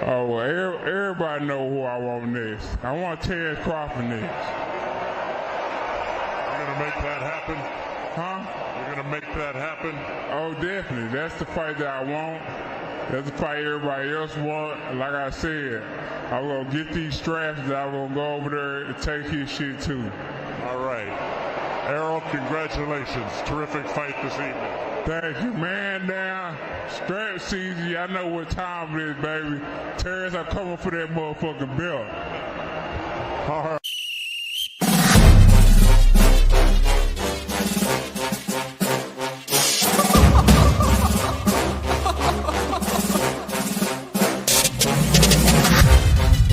Oh, well, everybody know who I want next. I want Terence Crawford next. You're going to make that happen? Huh? You're going to make that happen? Oh, definitely. That's the fight that I want. That's the fight everybody else want. Like I said, I'm going to get these straps and I'm going to go over there and take his shit too. All right. Errol, congratulations. Terrific fight this evening. Thank you, man. Now, strap season, y'all know what time it is, baby. Terrence, I'm coming for that motherfucking belt. All right.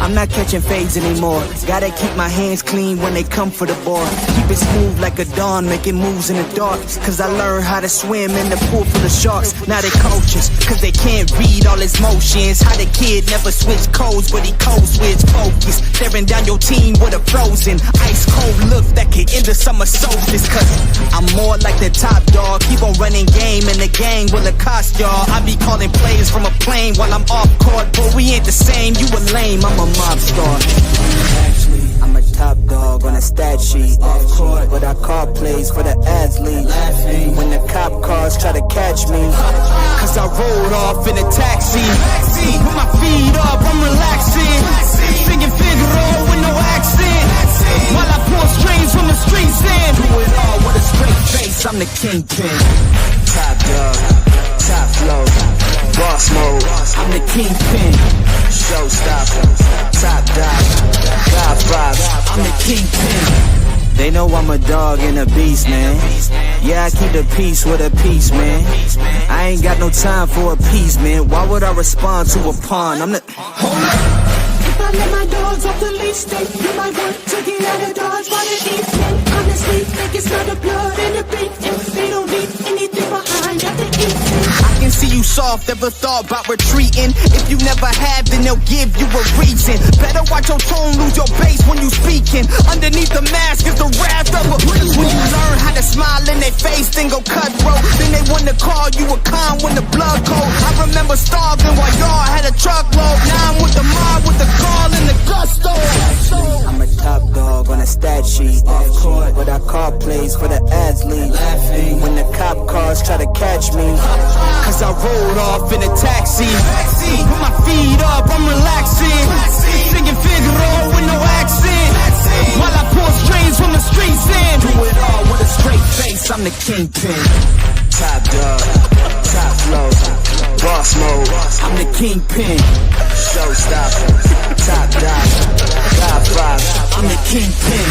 I'm not catching fades anymore. Gotta keep my hands clean when they come for the ball. Keep it smooth like a dawn, making moves in the dark. Cause I learned how to swim in the pool full of sharks. Now they coaches, cause they can't read all his motions. How the kid never switch codes, but he code switch focus. Staring down your team with a frozen, ice cold look that could end the summer solstice. Cause I'm more like the top dog. Keep on running game and the gang will accost y'all. I be calling plays from a plane while I'm off court. But we ain't the same, you a lame, I'm a mob star. Actually, I'm a top dog on a stat sheet. Off court, but I call plays for the athlete. Laughing when the cop cars try to catch me. Cause I rolled off in a taxi. Put my feet up, I'm relaxing. Singing Figaro with no accent. While I pull strings from the streets in. Do it all with a straight face, I'm the kingpin. Top dog, top flow, boss mode. I'm the kingpin. Showstopper, top dog, God vibe. I'm the kingpin. They know I'm a dog and a beast, man. Yeah, I keep the peace with a peace, man. I ain't got no time for appeasement. Why would I respond to a pawn? I'm the... Hold up. If I let my dogs off the leash, they do my work to get out of Dodge while they eat. Honestly, they can smell the blood and the beef. If they don't leave anything behind that they eat. I can see you soft, ever thought about retreating. If you never have, then they'll give you a reason. Better watch your tone, lose your bass when you speaking. Underneath the mask is the wrath of a beast. When you learn how to smile in their face, then go cutthroat. Then they wanna call you a con when the blood cold. I remember starving while y'all had a truckload. Now I'm with the mob with the call and the gusto. I'm a top dog on a stat sheet. Off court, but I call plays for the athlete. Laughing when the cop cars try to catch me. Cause I rolled off in a taxi. Put my feet up, I'm relaxing. Singing Figaro with no accent. While I pull strings from the streets in. Do it all with a straight face, I'm the kingpin. Top dog, top flow, boss mode. I'm the kingpin. Showstopper, top dog, God vibe. I'm the kingpin.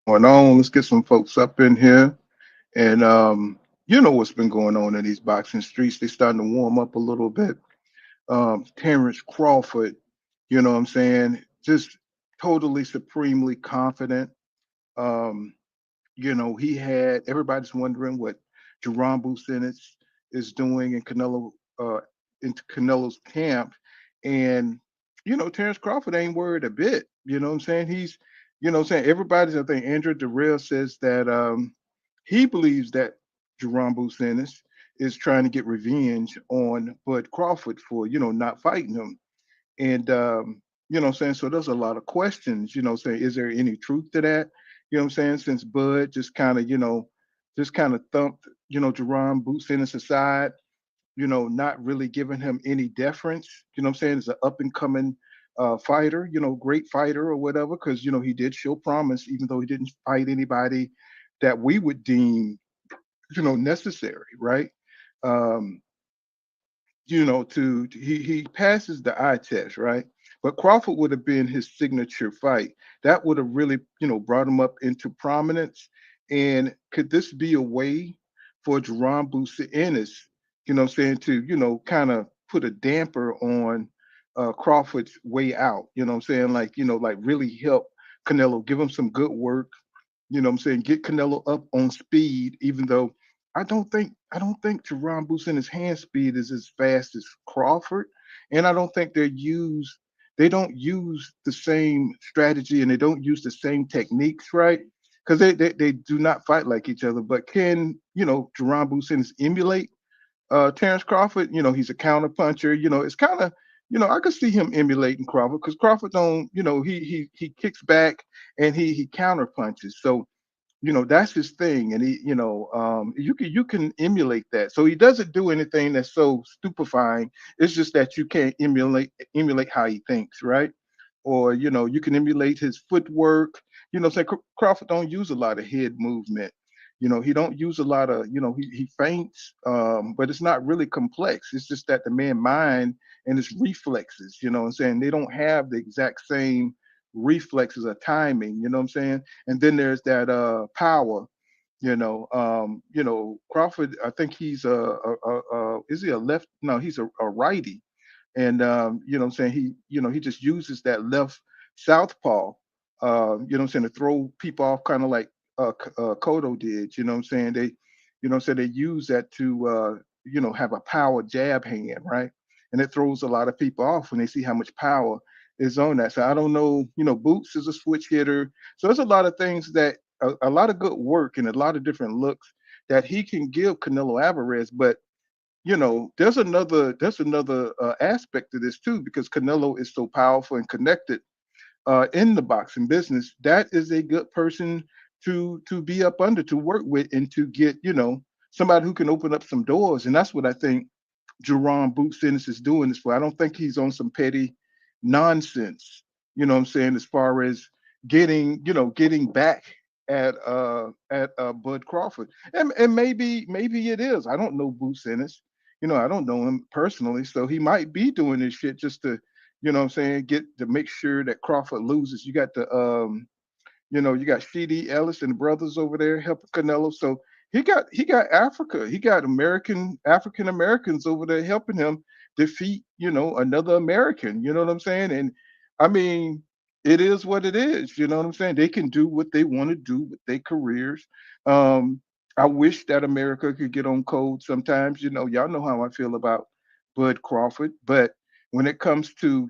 Going on. Let's get some folks up in here. And you know what's been going on in these boxing streets. They starting to warm up a little bit. Terence Crawford, you know what I'm saying, just totally supremely confident. You know, he had everybody's wondering what Jaron Boots Ennis is doing in Canelo's camp. And, you know, Terence Crawford ain't worried a bit. You know what I'm saying? He's, you know what I'm saying? Everybody's, I think Andrew Darrell says that he believes that Jaron Boots Ennis is trying to get revenge on Bud Crawford for, you know, not fighting him. And, you know what I'm saying? So there's a lot of questions, you know what I'm saying? Is there any truth to that? You know what I'm saying? Since Bud just kind of, you know, just kind of thumped, you know, Jaron Boots Ennis aside, you know, not really giving him any deference, you know what I'm saying? As an up and coming fighter, you know, great fighter or whatever, because, you know, he did show promise, even though he didn't fight anybody that we would deem, you know, necessary, right? You know, he passes the eye test, right? But Crawford would have been his signature fight. That would have really, you know, brought him up into prominence. And could this be a way for Jaron Boots Ennis, you know what I'm saying, to, you know, kind of put a damper on Crawford's way out, you know what I'm saying? Like, you know, like really help Canelo, give him some good work, you know what I'm saying, get Canelo up on speed, even though I don't think Jaron Boots Ennis' hand speed is as fast as Crawford. And I don't think they don't use the same strategy and they don't use the same techniques, right? Because they do not fight like each other. But can, you know, Jaron Boots Ennis emulate Terrence Crawford, he's a counter puncher. It's kind of, I could see him emulating Crawford because Crawford don't, he kicks back and he counter punches. So that's his thing, and you can emulate that. So he doesn't do anything that's so stupefying. It's just that you can't emulate how he thinks, right? Or you can emulate his footwork. Say Crawford don't use a lot of head movement. He don't use a lot of, he feints, but it's not really complex. It's just that the man mind and his reflexes, what I'm saying, they don't have the exact same reflexes or timing, what I'm saying. And then there's that power, Crawford, I think he's is he a left? No, he's a righty. And what I'm saying, he just uses that left southpaw, what I'm saying, to throw people off, kind of like Cotto did, what I'm saying. They use that to have a power jab hand, right? And it throws a lot of people off when they see how much power is on that. So I don't know, Boots is a switch hitter. So there's a lot of things that a lot of good work and a lot of different looks that he can give Canelo Alvarez. But there's another aspect to this too, because Canelo is so powerful and connected in the boxing business. That is a good person to be up under, to work with, and to get somebody who can open up some doors. And that's what I think Jaron Boots Ennis is doing this for. I don't think he's on some petty nonsense. What I'm saying, as far as getting back at Bud Crawford. And maybe it is. I don't know Boots Ennis. I don't know him personally, so he might be doing this shit just to, what I'm saying, get to make sure that Crawford loses. You got CD Ellis and the brothers over there helping Canelo. So he got Africa. He got African Americans over there helping him defeat, another American. You know what I'm saying? And I mean, it is what it is. You know what I'm saying? They can do what they want to do with their careers. Um, I wish that America could get on code sometimes. Y'all know how I feel about Bud Crawford, but when it comes to,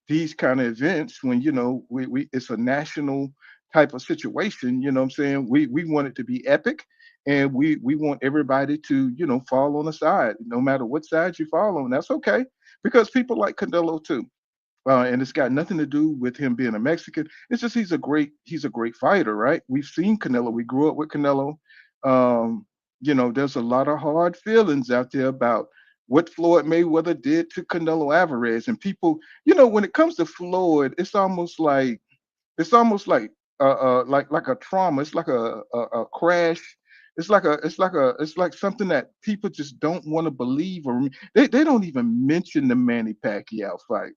these kind of events, when we it's a national type of situation, what I'm saying, we want it to be epic, and we want everybody to fall on the side, no matter what side you fall on. That's okay, because people like Canelo too. And it's got nothing to do with him being a Mexican. It's just he's a great fighter, right? We've seen Canelo. We grew up with Canelo. There's a lot of hard feelings out there about what Floyd Mayweather did to Canelo Alvarez, and people, when it comes to Floyd, it's almost like like a trauma. It's like a crash. It's like something that people just don't want to believe, or they don't even mention the Manny Pacquiao fight.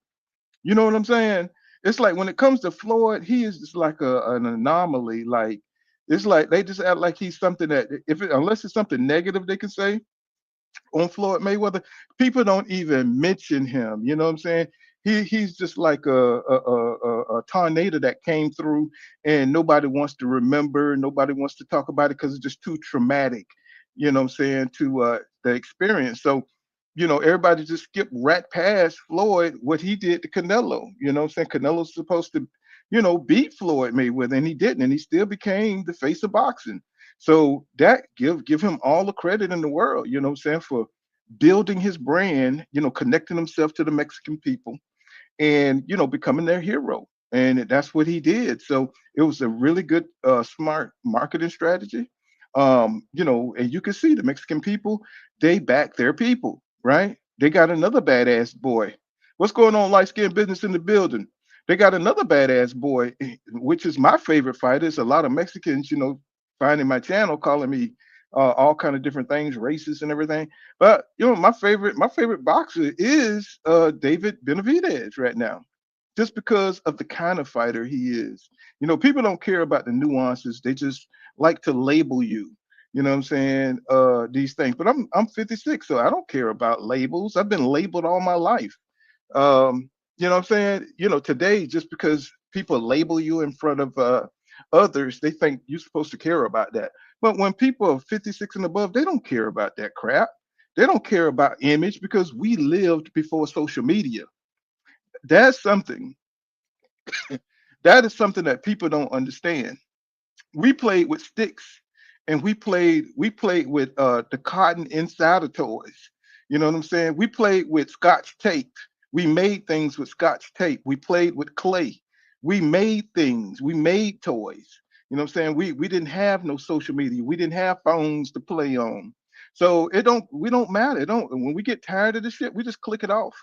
You know what I'm saying? It's like when it comes to Floyd, he is just like an anomaly. Like, it's like they just act like he's something that, unless it's something negative they can say on Floyd Mayweather, people don't even mention him. You know what I'm saying? He's just like a tornado that came through, and nobody wants to remember, nobody wants to talk about it because it's just too traumatic. You know what I'm saying, to the experience. So everybody just skip right past Floyd, what he did to Canelo. You know what I'm saying? Canelo's supposed to, beat Floyd Mayweather, and he didn't, and he still became the face of boxing. So that give him all the credit in the world, you know what I'm saying, for building his brand, connecting himself to the Mexican people, and becoming their hero. And that's what he did. So it was a really good, smart marketing strategy. And you can see the Mexican people, they back their people, right? They got another badass boy. What's going on, light skin business in the building? They got another badass boy, which is my favorite fighter. It's a lot of Mexicans, finding my channel, calling me all kind of different things, racist and everything. But my favorite boxer is David Benavidez right now, just because of the kind of fighter he is. People don't care about the nuances; they just like to label you. You know what I'm saying? These things. But I'm 56, so I don't care about labels. I've been labeled all my life. You know what I'm saying? Today, just because people label you in front of others, they think you're supposed to care about that. But when people are 56 and above, they don't care about that crap. They don't care about image because we lived before social media. That's something that is something that people don't understand. We played with sticks and we played with the cotton inside of toys. You know what I'm saying? We played with scotch tape. We made things with scotch tape. We played with clay. We made things. We made toys. You know what I'm saying? We didn't have no social media. We didn't have phones to play on. So it don't we don't matter. It don't when we get tired of this shit, we just click it off.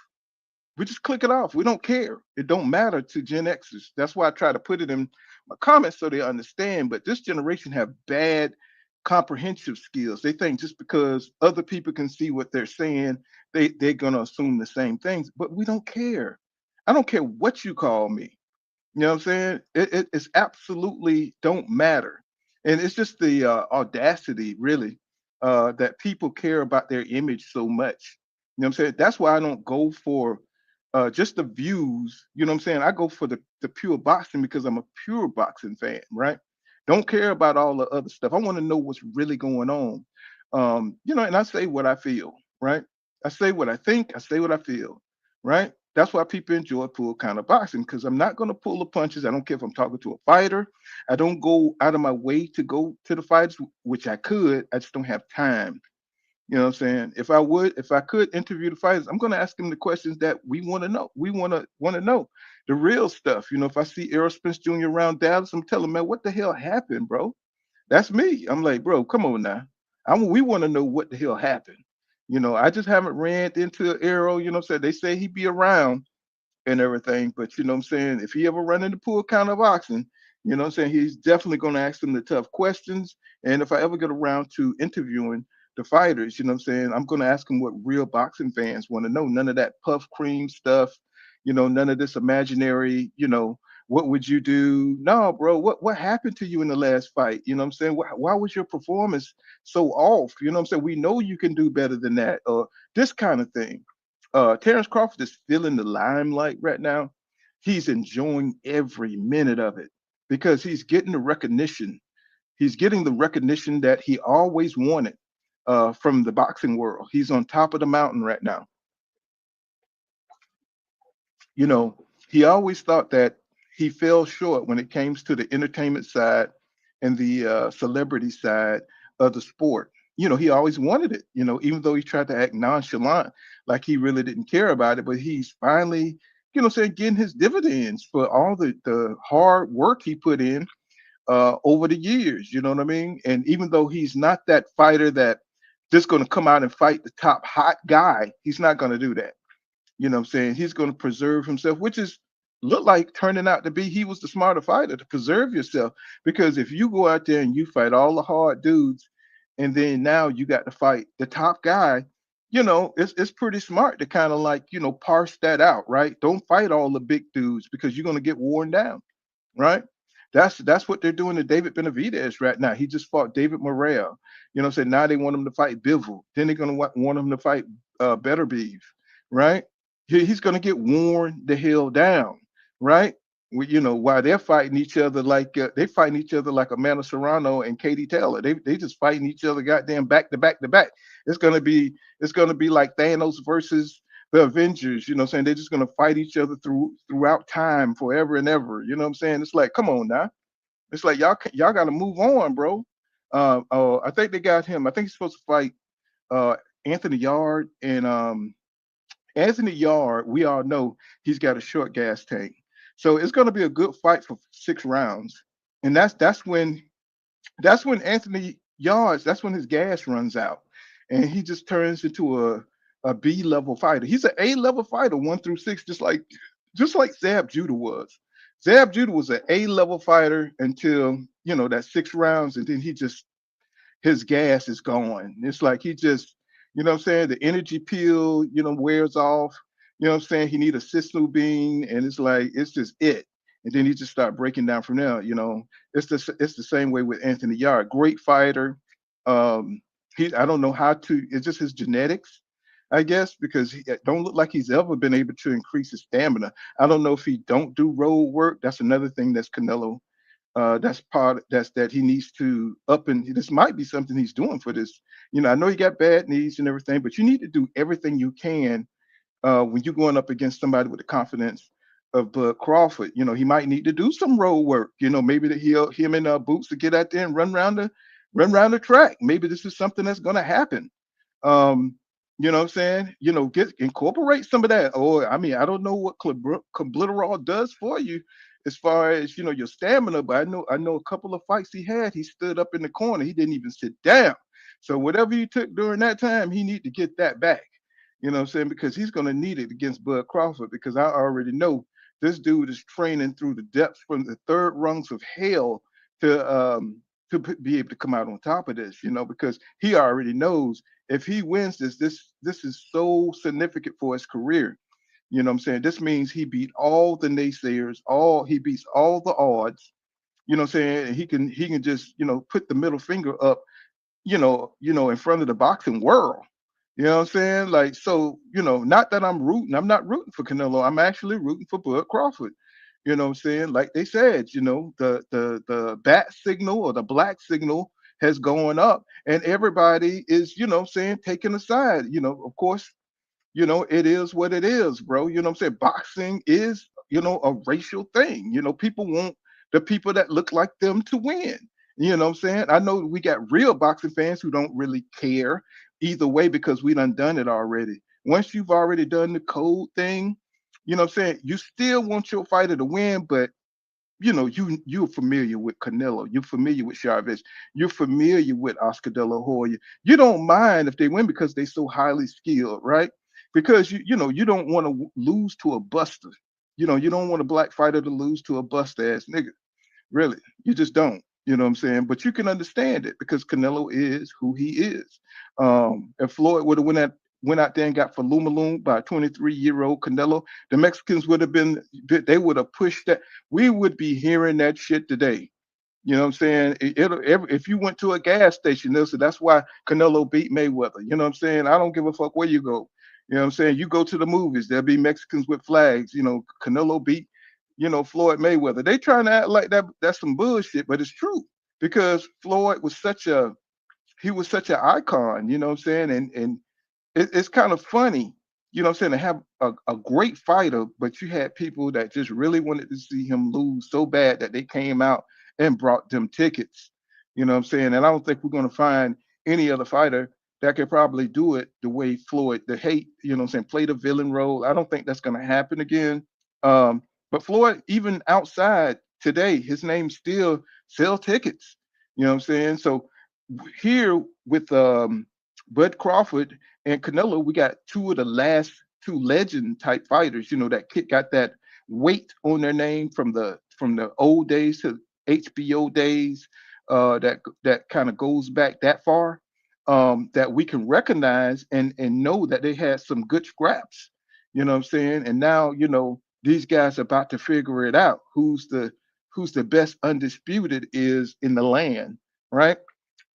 We just click it off. We don't care. It don't matter to Gen Xers. That's why I try to put it in my comments so they understand. But this generation have bad comprehensive skills. They think just because other people can see what they're saying, they're gonna assume the same things. But we don't care. I don't care what you call me. You know what I'm saying? It's absolutely don't matter. And it's just the audacity, really, that people care about their image so much. You know what I'm saying? That's why I don't go for just the views. You know what I'm saying? I go for the pure boxing because I'm a pure boxing fan, right? Don't care about all the other stuff. I want to know what's really going on. And I say what I feel, right? I say what I think, I say what I feel, right? That's why people enjoy full kind of boxing because I'm not going to pull the punches. I don't care if I'm talking to a fighter. I don't go out of my way to go to the fights, which I could. I just don't have time. You know what I'm saying? If I could interview the fighters, I'm going to ask them the questions that we want to know. We want to know the real stuff. If I see Errol Spence Jr. around Dallas, I'm telling him, man, what the hell happened, bro? That's me. I'm like, bro, come on now. We want to know what the hell happened. I just haven't ran into Arrow. You know what I'm saying? They say he be around and everything. But you know what I'm saying? If he ever run into pool kind of boxing, you know what I'm saying? He's definitely going to ask them the tough questions. And if I ever get around to interviewing the fighters, you know what I'm saying? I'm going to ask them what real boxing fans want to know. None of that puff cream stuff, none of this imaginary, what would you do? No, bro, what happened to you in the last fight? You know what I'm saying? Why was your performance so off? You know what I'm saying? We know you can do better than that, or this kind of thing. Terence Crawford is still in the limelight right now. He's enjoying every minute of it because he's getting the recognition. He's getting the recognition that he always wanted from the boxing world. He's on top of the mountain right now. You know, he always thought that he fell short when it came to the entertainment side and the celebrity side of the sport. He always wanted it, even though he tried to act nonchalant, like he really didn't care about it. But he's finally, saying getting his dividends for all the hard work he put in over the years. You know what I mean? And even though he's not that fighter that just going to come out and fight the top hot guy, he's not going to do that. You know what I'm saying? He's going to preserve himself, which is look like turning out to be he was the smarter fighter to preserve yourself. Because if you go out there and you fight all the hard dudes, and then now you got to fight the top guy, it's pretty smart to kind of like, parse that out, right? Don't fight all the big dudes because you're going to get worn down, right? That's what they're doing to David Benavidez right now. He just fought David Morrell. Now they want him to fight Bivol. Then they're going to want him to fight Better Beef, right? He's going to get worn the hell down, right? While they're fighting each other like they fighting each other like Amanda Serrano and Katie Taylor. They just fighting each other goddamn back to back to back. It's gonna be like Thanos versus the Avengers. Saying they're just gonna fight each other throughout time forever and ever. You know what I'm saying? It's like, come on now. It's like y'all got to move on, bro. I think they got him. I think he's supposed to fight Anthony Yard and Anthony Yard, we all know he's got a short gas tank. So it's going to be a good fight for 6 rounds. And that's when Anthony Yards, that's when his gas runs out. And he just turns into a B level fighter. He's an A level fighter, 1 through 6, just like Zab Judah was. Zab Judah was an A level fighter until, that 6 rounds, and then his gas is gone. It's like he just, what I'm saying, the energy pill, wears off. What I'm saying? He need a Cisnu bean, and it's like it's just it. And then he just start breaking down from there. It's the same way with Anthony Yard. Great fighter. I don't know how to. It's just his genetics, I guess, because he don't look like he's ever been able to increase his stamina. I don't know if he don't do road work. That's another thing that's Canelo that he needs to up, and this might be something he's doing for this. I know he got bad knees and everything, but you need to do everything you can when you're going up against somebody with the confidence of Bud Crawford. He might need to do some road work. Maybe him and Boots to get out there and run around run around the track. Maybe this is something that's going to happen. Um, you know what I'm saying? Get incorporate some of that. Or I mean, I don't know what Cliblerol does for you as far as your stamina, but I know a couple of fights he had, he stood up in the corner. He didn't even sit down. So whatever he took during that time, he need to get that back. You know what I'm saying? Because he's gonna need it against Bud Crawford, because I already know this dude is training through the depths from the third rungs of hell to be able to come out on top of this, because he already knows if he wins this is so significant for his career. You know what I'm saying? This means he beat all the naysayers, he beats all the odds. You know what I'm saying? And he can just, put the middle finger up, in front of the boxing world. You know what I'm saying? Like, so, not that I'm not rooting for Canelo. I'm actually rooting for Bud Crawford. You know what I'm saying? Like they said, the bat signal or the black signal has gone up, and everybody is, saying, taking a side. Of course, it is what it is, bro. You know what I'm saying? Boxing is, a racial thing. People want the people that look like them to win. You know what I'm saying? I know we got real boxing fans who don't really care either way, because we done it already. Once you've already done the code thing, you know what I'm saying? You still want your fighter to win, but you're familiar with Canelo, you're familiar with Chavez, you're familiar with Oscar De La Hoya. You don't mind if they win because they're so highly skilled, right? Because you don't want to lose to a buster. You don't want a black fighter to lose to a bust ass nigga. Really, you just don't. You know what I'm saying? But you can understand it because Canelo is who he is. If Floyd would have went out there and got Falumaloon by a 23-year-old Canelo, the Mexicans would have they would have pushed that. We would be hearing that shit today. You know what I'm saying? If you went to a gas station, they'll say that's why Canelo beat Mayweather. You know what I'm saying? I don't give a fuck where you go. You know what I'm saying? You go to the movies, there'll be Mexicans with flags. Canelo beat, Floyd Mayweather. They trying to act like that's some bullshit, but it's true because Floyd was such an icon. You know what I'm saying? And it's kind of funny, what I'm saying, to have a great fighter, but you had people that just really wanted to see him lose so bad that they came out and brought them tickets. You know what I'm saying? And I don't think we're going to find any other fighter that could probably do it the way Floyd, the hate, what I'm saying, play the villain role. I don't think that's going to happen again. But Floyd, even outside today, his name still sell tickets. You know what I'm saying? So here with Bud Crawford and Canelo, we got two of the last two legend type fighters, that kid got that weight on their name from the old days to HBO days, that kind of goes back that far, that we can recognize and know that they had some good scraps. You know what I'm saying? And now, these guys are about to figure it out. Who's the best undisputed is in the land, right?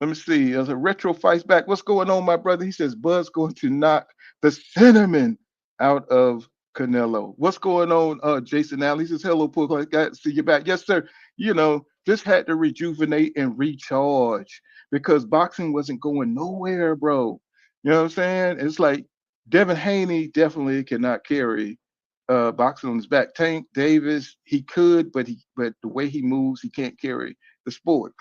Let me see. As a retro fights back, what's going on, my brother? He says Bud's going to knock the cinnamon out of Canelo. What's going on, Jason Allen? He says, hello, Pook. I got to see you back. Yes, sir. Just had to rejuvenate and recharge because boxing wasn't going nowhere, bro. You know what I'm saying? It's like Devin Haney definitely cannot carry boxing on his back. Tank Davis, he could, but the way he moves, he can't carry the sport.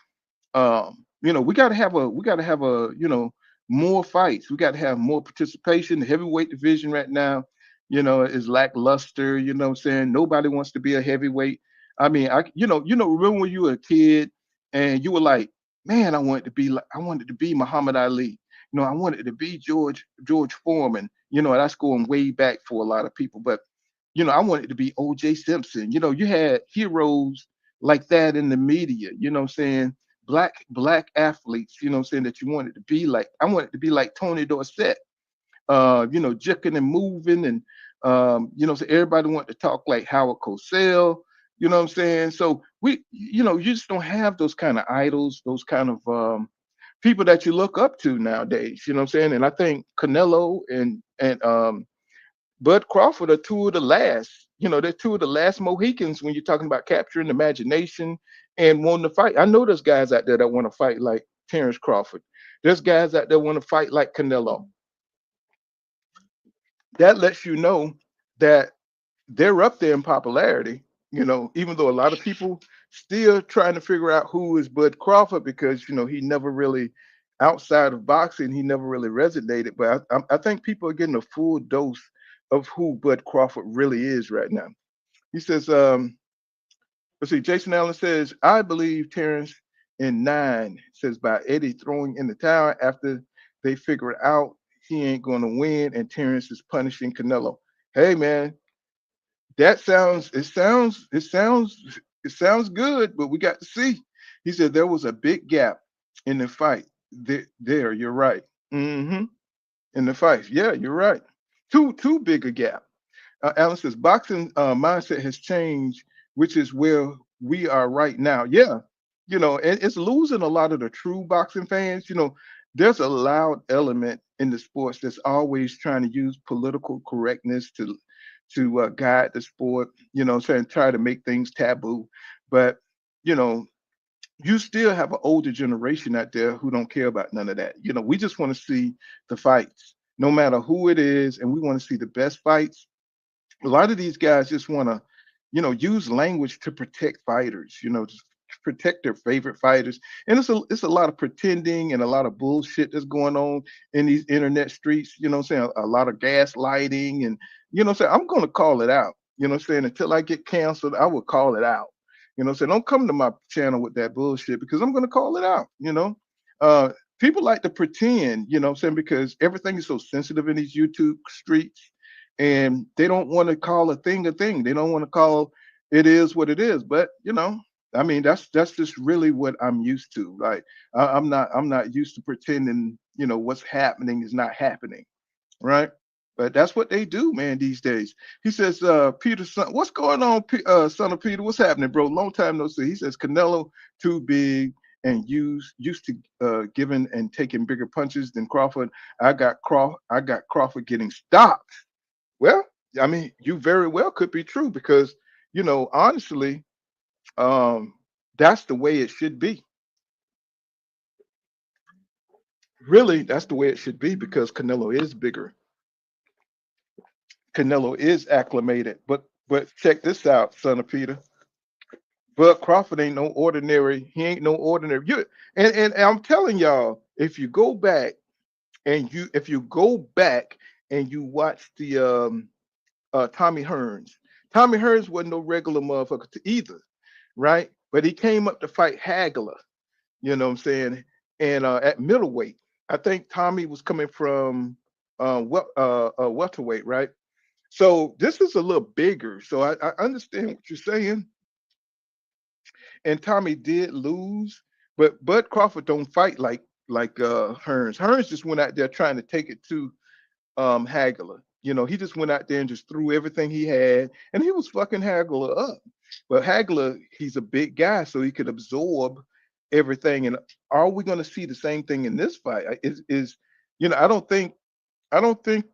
We got to have a more fights. We got to have more participation. The heavyweight division right now, is lackluster. You know what I'm saying? Nobody wants to be a heavyweight. I mean, remember when you were a kid and you were like, man, I wanted to be Muhammad Ali. I wanted to be George Foreman. That's going way back for a lot of people. But I wanted to be O.J. Simpson. You had heroes like that in the media. You know what I'm saying? Black athletes, what I'm saying, that you wanted to be like. I wanted to be like Tony Dorsett, jigging and moving, and so everybody wanted to talk like Howard Cosell. You know what I'm saying? So you just don't have those kind of idols, those kind of people that you look up to nowadays. You know what I'm saying? And I think Canelo and Bud Crawford are two of the last. They're two of the last Mohicans when you're talking about capturing imagination and wanting to fight. I know there's guys out there that want to fight like Terence Crawford. There's guys out there want to fight like Canelo. That lets you know that they're up there in popularity. Even though a lot of people still trying to figure out who is Bud Crawford because he never really outside of boxing he never really resonated. But I think people are getting a full dose of who Bud Crawford really is right now. He says, let's see, Jason Allen says, I believe Terence in 9 says by Eddie throwing in the towel after they figure out he ain't going to win and Terence is punishing Canelo. Hey man, it sounds good, but we got to see. He said there was a big gap in the fight. There, you're right. hmm In the fight, yeah, you're right. Too big a gap. Alan says boxing mindset has changed, which is where we are right now. Yeah, and it's losing a lot of the true boxing fans. There's a loud element in the sports that's always trying to use political correctness to guide the sport. Saying try to make things taboo, but you know you still have an older generation out there who don't care about none of that. We just want to see the fights, no matter who it is, and we want to see the best fights. A lot of these guys just want to, use language to protect fighters, to protect their favorite fighters. And it's a lot of pretending and a lot of bullshit that's going on in these internet streets, what I'm saying? A lot of gaslighting and, what I'm saying? I'm going to call it out, what I'm saying? Until I get canceled, I will call it out. What I'm saying? Don't come to my channel with that bullshit because I'm going to call it out. Uh, People like to pretend, what I'm saying? Because everything is so sensitive in these YouTube streets and they don't want to call a thing a thing. They don't want to call it is what it is. But I mean, that's just really what I'm used to. Like I'm not used to pretending, what's happening is not happening, right? But that's what they do, man, these days. He says, Peter, son, what's going on, son of Peter? What's happening, bro? Long time no see. He says Canelo too big and used to giving and taking bigger punches than Crawford. I got Crawford getting stopped. Well, I mean, you very well could be true because, honestly, um, that's the way it should be. Really, that's the way it should be because Canelo is bigger. Canelo is acclimated. But check this out, son of Peter. Bud Crawford ain't no ordinary. He ain't no ordinary. And I'm telling y'all, if you go back and you watch the Tommy Hearns. Tommy Hearns wasn't no regular motherfucker either, right? But he came up to fight Hagler, you know what I'm saying? And at middleweight, I think Tommy was coming from welterweight, right? So this is a little bigger. So I understand what you're saying. And Tommy did lose, but Bud Crawford don't fight like Hearns. Hearns just went out there trying to take it to Hagler. He just went out there and just threw everything he had, and he was fucking Hagler up. But Hagler, he's a big guy, so he could absorb everything. And are we going to see the same thing in this fight? I don't think I don't think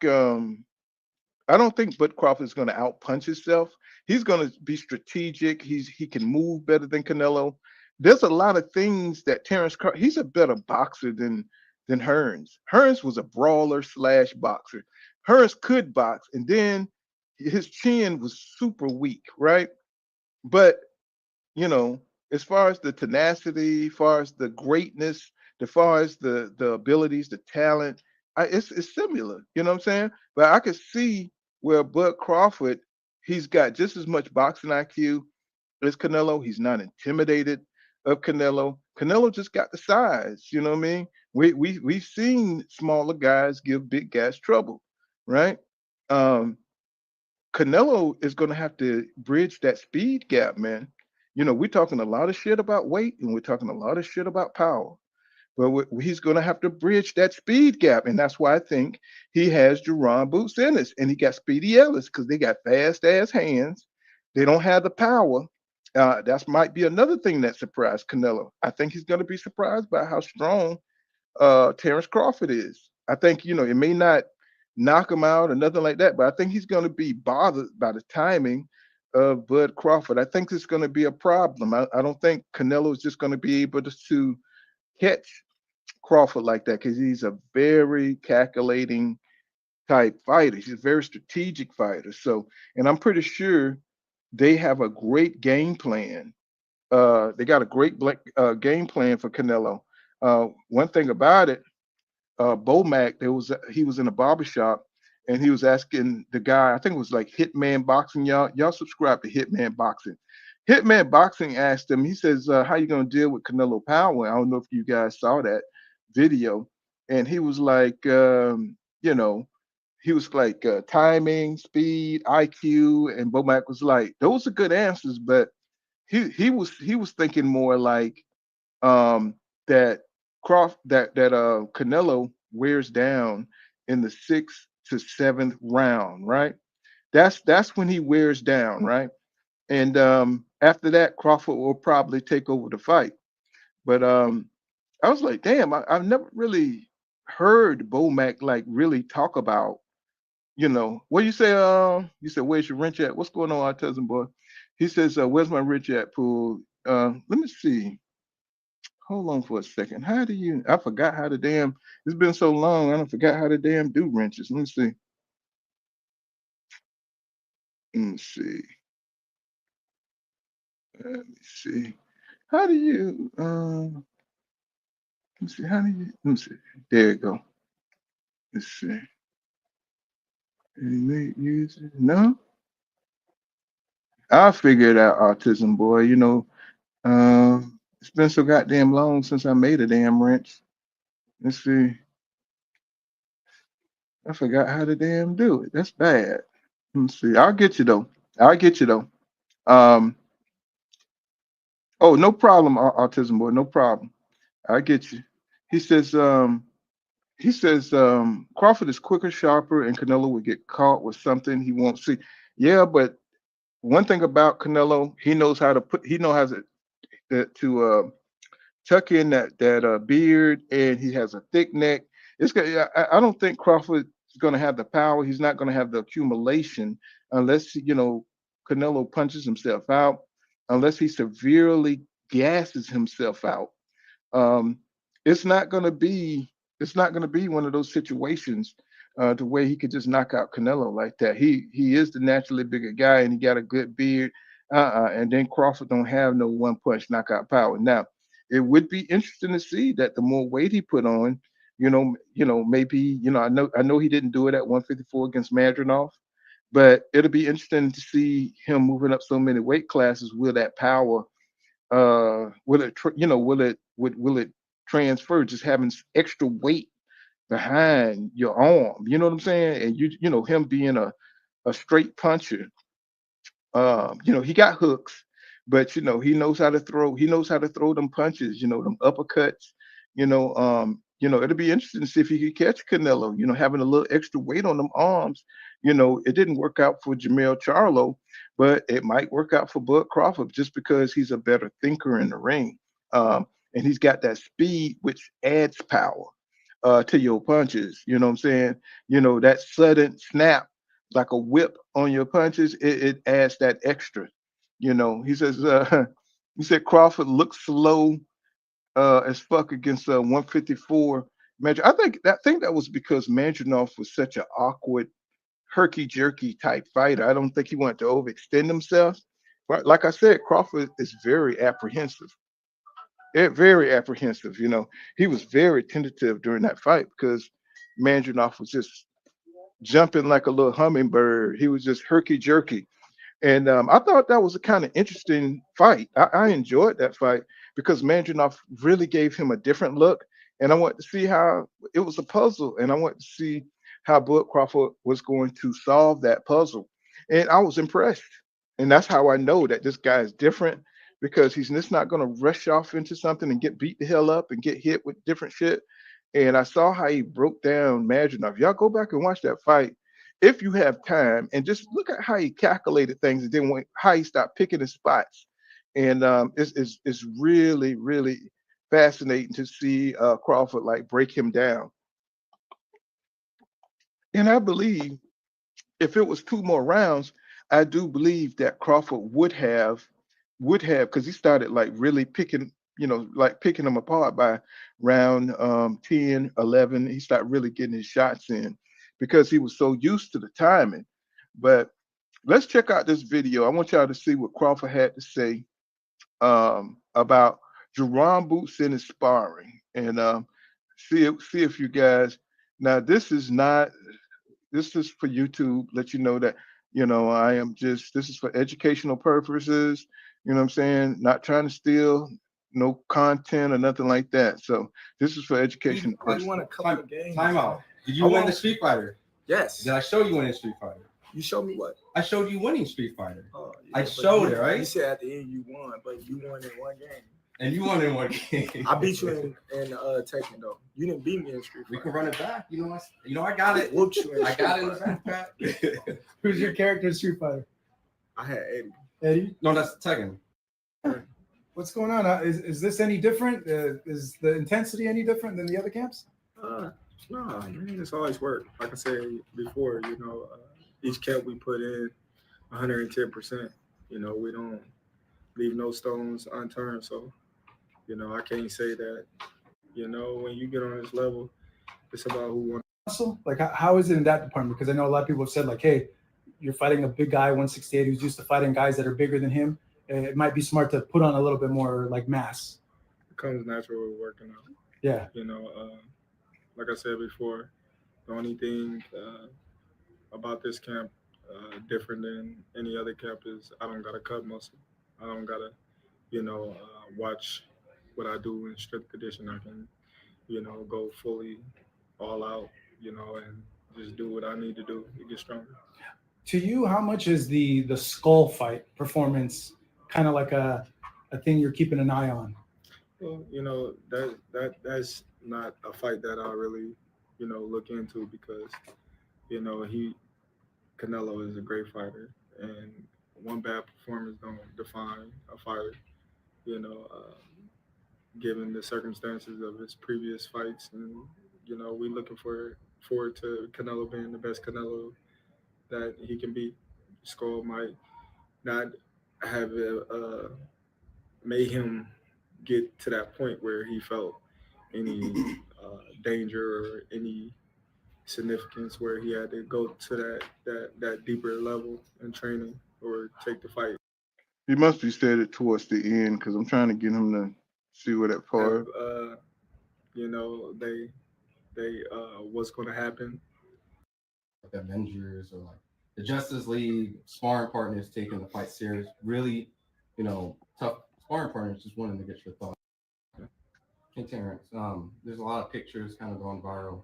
Bud Crawford is going to outpunch himself. He's going to be strategic. He can move better than Canelo. There's a lot of things that Terence Crawford. He's a better boxer than Hearns. Hearns was a brawler slash boxer. Hearns could box, and then his chin was super weak, right? But as far as the tenacity, as far as the greatness, as far as the abilities, the talent, it's similar. You know what I'm saying? But I could see where Bud Crawford, he's got just as much boxing IQ as Canelo. He's not intimidated of Canelo. Canelo just got the size. You know what I mean? We've seen smaller guys give big guys trouble, right? Um, Canelo is going to have to bridge that speed gap, man. We're talking a lot of shit about weight and we're talking a lot of shit about power. But he's going to have to bridge that speed gap. And that's why I think he has Jaron Boots Ennis and he got Speedy Ellis because they got fast ass hands. They don't have the power. That might be another thing that surprised Canelo. I think he's going to be surprised by how strong Terence Crawford is. I think, it may not knock him out or nothing like that, but I think he's going to be bothered by the timing of Bud Crawford. I think it's going to be a problem. I don't think Canelo is just going to be able to catch Crawford like that because he's a very calculating type fighter. He's a very strategic fighter. So, and I'm pretty sure they have a great game plan They got a great game plan for Canelo. One thing about it, Bomac, he was in a barbershop and he was asking the guy, I think it was like Hitman Boxing. Y'all subscribe to Hitman Boxing. Hitman Boxing asked him, he says, how you gonna deal with Canelo Power? I don't know if you guys saw that video. And he was like, he was like timing, speed, IQ, and Bomac was like, those are good answers, but he was thinking more like um, that Canelo wears down in the sixth to seventh round, right? That's when he wears down, right? And after that, Crawford will probably take over the fight. But I was like, damn, I've never really heard Bomac like really talk about, what you say? You said, where's your wrench at? What's going on, autism boy? He says, where's my wrench at, pool? Let me see. Hold on for a second. How do you? I forgot how to damn. It's been so long. I don't forgot how to damn do wrenches. Let me see. Let me see. Let me see. How do you? Let me see. How do you? Let me see. There you go. Let's see. Use it. No, I'll figure it out, autism boy. It's been so goddamn long since I made a damn wrench. Let's see. I forgot how to damn do it. That's bad. Let me see. I'll get you though. I'll get you though. Um. Oh, no problem, autism boy. No problem. I get you. He says. Crawford is quicker, sharper, and Canelo would get caught with something he won't see. Yeah, but one thing about Canelo, he knows how to put. He knows how to tuck in that beard, and he has a thick neck. I don't think Crawford is going to have the power. He's not going to have the accumulation unless Canelo punches himself out, unless he severely gasses himself out. Um, it's not going to be one of those situations to where he could just knock out Canelo like that. He is the naturally bigger guy, and he got a good beard. And then Crawford don't have no one punch knockout power. Now, it would be interesting to see that the more weight he put on, maybe I know he didn't do it at 154 against Madrimov, but it'll be interesting to see him moving up so many weight classes. Will that power will it transfer just having extra weight behind your arm, you know what I'm saying? And him being a straight puncher, he got hooks, but he knows how to throw them punches, them uppercuts, it'll be interesting to see if he could catch Canelo, having a little extra weight on them arms. It didn't work out for Jamel Charlo, but it might work out for Bud Crawford just because he's a better thinker in the ring. And he's got that speed, which adds power to your punches. You know what I'm saying? That sudden snap, like a whip on your punches, it adds that extra. He says, he said Crawford looks slow as fuck against 154. I think that was because Mandrinov was such an awkward, herky jerky type fighter. I don't think he wanted to overextend himself. But like I said, Crawford is very apprehensive. Very apprehensive. He was very tentative during that fight because Mandrinov was just jumping like a little hummingbird. He was just herky jerky. And I thought that was a kind of interesting fight. I enjoyed that fight because Mandrinov really gave him a different look. And I wanted to see how it was a puzzle. And I wanted to see how Bud Crawford was going to solve that puzzle. And I was impressed. And that's how I know that this guy is different because he's just not going to rush off into something and get beat the hell up and get hit with different shit. And I saw how he broke down Madrimov. Y'all go back and watch that fight if you have time and just look at how he calculated things and then how he stopped picking his spots. And it's really, really fascinating to see Crawford like break him down. And I believe if it was two more rounds, I do believe that Crawford would have because he started like really picking, like picking them apart by round 10, 11. He started really getting his shots in because he was so used to the timing. But let's check out this video. I want y'all to see what Crawford had to say about Jaron Boots Ennis sparring, and see if you guys. Now, this is for YouTube. Let you know that I am just this is for educational purposes. You know what I'm saying? Not trying to steal no content or nothing like that. So this is for educational I purposes. won a couple of games. Time out. Did you win the Street Fighter? Yes. Did I show you winning Street Fighter? You showed me what? I showed you winning Street Fighter. Oh, I showed you, it, right? You said at the end you won, but you won in one game. And you won in one game. I beat you in Tekken though. You didn't beat me in Street Fighter. We can run it back. You know, I got it. Whooped you in I got it in Street the backpack. Who's your character in Street Fighter? I had Eddie. Eddie? No, that's Tekken. What's going on? Is this any different? Is the intensity any different than the other camps? No, man, it's always work. Like I said before, each camp we put in 110%. We don't leave no stones unturned. So, I can't say that, when you get on this level, it's about who wants. Muscle? Like, how is it in that department? Because I know a lot of people have said, like, hey, you're fighting a big guy, 168, who's used to fighting guys that are bigger than him. It might be smart to put on a little bit more, like, mass. It comes natural with working out. Yeah. Like I said before, the only thing about this camp different than any other camp is I don't got to cut muscle. I don't got to, watch what I do in strength condition. I can, go fully all out, and just do what I need to do to get stronger. To you, how much is the skull fight performance kind of like a thing you're keeping an eye on? Well, that's not a fight that I really, look into because, Canelo is a great fighter, and one bad performance don't define a fighter. Given the circumstances of his previous fights, and we looking forward to Canelo being the best Canelo that he can be. Skull might not have made him get to that point where he felt any danger or any significance where he had to go to that deeper level in training or take the fight. He must be said it towards the end because I'm trying to get him to see where that part. They what's going to happen. Like Avengers or like the Justice League sparring partners taking the fight serious. Really, tough sparring partners just wanting to get your thoughts. Hey, Terence, there's a lot of pictures kind of going viral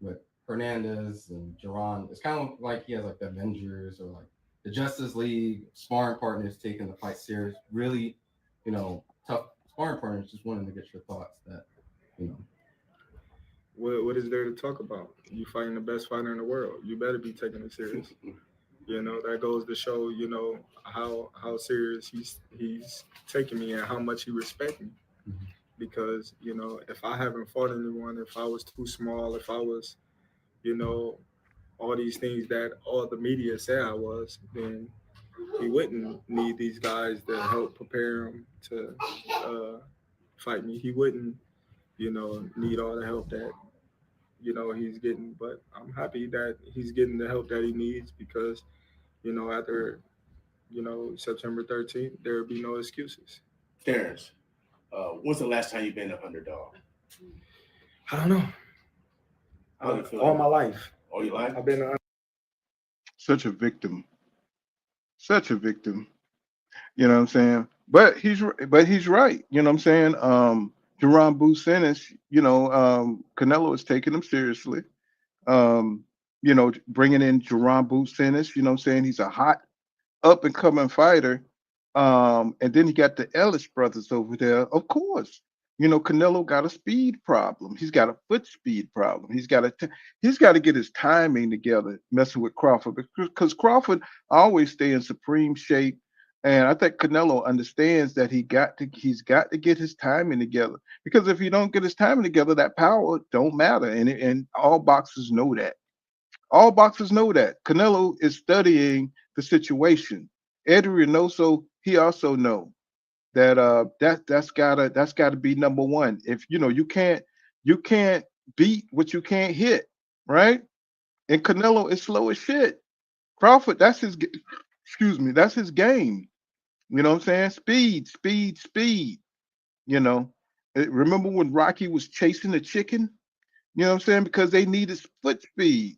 with Hernandez and Jaron. It's kind of like he has like the Avengers or like the Justice League sparring partners taking the fight serious. Really, tough sparring partners just wanting to get your thoughts that, What is there to talk about? You fighting the best fighter in the world. You better be taking it serious. That goes to show, how serious he's taking me and how much he respects me. Mm-hmm. Because, if I haven't fought anyone, if I was too small, if I was, all these things that all the media say I was, then he wouldn't need these guys to help prepare him to fight me. He wouldn't, need all the help that, he's getting. But I'm happy that he's getting the help that he needs because, after, September 13th, there'll be no excuses. Terence, when's the last time you've been an underdog? I don't know. All my life. All your life? I've been Such a victim. Such a victim. You know what I'm saying? But he's right. You know what I'm saying? Jaron Boots Ennis, Canelo is taking him seriously. Bringing in Jaron Boots Ennis, you know what I'm saying? He's a hot up and coming fighter. And then he got the Ellis brothers over there. Of course, Canelo got a speed problem. He's got a foot speed problem. He's got to get his timing together, messing with Crawford, because Crawford always stay in supreme shape. And I think Canelo understands that he's got to get his timing together, because if he don't get his timing together, that power don't matter. And all boxers know that. All boxers know that. Canelo is studying the situation. Eddie Reynoso, he also know that that's gotta be number one. If you can't beat what you can't hit, right? And Canelo is slow as shit. Crawford, that's his game. You know what I'm saying? Speed, speed, speed. You know, remember when Rocky was chasing the chicken? You know what I'm saying? Because they needed foot speed.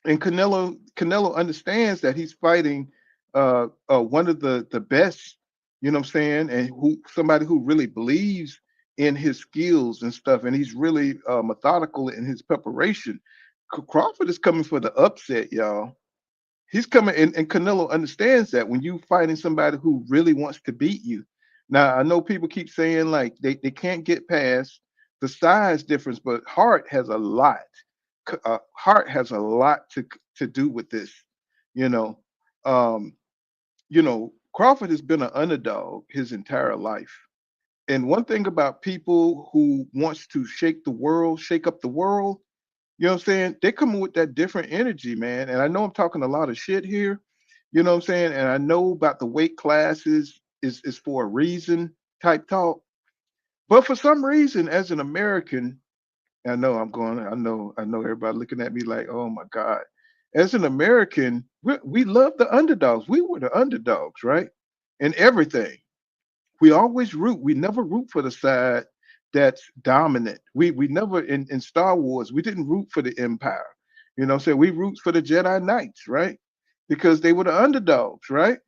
And Canelo understands that he's fighting one of the best, you know what I'm saying, and who somebody who really believes in his skills and stuff, and he's really methodical in his preparation. Crawford is coming for the upset, y'all. He's coming, and Canelo understands that when you fighting somebody who really wants to beat you. Now, I know people keep saying like they can't get past the size difference, but heart has a lot. Heart has a lot to do with this. You know, um, Crawford has been an underdog his entire life. And one thing about people who wants to shake the world, shake up the world, you know what I'm saying? They come with that different energy, man. And I know I'm talking a lot of shit here, you know what I'm saying? And I know about the weight classes is for a reason type talk. But for some reason, as an American, I know everybody looking at me like, oh my God. As an American, we love the underdogs. We were the underdogs, right? In everything. We always root. We never root for the side that's dominant. We never in Star Wars, we didn't root for the Empire. You know what I'm saying? We root for the Jedi Knights, right? Because they were the underdogs, right?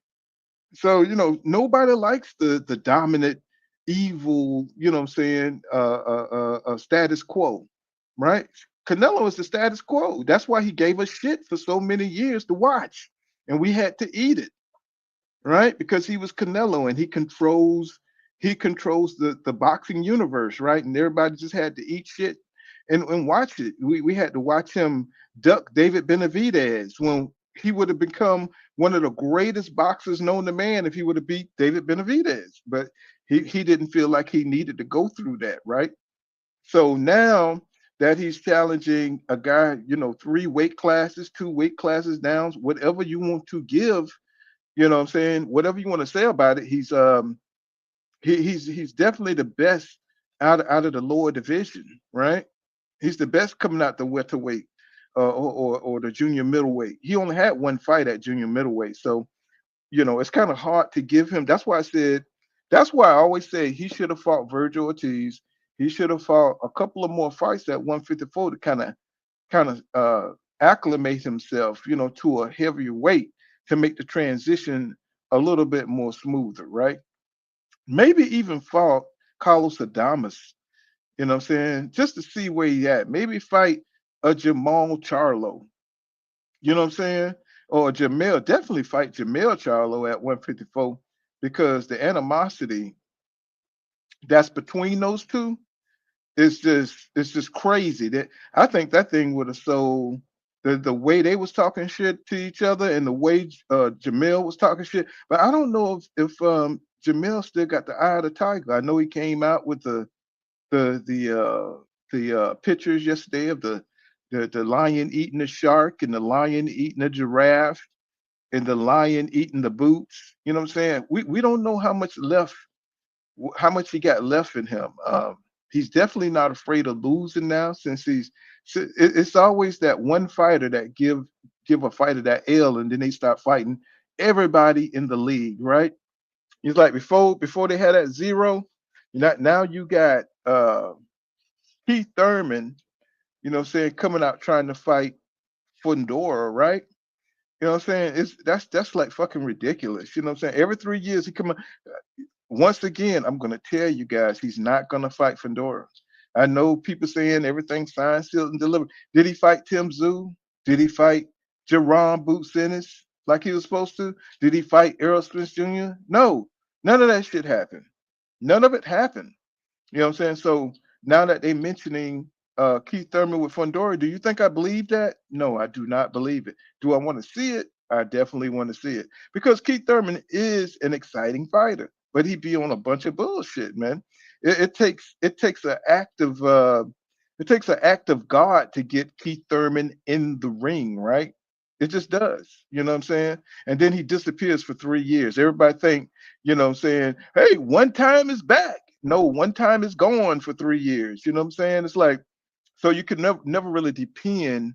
So, nobody likes the dominant, evil, you know what I'm saying, status quo, right? Canelo is the status quo. That's why he gave us shit for so many years to watch, and we had to eat it, right? Because he was Canelo and he controls the boxing universe, right? And everybody just had to eat shit and watch it. We had to watch him duck David Benavidez when he would have become one of the greatest boxers known to man if he would have beat David Benavidez. But he didn't feel like he needed to go through that, right? So now that he's challenging a guy, 3 weight classes, 2 weight classes down, whatever you want to give, you know what I'm saying? Whatever you want to say about it, he's definitely the best out of the lower division, right? He's the best coming out the welterweight or the junior middleweight. He only had one fight at junior middleweight, so it's kind of hard to give him. That's why I always say he should have fought Virgil Ortiz. He should have fought a couple of more fights at 154 to kind of acclimate himself, to a heavier weight to make the transition a little bit more smoother, right? Maybe even fought Carlos Adamas, you know what I'm saying? Just to see where he at. Maybe fight a Jamal Charlo, you know what I'm saying? Or Jamel, definitely fight Jamel Charlo at 154 because the animosity that's between those two it's just crazy. That I think that thing would have sold the way they was talking shit to each other and the way Jamel was talking shit. But I don't know if Jamel still got the eye of the tiger. I know he came out with the pictures yesterday of the lion eating the shark and the lion eating the giraffe and the lion eating the boots. You know what I'm saying? We don't know how much he got left in him. He's definitely not afraid of losing now, since it's always that one fighter that give a fighter that L, and then they start fighting everybody in the league, right? It's like before they had that zero. Now you got Keith Thurman, what I'm saying, coming out trying to fight Fundora, right? You know what I'm saying? That's like fucking ridiculous. You know what I'm saying? Every 3 years he come. Once again, I'm going to tell you guys, he's not going to fight Fedora. I know people saying everything's signed, sealed, and delivered. Did he fight Tim Tszyu? Did he fight Jaron Boots Ennis like he was supposed to? Did he fight Errol Spence Jr.? No, none of that shit happened. None of it happened. You know what I'm saying? So now that they're mentioning Keith Thurman with Fundora, do you think I believe that? No, I do not believe it. Do I want to see it? I definitely want to see it because Keith Thurman is an exciting fighter, but he be on a bunch of bullshit, man. It takes an act of God to get Keith Thurman in the ring, right? It just does. You know what I'm saying? And then he disappears for 3 years. Everybody think, what I'm saying, hey, one time is back. No, one time is gone for 3 years. You know what I'm saying? It's like, so you can never really depend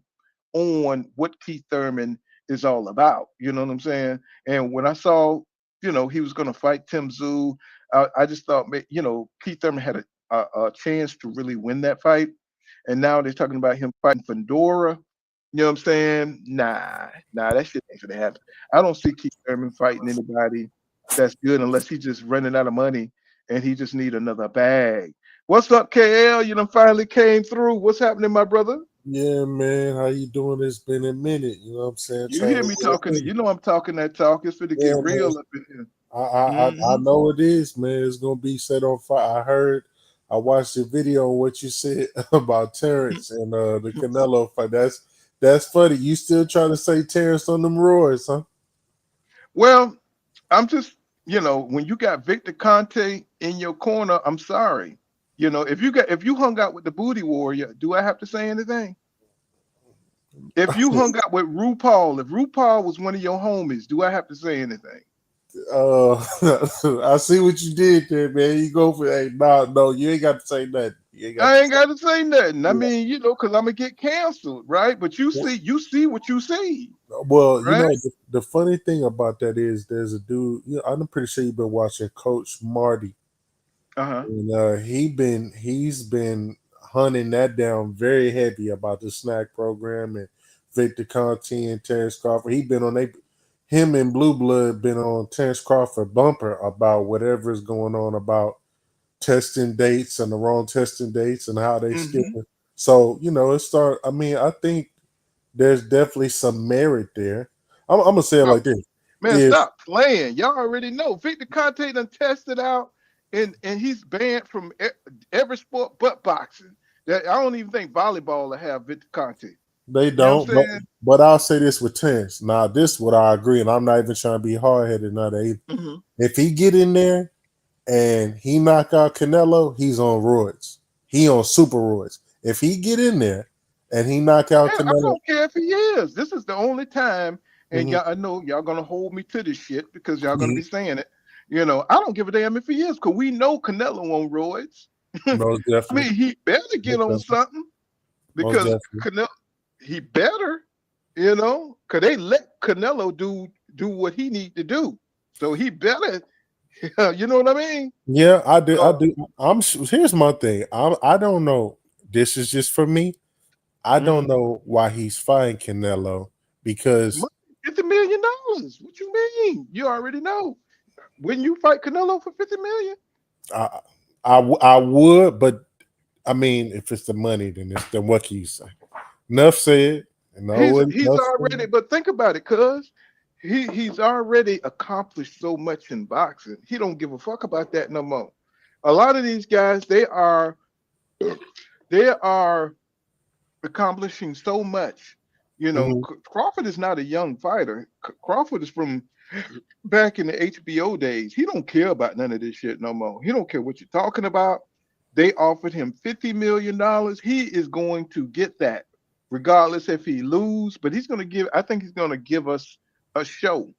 on what Keith Thurman is all about. You know what I'm saying? And when I saw he was going to fight Tim Tszyu. I just thought, Keith Thurman had a chance to really win that fight. And now they're talking about him fighting Fedora. You know what I'm saying? Nah, that shit ain't gonna happen. I don't see Keith Thurman fighting anybody that's good unless he's just running out of money and he just need another bag. What's up, KL? You done finally came through. What's happening, my brother? Yeah, man. How you doing? It's been a minute. You know what I'm saying? You hear me talking? You know I'm talking that talk. It's for to get real up in here. I know it is, man. It's gonna be set on fire. I watched the video on what you said about Terence and the Canelo fight. That's funny. You still trying to say Terence on them roars, huh? Well, I'm just, when you got Victor Conte in your corner, I'm sorry. If you hung out with the Booty Warrior, do I have to say anything? If you hung out with RuPaul, if RuPaul was one of your homies, do I have to say anything? I see what you did there, man. You go for no, you ain't got to say nothing. I ain't got to say nothing. I mean, because I'm gonna get canceled, right? But you see what you see. Well, right? The funny thing about that is there's a dude. I'm pretty sure you've been watching Coach Marty. And he's been hunting that down very heavy about the snack program and Victor Conte and Terence Crawford. Him and Blue Blood been on Terence Crawford bumper about whatever is going on about testing dates and the wrong testing dates and how they skip it. So, I think there's definitely some merit there. I'm going to say it like this. Man, stop playing. Y'all already know. Victor Conte done tested out and he's banned from every sport but boxing. I don't even think volleyball will have Victor Conte. They don't, but I'll say this with Terence. Now, this is what I agree, and I'm not even trying to be hard-headed now. If he get in there and he knock out Canelo, he's on roids. He on super roids. If he get in there and he knock out Canelo, I don't care if he is. This is the only time, and y'all, I know y'all gonna hold me to this shit because y'all gonna be saying it. I don't give a damn if he is, because we know Canelo on roids. I mean, he better get on something because Canelo. He better, because they let Canelo do what he need to do. So he better, you know what I mean? Yeah, I do. Here's my thing. I don't know. This is just for me. I don't know why he's fighting Canelo because $50 million. What you mean? You already know. Wouldn't you fight Canelo for $50 million? I would, but I mean, if it's the money, then what can you say? Enough said. He's already, but think about it, cuz he's already accomplished so much in boxing. He don't give a fuck about that no more. A lot of these guys, they are accomplishing so much. Crawford is not a young fighter. Crawford is from back in the HBO days. He don't care about none of this shit no more. He don't care what you're talking about. They offered him $50 million. He is going to get that, regardless if he lose. But I think he's gonna give us a show.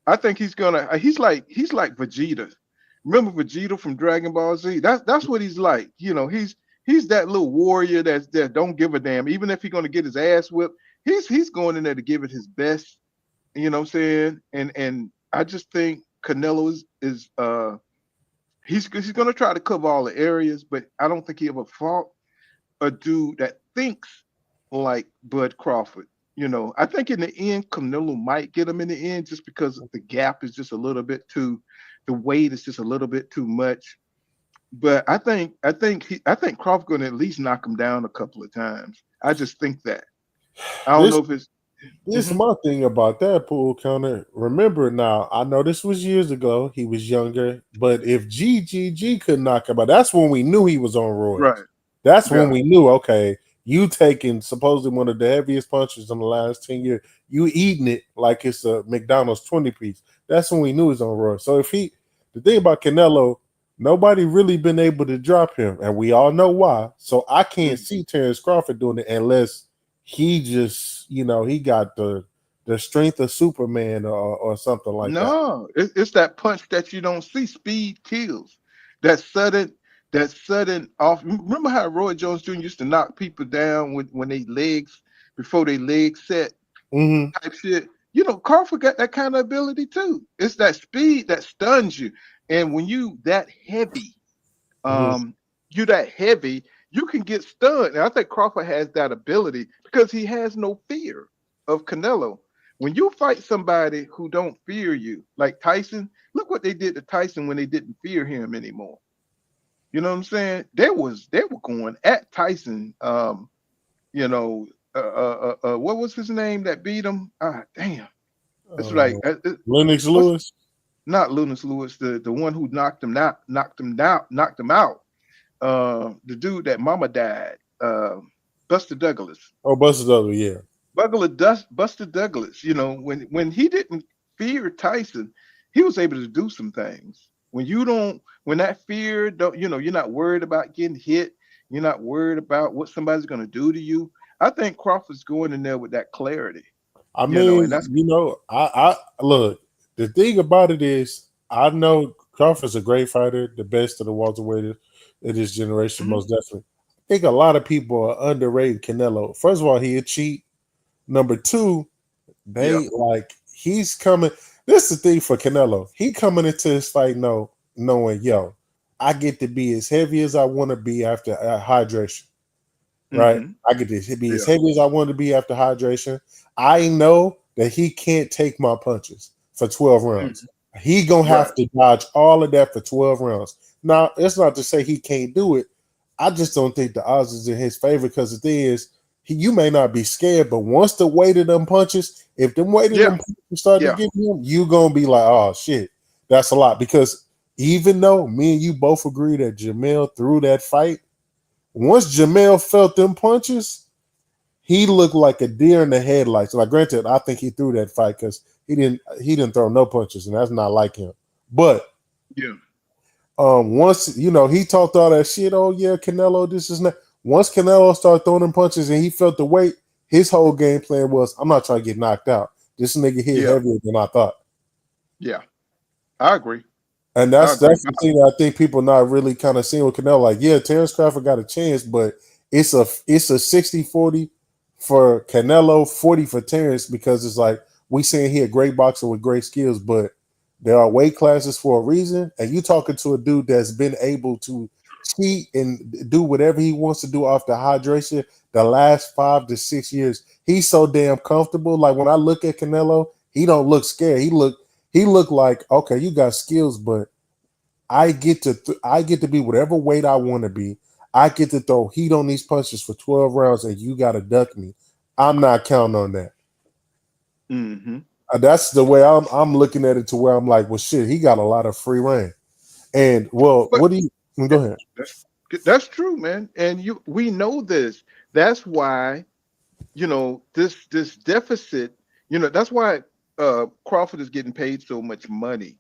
I think he's like Vegeta. Remember Vegeta from Dragon Ball Z? That's what he's like. He's that little warrior that don't give a damn. Even if he's gonna get his ass whipped, he's going in there to give it his best. You know what I'm saying? And I just think Canelo is he's gonna try to cover all the areas, but I don't think he ever fought a dude that thinks like Bud Crawford. I think in the end, Canelo might get him in the end just because the gap is just a little bit the weight is just a little bit too much. But I think Crawford gonna at least knock him down a couple of times. I just think that. I don't know if it's. This is my thing about that pool counter. Remember now, I know this was years ago. He was younger, but if GGG could knock him out, that's when we knew he was on roids. Right. That's when we knew, okay, you taking supposedly one of the heaviest punches in the last 10 years, you eating it like it's a McDonald's 20-piece. That's when we knew he was on roids. So the thing about Canelo, nobody really been able to drop him, and we all know why. So I can't see Terence Crawford doing it unless he just, he got the strength of Superman or something like that. No, it's that punch that you don't see. Speed kills. That sudden off. Remember how Roy Jones Jr. used to knock people down when they legs before they legs set type shit. Crawford got that kind of ability too. It's that speed that stuns you. And when you that heavy, you that heavy, you can get stunned. And I think Crawford has that ability because he has no fear of Canelo. When you fight somebody who don't fear you, like Tyson, look what they did to Tyson when they didn't fear him anymore. You know what I'm saying? They were going at Tyson. What was his name that beat him? Damn. It's like Lennox Lewis. Not Lennox Lewis, the one who knocked him out. The dude that mama died, Buster Douglas. Oh, Buster Douglas, yeah. Buster Douglas, when he didn't fear Tyson, he was able to do some things. When that fear don't, you're not worried about getting hit, you're not worried about what somebody's going to do to you. I think Crawford's going in there with that clarity. I mean, I look, the thing about it is, I know Crawford's a great fighter, the best of the welterweight in this generation, most definitely. I think a lot of people are underrating Canelo. First of all, he a cheat. Number two, he's coming. This is the thing for Canelo. He coming into this fight knowing, I get to be as heavy as I want to be after hydration. Right? I get to be as heavy as I want to be after hydration. I know that he can't take my punches for 12 rounds. He gonna have to dodge all of that for 12 rounds. Now, it's not to say he can't do it. I just don't think the odds is in his favor because the thing is, you may not be scared, but once the weight of them punches, if them weight of them punches start to get him, you gonna be like, oh shit, that's a lot. Because even though me and you both agree that Jamel threw that fight, once Jamel felt them punches, he looked like a deer in the headlights. Like, granted, I think he threw that fight because he didn't throw no punches, and that's not like him. But once he talked all that shit, oh yeah, Canelo, this is not. Once Canelo started throwing them punches and he felt the weight, his whole game plan was, I'm not trying to get knocked out. This nigga hit heavier than I thought. Yeah, I agree. And that's the thing that I think people not really kind of seeing with Canelo. Like, yeah, Terence Crawford got a chance, but it's a 60-40 for Canelo, 40 for Terence, because it's like we saying he a great boxer with great skills, but there are weight classes for a reason. And you talking to a dude that's been able to cheat and do whatever he wants to do off the hydration the last 5 to 6 years. He's so damn comfortable. Like, when I look at Canelo, he don't look scared. He look like, okay, you got skills, but I get to be whatever weight I want to be. I get to throw heat on these punches for 12 rounds, and you got to duck me. I'm not counting on that. That's the way I'm looking at it, to where I'm like, well, shit, he got a lot of free reign. And what do you? Go ahead. That's true, man. And we know this. That's why, this deficit. That's why Crawford is getting paid so much money.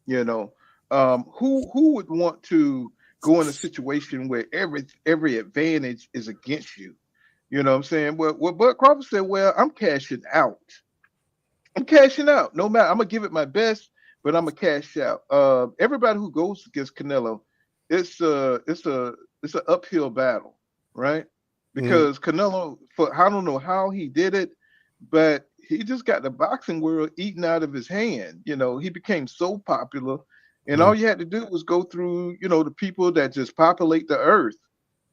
Who would want to go in a situation where every advantage is against you? You know what I'm saying? Well, Bud Crawford said, well, I'm cashing out. No matter, I'm gonna give it my best, but I'm gonna cash out. Everybody who goes against Canelo, it's an uphill battle, right? Because Canelo, I don't know how he did it, but he just got the boxing world eaten out of his hand. He became so popular, and all you had to do was go through, the people that just populate the earth.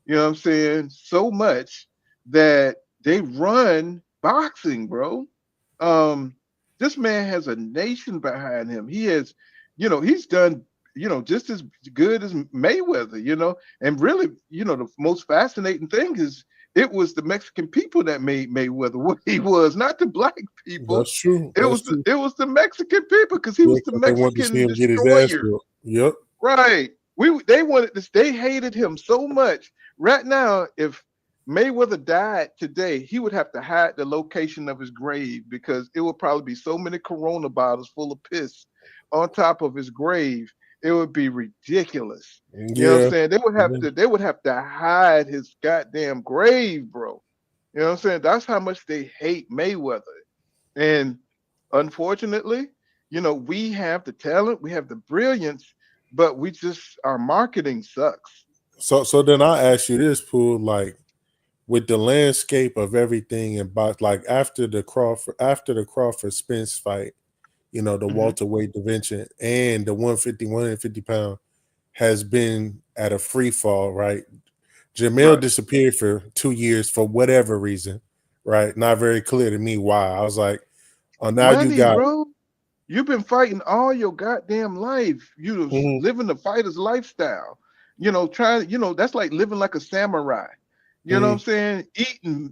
You know what I'm saying? So much that they run boxing, bro. This man has a nation behind him. He has, he's done, just as good as Mayweather, and really, the most fascinating thing is it was the Mexican people that made Mayweather what he was, not the black people. That's true. It was the Mexican people, because he was the Mexican destroyer. Yep. Right. They wanted this. They hated him so much. Right now, if Mayweather died today, he would have to hide the location of his grave, because it would probably be so many Corona bottles full of piss on top of his grave. It would be ridiculous. You know what I'm saying? They would have to hide his goddamn grave, bro. You know what I'm saying? That's how much they hate Mayweather. And unfortunately, we have the talent, we have the brilliance, but our marketing sucks. So then I ask you this, Poole, like, with the landscape of everything and box, like after the Crawford Spence fight, the welterweight division and the 150 pound has been at a free fall, right? Jamel disappeared for 2 years for whatever reason, right? Not very clear to me why. I was like, oh, now you Money, got bro. You've been fighting all your goddamn life. You living the fighter's lifestyle. That's like living like a samurai. You know what I'm saying?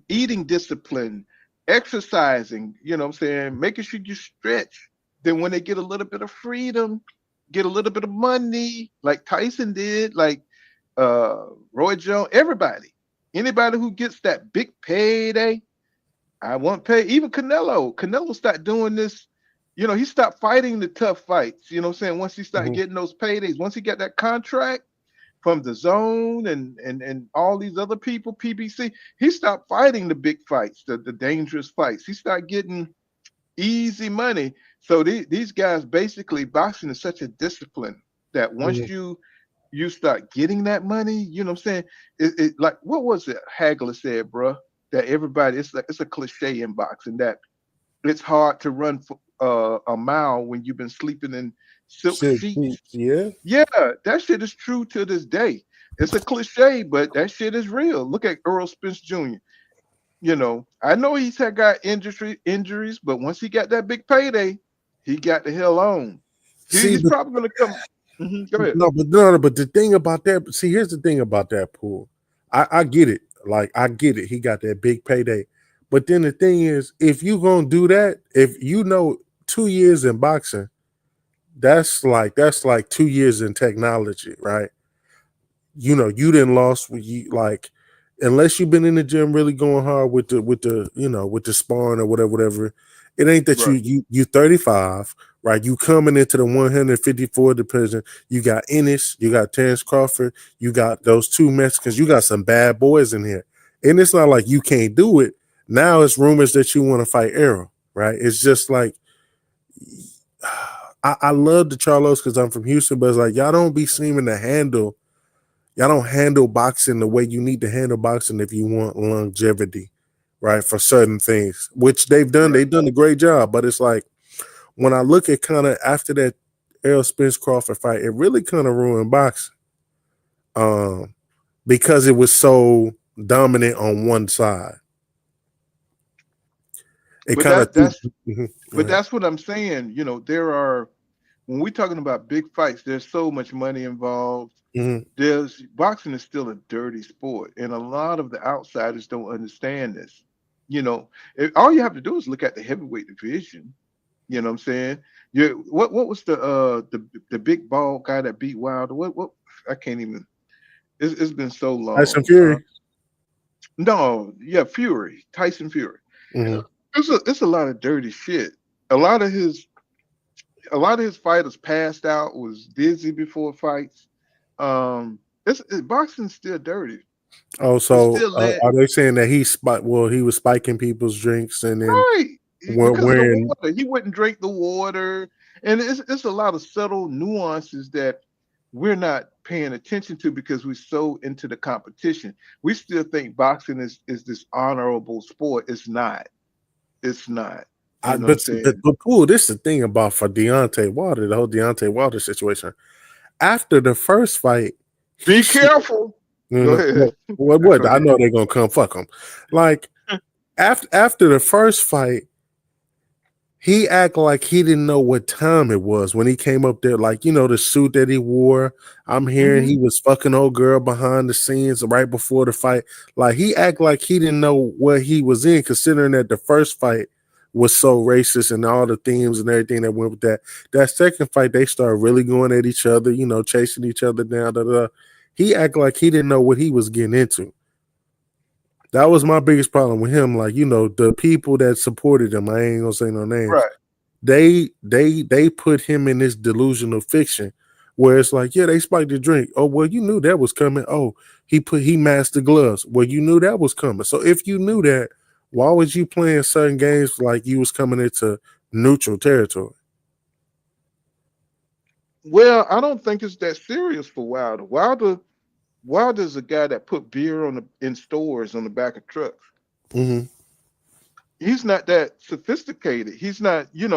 Eating discipline, exercising, you know what I'm saying? Making sure you stretch. Then when they get a little bit of freedom, get a little bit of money, like Tyson did, like Roy Jones, anybody who gets that big payday, I want pay. Even Canelo started doing this. He stopped fighting the tough fights. You know what I'm saying? Once he started getting those paydays, once he got that contract from the Zone and all these other people, PBC, he stopped fighting the big fights, the dangerous fights. He started getting easy money. So these guys, basically, boxing is such a discipline that once you start getting that money, you know what I'm saying? It like, what was it Hagler said, bro? That everybody, it's a cliche in boxing that it's hard to run for a mile when you've been sleeping in silk sheets. Yeah, that shit is true to this day. It's a cliche, but that shit is real. Look at Earl Spence Jr. I know he's got injuries, but once he got that big payday, he got the hell on. He's probably gonna come. Go ahead. But the thing about that, here's the thing about that, Pool. I get it. Like, I get it. He got that big payday. But then the thing is, if you gonna do that, if 2 years in boxing, that's like 2 years in technology, right? You didn't lost unless you've been in the gym really going hard with the sparring or whatever. It ain't that you 35, right? You coming into the 154 division. You got Ennis, you got Terence Crawford, you got those two Mexicans, you got some bad boys in here. And it's not like you can't do it. Now it's rumors that you want to fight Errol, right? It's just like, I love the Charlos because I'm from Houston, but it's like, y'all don't be seeming to handle boxing the way you need to handle boxing if you want longevity, right? For certain things, which they've done. They've done a great job, but it's like, when I look at kind of after that Errol Spence Crawford fight, it really kind of ruined boxing, because it was so dominant on one side. But that's what I'm saying. When we're talking about big fights, there's so much money involved. Boxing is still a dirty sport, and a lot of the outsiders don't understand this. All you have to do is look at the heavyweight division. You know what I'm saying? What was the big bald guy that beat Wilder? What I can't even. It's been so long. Tyson Fury. Fury. Tyson Fury. It's a lot of dirty shit. A lot of his fighters passed out, was dizzy before fights. Boxing's still dirty. Oh, so are they saying that he was spiking people's drinks and then because of the water. He wouldn't drink the water, and it's a lot of subtle nuances that we're not paying attention to because we're so into the competition. We still think boxing is this honorable sport. It's not. It's not. But Pool, this is the thing about for Deontay Wilder, the whole Deontay Wilder situation. After the first fight, be careful. Go ahead. What? I know they're gonna come fuck him. Like after the first fight, he acted like he didn't know what time it was when he came up there. Like, the suit that he wore. I'm hearing he was fucking old girl behind the scenes right before the fight. Like, he acted like he didn't know what he was in, considering that the first fight was so racist and all the themes and everything that went with that. That second fight, they started really going at each other, chasing each other down. He acted like he didn't know what he was getting into. That was my biggest problem with him. Like, the people that supported him, I ain't gonna say no names. Right. They put him in this delusional fiction where it's like, yeah, they spiked the drink. Oh, well, you knew that was coming. Oh, he masked the gloves. Well, you knew that was coming. So if you knew that, why was you playing certain games like you was coming into neutral territory? Well, I don't think it's that serious for Wilder. Wilder, Wilder's a guy that put beer in stores on the back of trucks. Mm-hmm. He's not that sophisticated. He's not, you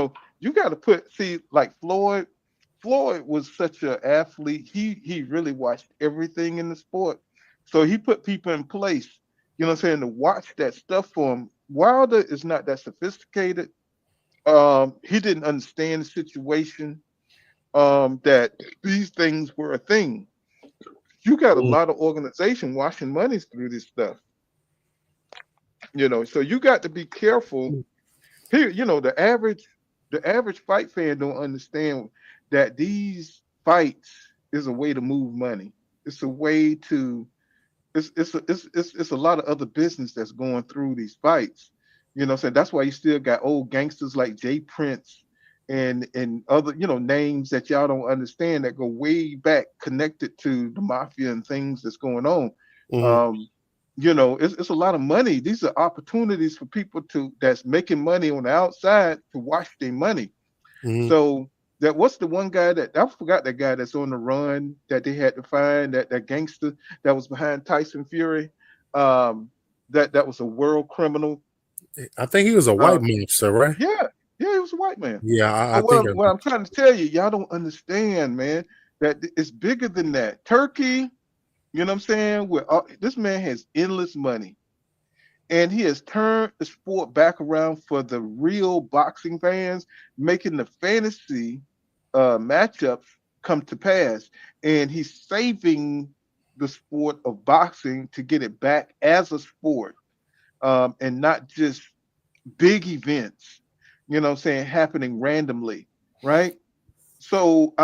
got to see, like Floyd. Floyd was such an athlete. He really watched everything in the sport. So he put people in place, to watch that stuff for him. Wilder is not that sophisticated. He didn't understand the situation, that these things were a thing. You got a lot of organization washing monies through this stuff. So you got to be careful. Here, the average fight fan don't understand that these fights is a way to move money. It's a way to it's a lot of other business that's going through these fights. So that's why you still got old gangsters like Jay Prince and other, names that y'all don't understand that go way back connected to the mafia and things that's going on. Mm-hmm. It's a lot of money. These are opportunities for people that's making money on the outside to wash their money. Mm-hmm. So what's the one guy I forgot that guy that's on the run that they had to find, that gangster that was behind Tyson Fury, that was a world criminal. I think he was a white mobster, right? Yeah, he was a white man. Yeah, what I'm trying to tell you, y'all don't understand, man, that it's bigger than that. Turkey, you know what I'm saying? This man has endless money, and he has turned the sport back around for the real boxing fans, making the fantasy matchups come to pass. And he's saving the sport of boxing to get it back as a sport, and not just big events, happening randomly, right? So,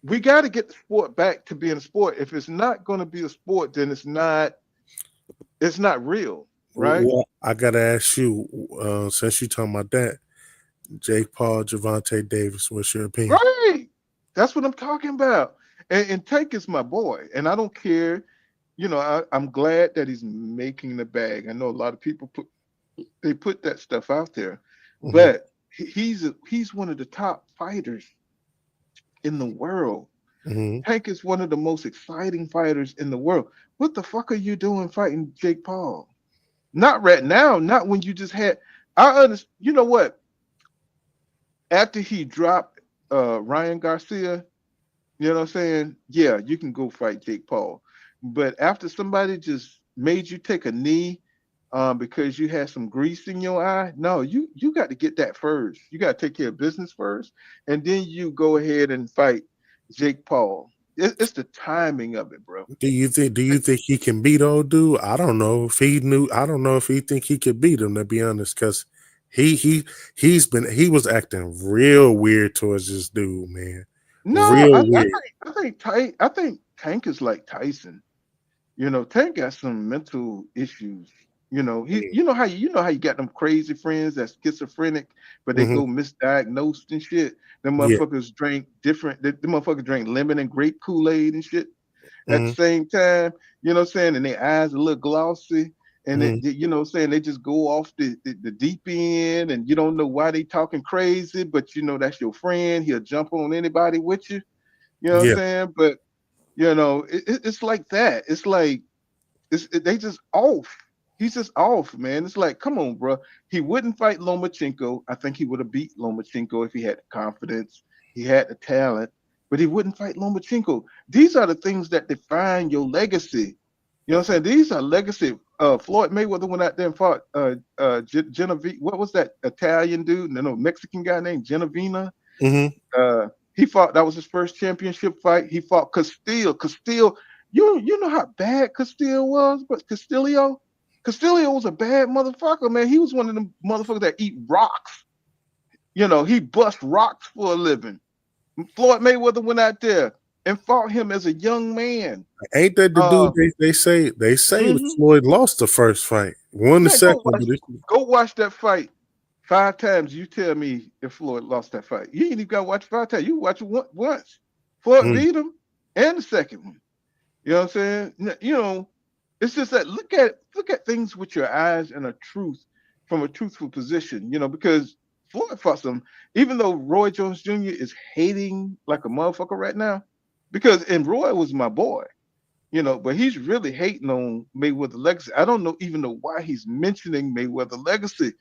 we got to get the sport back to being a sport. If it's not going to be a sport, then it's not real, right? Well, I gotta ask you, since you talking about that, Jake Paul, Gervonta Davis, what's your opinion? Right, that's what I'm talking about. And Tank is my boy, and I don't care. I'm glad that he's making the bag. I know a lot of people put that stuff out there, Mm-hmm. but he's one of the top fighters in the world. Mm-hmm. Tank is one of the most exciting fighters in the world. What the fuck are you doing fighting Jake Paul? Not right now. Not when you just had. I understand. You know what? After he dropped Ryan Garcia, you know what I'm saying? Yeah, you can go fight Jake Paul. But after somebody just made you take a knee because you had some grease in your eye, no, you got to get that first. You got to take care of business first, and then you go ahead and fight Jake Paul. It's the timing of it, bro. Do you think he can beat old dude? I don't know if he knew. I don't know if he think he could beat him, to be honest, because he was acting real weird towards this dude, man. No, real weird. I think Tank is like Tyson. Tank got some mental issues. You know how you got them crazy friends that's schizophrenic, but they go misdiagnosed and shit. Them motherfuckers drink different. The motherfuckers drink lemon and grape Kool-Aid and shit at the same time. You know what I'm saying? And their eyes a little glossy, and they, you know what I'm saying, they just go off the deep end, and you don't know why they talking crazy, but that's your friend. He'll jump on anybody with you. You know what I'm saying? But it's like that. It's like they just off. He's just off, man. It's like, come on, bro. He wouldn't fight Lomachenko. I think he would have beat Lomachenko if he had the confidence. He had the talent, but he wouldn't fight Lomachenko. These are the things that define your legacy. You know what I'm saying? These are legacy. Floyd Mayweather went out there and fought Genevieve. What was that Italian dude? No, Mexican guy named Genovina. He fought. That was his first championship fight. He fought Castillo. You know how bad Castillo was, but Castillo was a bad motherfucker, man. He was one of them motherfuckers that eat rocks. He bust rocks for a living. Floyd Mayweather went out there and fought him as a young man. Ain't that the dude they say Floyd lost the first fight, won the second? Go watch that fight 5 times. You tell me if Floyd lost that fight. You ain't even got to watch 5 times. You watch it once. Floyd beat him and the second one. You know what I'm saying? It's just that look at things with your eyes and from a truthful position, because Floyd fought some, even though Roy Jones Jr. is hating like a motherfucker right now, and Roy was my boy. But he's really hating on Mayweather legacy. I don't even know why he's mentioning Mayweather legacy,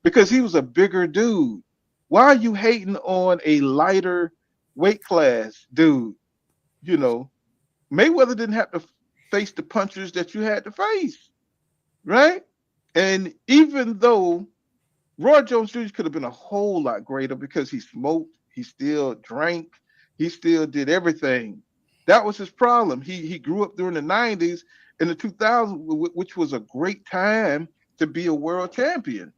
because he was a bigger dude. Why are you hating on a lighter weight class dude? Mayweather didn't have to face the punches that you had to face, right? And even though Roy Jones Jr. could have been a whole lot greater because he smoked, he still drank, he still did everything. That was his problem. He grew up during the 90s and the 2000s, which was a great time to be a world champion,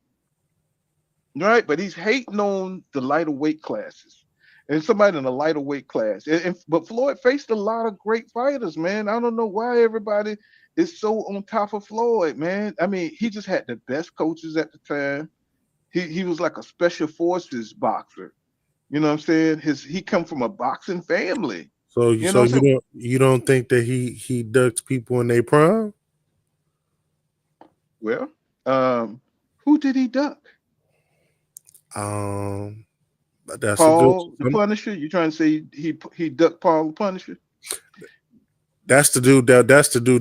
right? But he's hating on the lighter weight classes and somebody in a lighter weight class. But Floyd faced a lot of great fighters, man. I don't know why everybody is so on top of Floyd, man. I mean, he just had the best coaches at the time. He was like a special forces boxer. You know what I'm saying? He come from a boxing family. So you don't think that he ducked people in their prime? Well, who did he duck? That's Paul the Punisher. You trying to say he ducked Paul the Punisher? That's the dude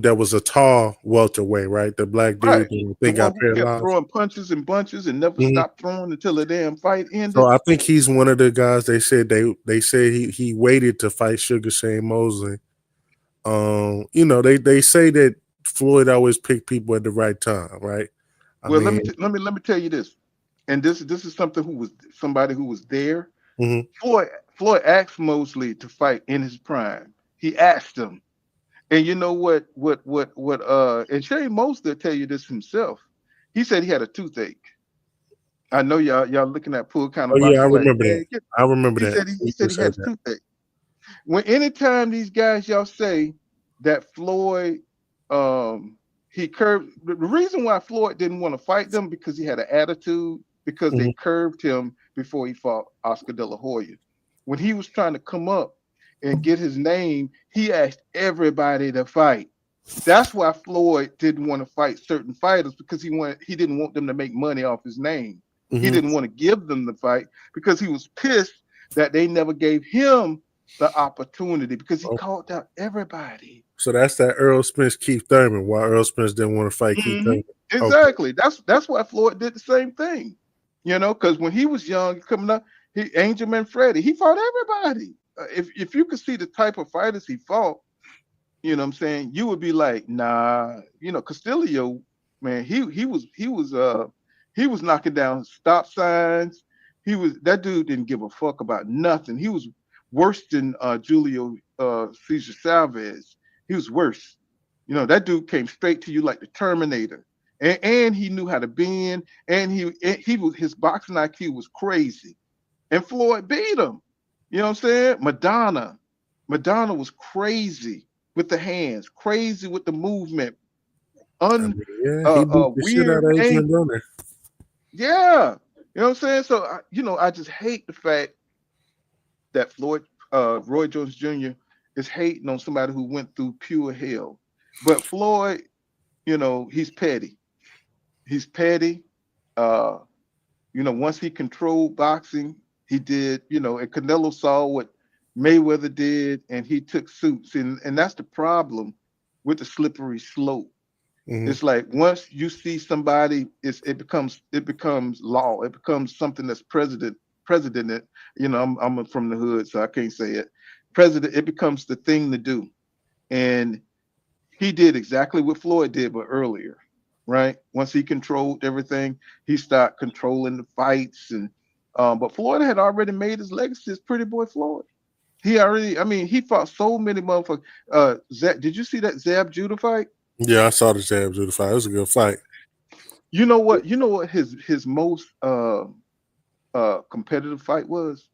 that was a tall welterweight, right? The black dude. Right. They got kept throwing punches and bunches and never stopped throwing until the damn fight ended. So I think he's one of the guys. They said he waited to fight Sugar Shane Mosley. They say that Floyd always picked people at the right time, right? Let me tell you this, and this is somebody who was there. Floyd asked Mosley to fight in his prime. He asked him. And you know what? And Shane Mosley will tell you this himself. He said he had a toothache. I know y'all looking at pool kind of. Oh yeah, I remember that. I remember that. He said he had a toothache. Anytime these guys y'all say that Floyd, he curved. The reason why Floyd didn't want to fight them because he had an attitude, because they curved him before he fought Oscar De La Hoya. When he was trying to come up and get his name, he asked everybody to fight. That's why Floyd didn't want to fight certain fighters, because he didn't want them to make money off his name. He didn't want to give them the fight because he was pissed that they never gave him the opportunity, because he called out everybody. So that's that Earl Spence, Keith Thurman. Why Earl Spence didn't want to fight Keith Thurman? Exactly. That's why Floyd did the same thing. Because when he was young, coming up, Angel Man Freddie, he fought everybody. If you could see the type of fighters he fought, you know what I'm saying, you would be like, nah. Castillo, man, he was knocking down stop signs. That dude didn't give a fuck about nothing. He was worse than Julio Cesar Chavez. He was worse. That dude came straight to you like the Terminator, and he knew how to bend, and his boxing IQ was crazy, and Floyd beat him. You know what I'm saying? Madonna was crazy with the hands, crazy with the movement. He beat the shit out of Adrian Broner. Yeah, you know what I'm saying? So I just hate the fact that Roy Jones Jr. is hating on somebody who went through pure hell. But Floyd, he's petty. He's petty. Once he controlled boxing, he did, and Canelo saw what Mayweather did, and he took suits. And that's the problem with the slippery slope. It's like once you see somebody, it becomes law. It becomes something that's precedented. I'm from the hood, so I can't say it. It becomes the thing to do. And he did exactly what Floyd did, but earlier, right? Once he controlled everything, he started controlling the fights. And but Floyd had already made his legacy as Pretty Boy Floyd. He fought so many motherfuckers. Did you see that Zab Judah fight? Yeah, I saw the Zab Judah fight. It was a good fight. You know what his most competitive fight was?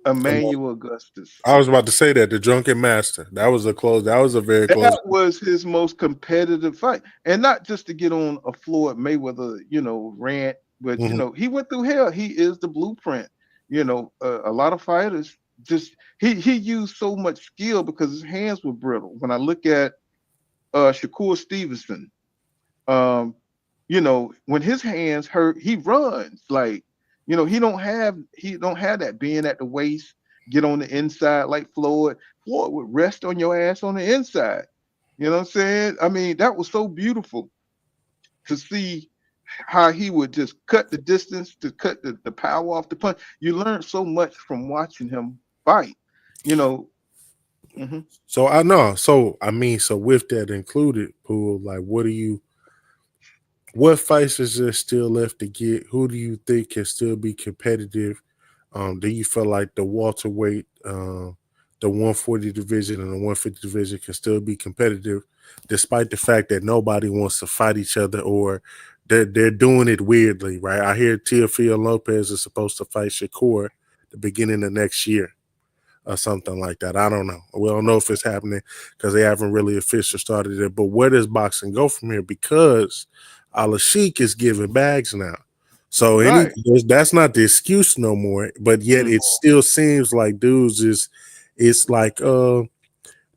Emmanuel Augustus. I was about to say that, the Drunken Master. That was very close. That was his most competitive fight, and not just to get on a Floyd Mayweather, rant, but he went through hell. He is the blueprint. A lot of fighters just he used so much skill because his hands were brittle. When I look at Shakur Stevenson, when his hands hurt, he runs like. He don't have that being at the waist, get on the inside like Floyd. support would rest on your ass on the inside. You know what I'm saying? I mean, that was so beautiful to see how he would just cut the distance to cut the power off the punch. You learn so much from watching him fight. You know. Mm-hmm. So I know. So I mean, so with that included, Poole, like, what fights is there still left to get? Who do you think can still be competitive? Do you feel like the welterweight, the 140 division and the 150 division can still be competitive, despite the fact that nobody wants to fight each other, or they're doing it weirdly, right? I hear Teofimo Lopez is supposed to fight Shakur the beginning of next year, or something like that. I don't know. We don't know if it's happening because they haven't really officially started it. But where does boxing go from here? Because Al-Sheikh is giving bags now. So Right. that's not the excuse no more. But yet it still seems like dudes it's like the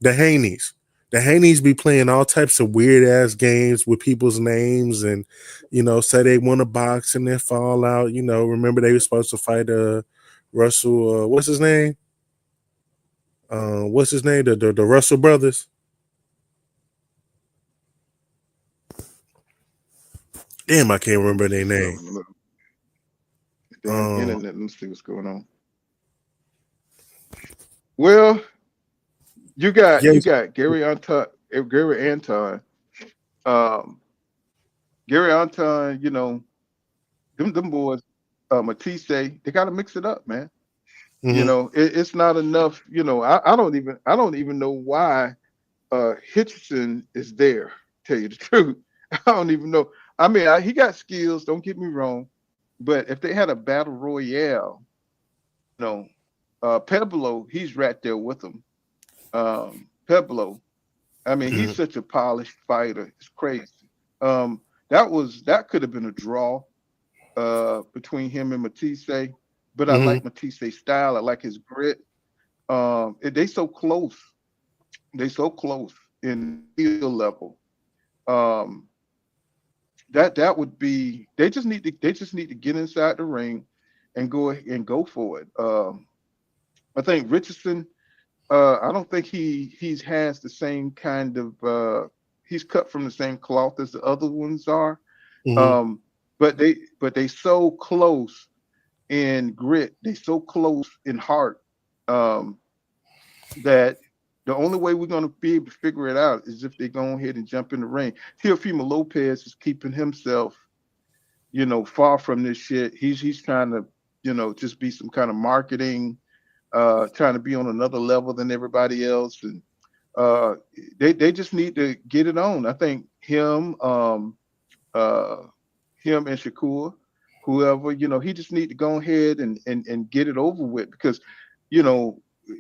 Haneys. The Haneys be playing all types of weird ass games with people's names, and say they want to box and then fall out. Remember they were supposed to fight Russell. What's his name? The Russell brothers. Damn, I can't remember their name. Damn internet. Let's see what's going on. Well, you got Gary Anton. Gary Anton. Them boys, Matisse, they got to mix it up, man. Mm-hmm. It's not enough. I don't even know why Hitchison is there. Tell you the truth, I don't even know. I mean, he got skills. Don't get me wrong, but if they had a battle royale, Pablo, he's right there with them. Pablo, I mean, he's such a polished fighter. It's crazy. That could have been a draw between him and Matisse, but I like Matisse's style. I like his grit. They so close. They so close in skill level. That would be. They just need to get inside the ring and go for it. I think Richardson. I don't think he has the same kind of. He's cut from the same cloth as the other ones are. But they so close in grit. They so close in heart that the only way we're going to be able to figure it out is if they go ahead and jump in the ring. Teofimo Lopez is keeping himself, far from this shit. He's trying to, just be some kind of marketing, trying to be on another level than everybody else. And they just need to get it on. I think him and Shakur, whoever, he just need to go ahead and get it over with, because,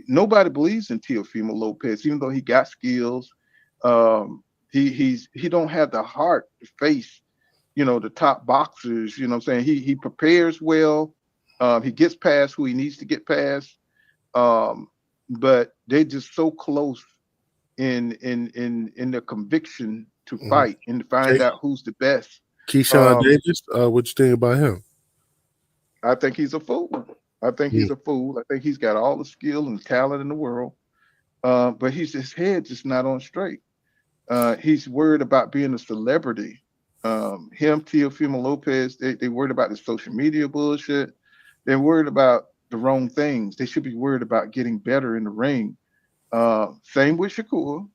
nobody believes in Teofimo Lopez, even though he got skills. He don't have the heart to face, the top boxers. You know what I'm saying? He prepares well. He gets past who he needs to get past. But they just so close in their conviction to fight and to find out who's the best. Keyshawn Davis, what you think about him? I think he's a fool. I think he's a fool. I think he's got all the skill and talent in the world, but his head just not on straight. He's worried about being a celebrity. Teofimo Lopez, they worried about the social media bullshit. They're worried about the wrong things. They should be worried about getting better in the ring. Same with Shakur,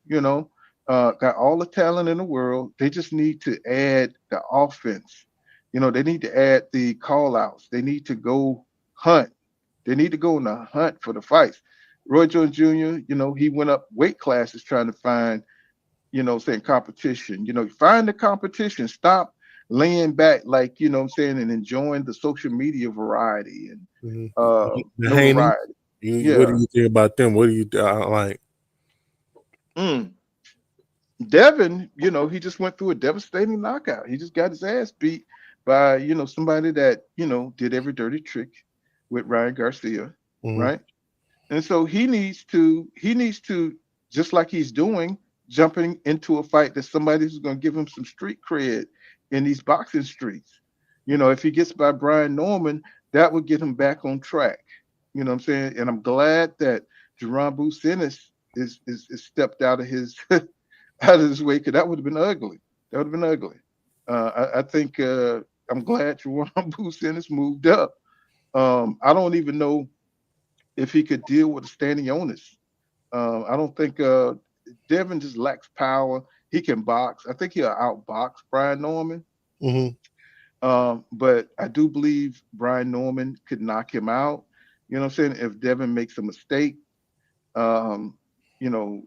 got all the talent in the world. They just need to add the offense. They need to add the call outs. They need to go hunt. They need to go on the hunt for the fights. Roy Jones Jr., he went up weight classes trying to find, competition. Find the competition. Stop laying back, and enjoying the social media variety and variety. What do you think about them? What do you like? Devin, he just went through a devastating knockout. He just got his ass beat by, somebody that, did every dirty trick with Ryan Garcia, right? And so he needs to, just like he's doing, jumping into a fight that somebody who's going to give him some street cred in these boxing streets. If he gets by Brian Norman, that would get him back on track. You know what I'm saying? And I'm glad that Jaron Boots Ennis stepped out of his out of his way, because that would have been ugly. That would have been ugly. I think I'm glad Jaron Boots Ennis moved up. I don't even know if he could deal with a standing onus. I don't think Devin just lacks power. He can box. I think he'll outbox Brian Norman. But I do believe Brian Norman could knock him out. You know what I'm saying? If Devin makes a mistake, you know,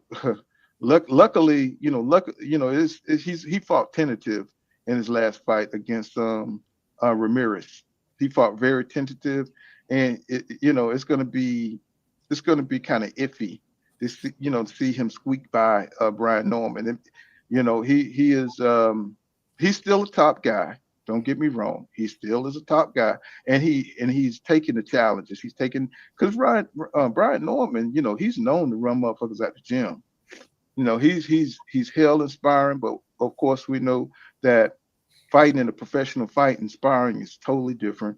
luckily, he fought tentative in his last fight against Ramirez. He fought very tentative, and it's going to be kind of iffy to see him squeak by Brian Norman. And he is he's still a top guy. Don't get me wrong. He still is a top guy, and he's taking the challenges. He's taking, because Brian Norman, he's known to run motherfuckers at the gym. He's hell inspiring, but of course we know that fighting in a professional fight and sparring is totally different.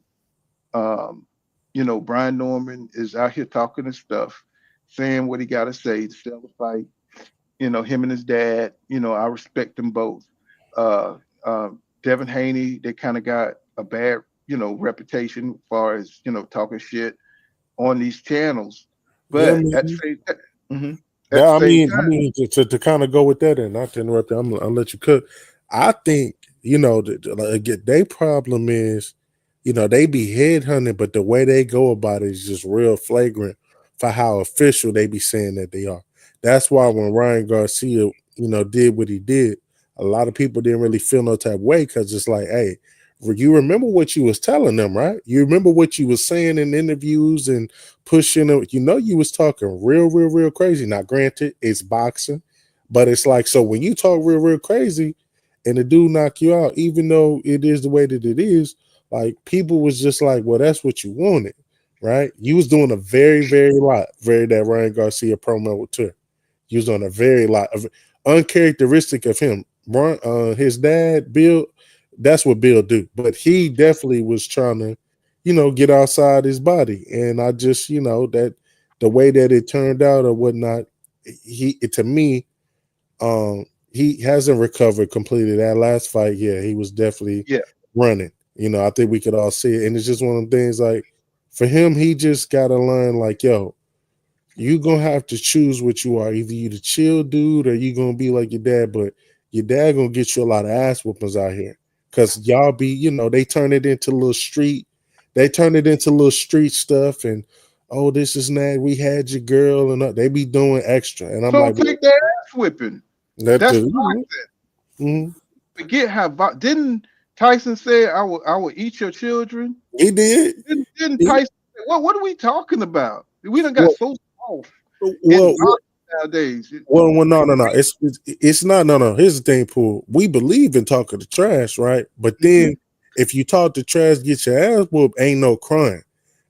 Brian Norman is out here talking his stuff, saying what he got to say to sell the fight. Him and his dad, I respect them both. Devin Haney, they kind of got a bad, reputation as far as, talking shit on these channels. But at the same time, I mean, to kind of go with that, and not to interrupt, I'll let you cook. I think, their problem is, they be headhunting, but the way they go about it is just real flagrant for how official they be saying that they are. That's why when Ryan Garcia, did what he did, a lot of people didn't really feel no type of way, because it's like, hey, you remember what you was telling them, right? You remember what you was saying in interviews and pushing them. You was talking real crazy. Now, granted, it's boxing, but it's like, so when you talk real crazy and the dude knock you out, even though it is the way that it is, like, people was just like, well, that's what you wanted, right? You was doing a very that Ryan Garcia promo tour. You was doing a very lot of uncharacteristic of him. His dad, Bill, that's what Bill do. But he definitely was trying to, get outside his body. And I just, that the way that it turned out or whatnot, he hasn't recovered completely. That last fight, he was definitely running. I think we could all see it. And it's just one of the things, like, for him, he just got to learn, like, yo, you going to have to choose what you are. Either you the chill dude or you going to be like your dad, but your dad going to get you a lot of ass whoopings out here. Because y'all be, they turn it into little street. They turn it into little street stuff. And, oh, this is not, we had your girl. And they be doing extra. And I'm like, take that ass whipping. That's boxing. Forget how, didn't Tyson say, I will eat your children? He did. Didn't Tyson say, what are we talking about? We done got so soft nowadays. Well, no. It's not. No. Here's the thing, Poole. We believe in talking the trash, right? But then if you talk the trash, get your ass whooped, ain't no crying.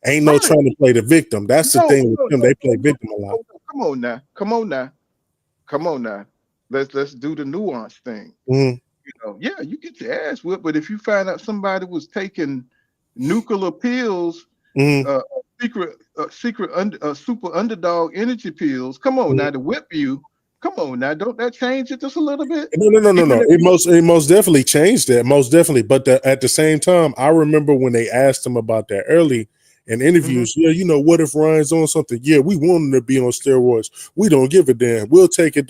Ain't no trying to play the victim. That's the thing with them. They play victim a lot. Come on now. Let's do the nuance thing. You get your ass whipped, but if you find out somebody was taking nuclear pills, super underdog energy pills, come on now, to whip you, come on now, don't that change it just a little bit? No. It most definitely changed that, most definitely. But at the same time, I remember when they asked him about that early in interviews. What if Ryan's on something? Yeah, we want him to be on steroids. We don't give a damn. We'll take it.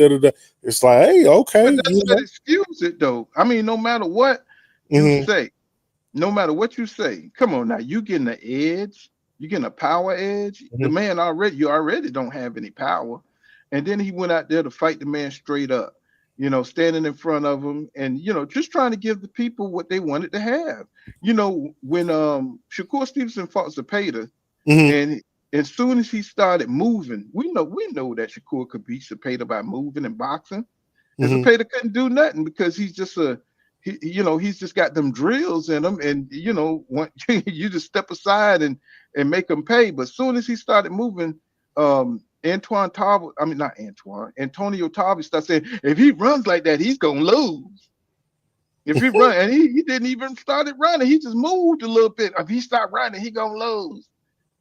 It's like, hey, okay. But that's not excuse it though. I mean, no matter what you say, come on now, you getting the edge, you getting a power edge. The man you already don't have any power, and then he went out there to fight the man straight up. Standing in front of him and, just trying to give the people what they wanted to have. When Shakur Stevenson fought Zepeda, and as soon as he started moving, we know that Shakur could beat Zepeda by moving and boxing. And Zepeda couldn't do nothing because he's just he's just got them drills in him, and you just step aside and make him pay. But as soon as he started moving, Antonio Tarver started saying, if he runs like that, he's gonna lose. If he run, and he didn't even started running, he just moved a little bit. If he start running, he gonna lose.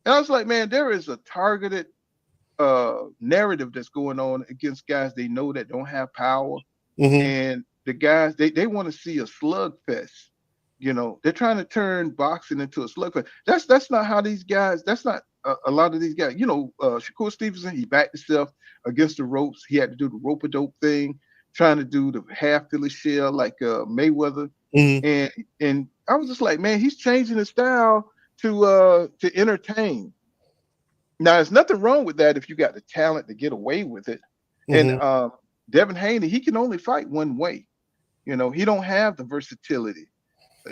And I was like, man, there is a targeted narrative that's going on against guys they know that don't have power. Mm-hmm. And the guys, they want to see a slugfest. You know, they're trying to turn boxing into a slugfest. That's not how these guys, that's not a lot of these guys. You know, Shakur Stevenson, he backed himself against the ropes. He had to do the rope-a-dope thing, trying to do the half Philly shell like Mayweather. Mm-hmm. And I was just like, man, he's changing his style to entertain. Now, there's nothing wrong with that if you got the talent to get away with it. Mm-hmm. And Devin Haney, he can only fight one way. You know, he don't have the versatility,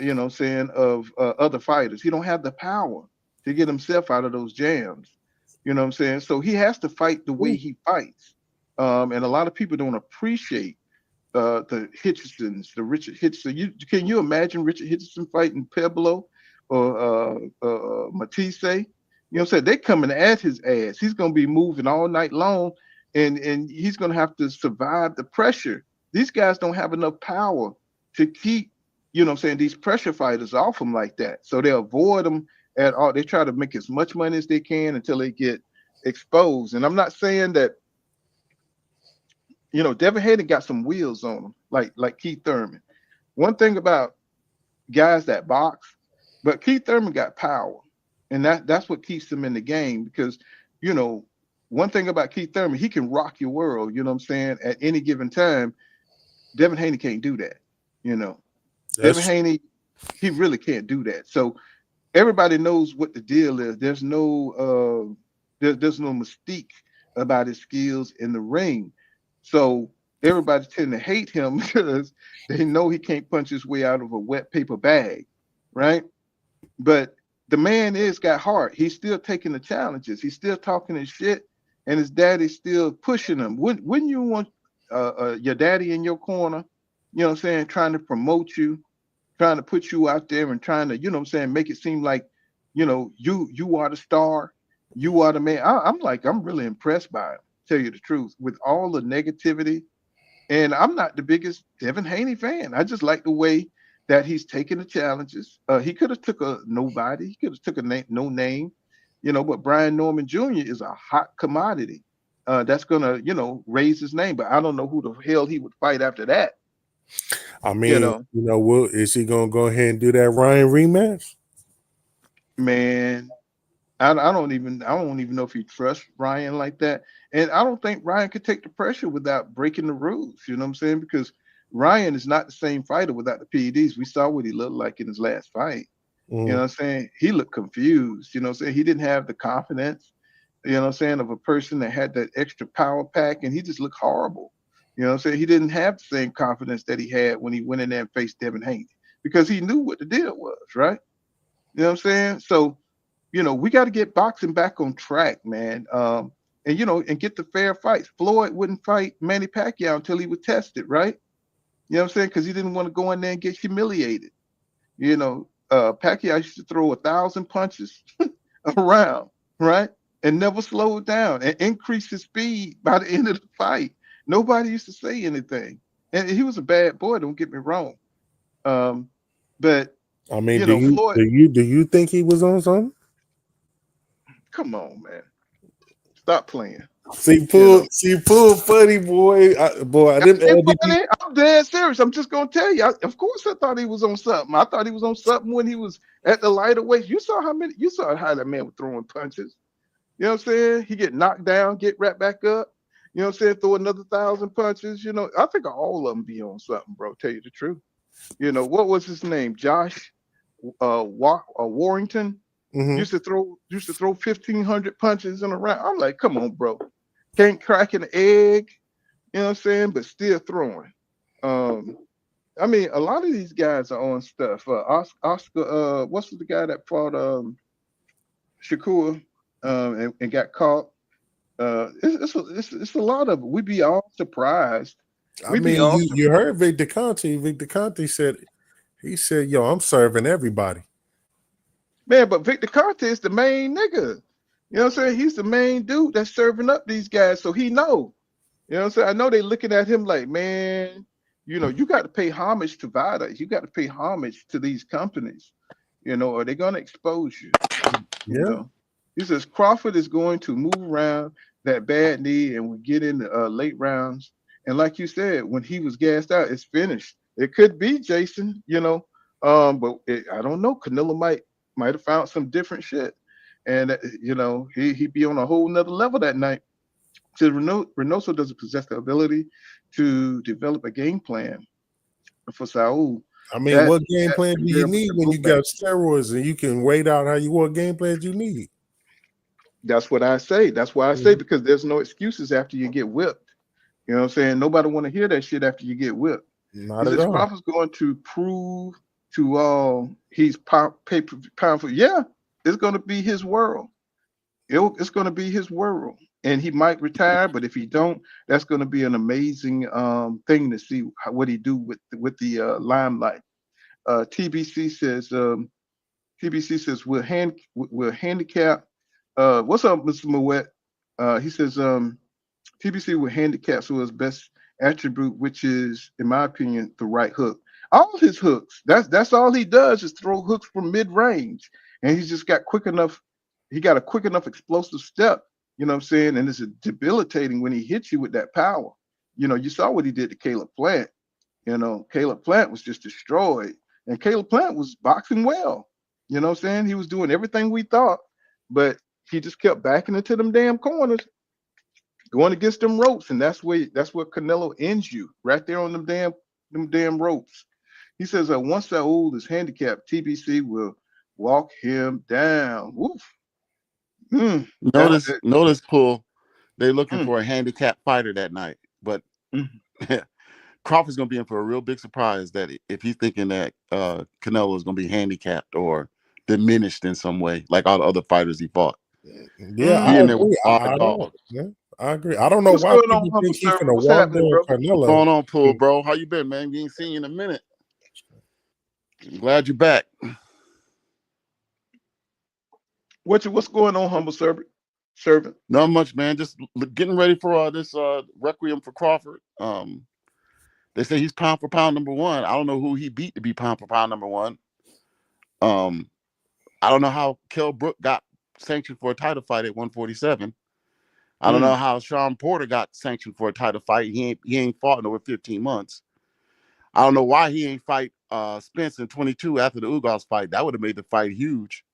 you know what I'm saying, of other fighters. He don't have the power to get himself out of those jams. You know what I'm saying? So he has to fight the way he fights. And a lot of people don't appreciate the Hitchisons, the Richard Hitchison. Can you imagine Richard Hitchison fighting Pueblo or Matisse? You know what I'm saying? They coming at his ass. He's going to be moving all night long, and he's going to have to survive the pressure. These guys don't have enough power to keep, you know what I'm saying, these pressure fighters off them like that. So they avoid them at all. They try to make as much money as they can until they get exposed. And I'm not saying that, you know, Devin Haney got some wheels on him, like Keith Thurman. One thing about guys that box, but Keith Thurman got power. And that's what keeps him in the game because, you know, one thing about Keith Thurman, he can rock your world, you know what I'm saying, at any given time. Devin Haney can't do that, you know. Devin Haney, he really can't do that. So everybody knows what the deal is. There's no there's no mystique about his skills in the ring. So everybody tend to hate him because they know he can't punch his way out of a wet paper bag, right? But the man got heart. He's still taking the challenges. He's still talking his shit, and his daddy's still pushing him. Wouldn't you want your daddy in your corner, you know what I'm saying, trying to promote you, trying to put you out there and trying to, you know what I'm saying, make it seem like, you know, you are the star, you are the man. I'm really impressed by it, tell you the truth, with all the negativity. And I'm not the biggest Devin Haney fan. I just like the way that he's taking the challenges. He could have took a nobody. He could have took a no name, you know, but Brian Norman Jr. is a hot commodity. That's going to, you know, raise his name. But I don't know who the hell he would fight after that. I mean, you know, is he going to go ahead and do that Ryan rematch? Man, I don't even know if he trusts Ryan like that. And I don't think Ryan could take the pressure without breaking the rules. You know what I'm saying? Because Ryan is not the same fighter without the PEDs. We saw what he looked like in his last fight. You know what I'm saying? He looked confused. You know what I'm saying? He didn't have the confidence, you know what I'm saying, of a person that had that extra power pack, and he just looked horrible. You know what I'm saying? He didn't have the same confidence that he had when he went in there and faced Devin Haney because he knew what the deal was, right? You know what I'm saying? So, you know, we got to get boxing back on track, man. And, you know, and get the fair fights. Floyd wouldn't fight Manny Pacquiao until he was tested, right? You know what I'm saying? Because he didn't want to go in there and get humiliated. You know, Pacquiao used to throw 1,000 punches around, right? And never slow down and increase his speed by the end of the fight. Nobody used to say anything. And he was a bad boy, don't get me wrong. But I mean, you do know, you Floyd, do you think he was on something? Come on, man. Stop playing. See, Pool funny, boy. I'm dead serious. I'm just gonna tell you. Of course, I thought he was on something. I thought he was on something when he was at the lighter weight. You saw how that man was throwing punches. You know what I'm saying? He get knocked down, get right back up. You know what I'm saying? Throw another 1,000 punches. You know, I think all of them be on something, bro. Tell you the truth. You know, what was his name? Josh Warrington. Used to throw 1,500 punches in a round. I'm like, come on, bro. Can't crack an egg, you know what I'm saying, but still throwing. I mean, a lot of these guys are on stuff. Oscar, what's the guy that fought Shakur and got caught? It's a lot of it. We'd be all surprised. You heard Victor Conte. Victor Conte said, yo, I'm serving everybody. Man, but Victor Conte is the main nigga. You know what I'm saying? He's the main dude that's serving up these guys, so he know. You know what I'm saying? I know they looking at him like, man, you know, you got to pay homage to VADA. You got to pay homage to these companies, you know, or they're going to expose you. You know? He says Crawford is going to move around that bad knee, and we get in the late rounds. And like you said, when he was gassed out, it's finished. It could be Jason, but I don't know. Canelo might have found some different shit, and he'd be on a whole nother level that night. So Reynoso doesn't possess the ability to develop a game plan for Saul. I mean, what game that plan do you need when you got steroids and you can wait out how you what game plans you need? That's what I say. That's why I say, because there's no excuses after you get whipped. You know what I'm saying? Nobody want to hear that shit after you get whipped. Not at all. Crawford's going to prove to all he's powerful. Yeah, it's going to be his world. It's going to be his world. And he might retire, but if he don't, that's going to be an amazing thing to see what he do with the limelight. TBC says we'll handicap. What's up, Mr. Moet? He says TBC will handicap so his best attribute, which is, in my opinion, the right hook. All his hooks. That's all he does is throw hooks from mid range, and he's just got quick enough. He got a quick enough explosive step. You know what I'm saying? And it's debilitating when he hits you with that power. You saw what he did to Caleb Plant. Caleb Plant was just destroyed. And Caleb Plant was boxing well. You know what I'm saying? He was doing everything we thought, but he just kept backing into them damn corners, going against them ropes. And that's where Canelo ends you, right there on them damn ropes. He says once Saul is handicapped, TBC will walk him down. Woof. Notice, Pull. They're looking for a handicapped fighter that night, but Crawford's going to be in for a real big surprise that if he's thinking that Canelo is going to be handicapped or diminished in some way, like all the other fighters he fought. Yeah, I agree. I don't know why people think he's going to walk down Canelo. What's going on, Pull, bro? How you been, man? We ain't seen you in a minute. I'm glad you're back. What's going on, humble servant? Not much, man. Just getting ready for this requiem for Crawford. They say he's pound for pound number one. I don't know who he beat to be pound for pound number one. I don't know how Kell Brook got sanctioned for a title fight at 147. I don't know how Sean Porter got sanctioned for a title fight. He ain't fought in over 15 months. I don't know why he ain't fight Spence in 22 after the Ugas fight. That would have made the fight huge.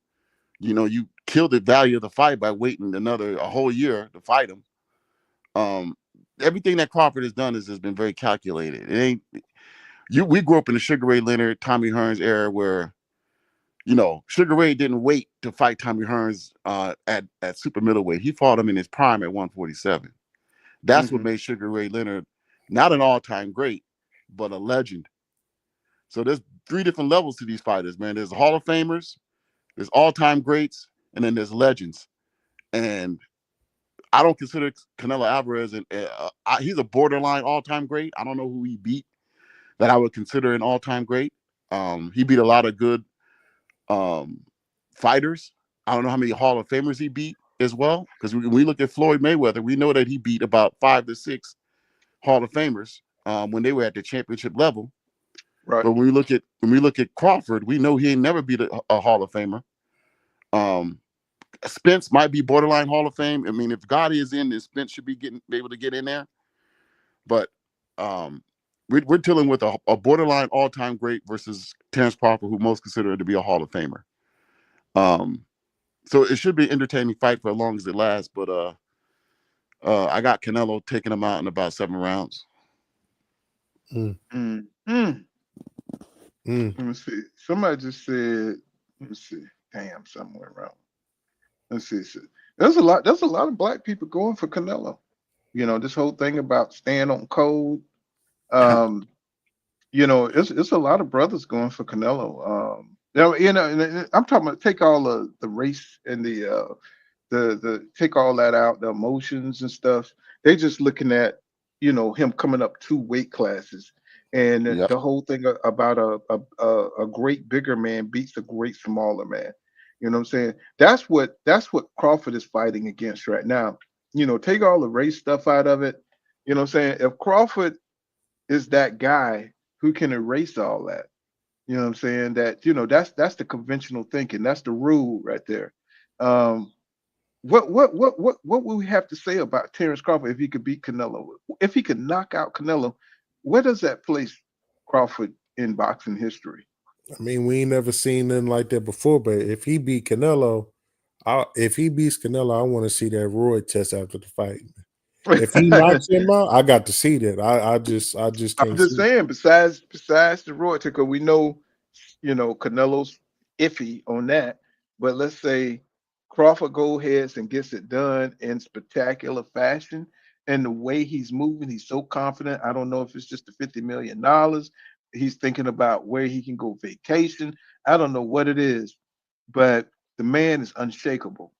You killed the value of the fight by waiting a whole year to fight him. Everything that Crawford has done has been very calculated. It ain't we grew up in the Sugar Ray Leonard, Tommy Hearns era where, Sugar Ray didn't wait to fight Tommy Hearns at super middleweight. He fought him in his prime at 147. That's what made Sugar Ray Leonard not an all-time great, but a legend. So there's 3 different levels to these fighters, man. There's Hall of Famers, there's all-time greats, and then there's legends. And I don't consider Canelo Alvarez he's a borderline all-time great. I don't know who he beat that I would consider an all-time great. He beat a lot of good fighters. I don't know how many Hall of Famers he beat as well, because when we look at Floyd Mayweather, we know that he beat about 5 to 6 Hall of Famers when they were at the championship level. Right. But when we look at Crawford, we know he ain't never beat a Hall of Famer. Spence might be borderline Hall of Fame. I mean, if Gotti is in, then Spence should be able to get in there. But we're dealing with a borderline all-time great versus Terence Crawford, who most consider to be a Hall of Famer. So it should be an entertaining fight for as long as it lasts. But I got Canelo taking him out in about 7 rounds. Let me see. Somebody just said, let me see. Damn, somewhere around. Let's see. There's a lot of black people going for Canelo. This whole thing about staying on code. It's a lot of brothers going for Canelo. And I'm talking about take all the race and the take all that out, the emotions and stuff. They just looking at, him coming up 2 weight classes. And the whole thing about a great bigger man beats a great smaller man. You know what I'm saying? That's what Crawford is fighting against right now. Take all the race stuff out of it. You know what I'm saying? If Crawford is that guy who can erase all that, you know what I'm saying? That, that's the conventional thinking. That's the rule right there. what would we have to say about Terence Crawford if he could beat Canelo? If he could knock out Canelo, where does that place Crawford in boxing history? I mean, we ain't never seen nothing like that before. But if he beat Canelo, if he beats Canelo, I want to see that Roy test after the fight. If he knocks him out, I got to see that. I just can't. I'm just saying. Besides the Roy, because we know, Canelo's iffy on that. But let's say Crawford goes ahead and gets it done in spectacular fashion, and the way he's moving, he's so confident. I don't know if it's just the $50 million. He's thinking about where he can go vacation. I don't know what it is, but the man is unshakable.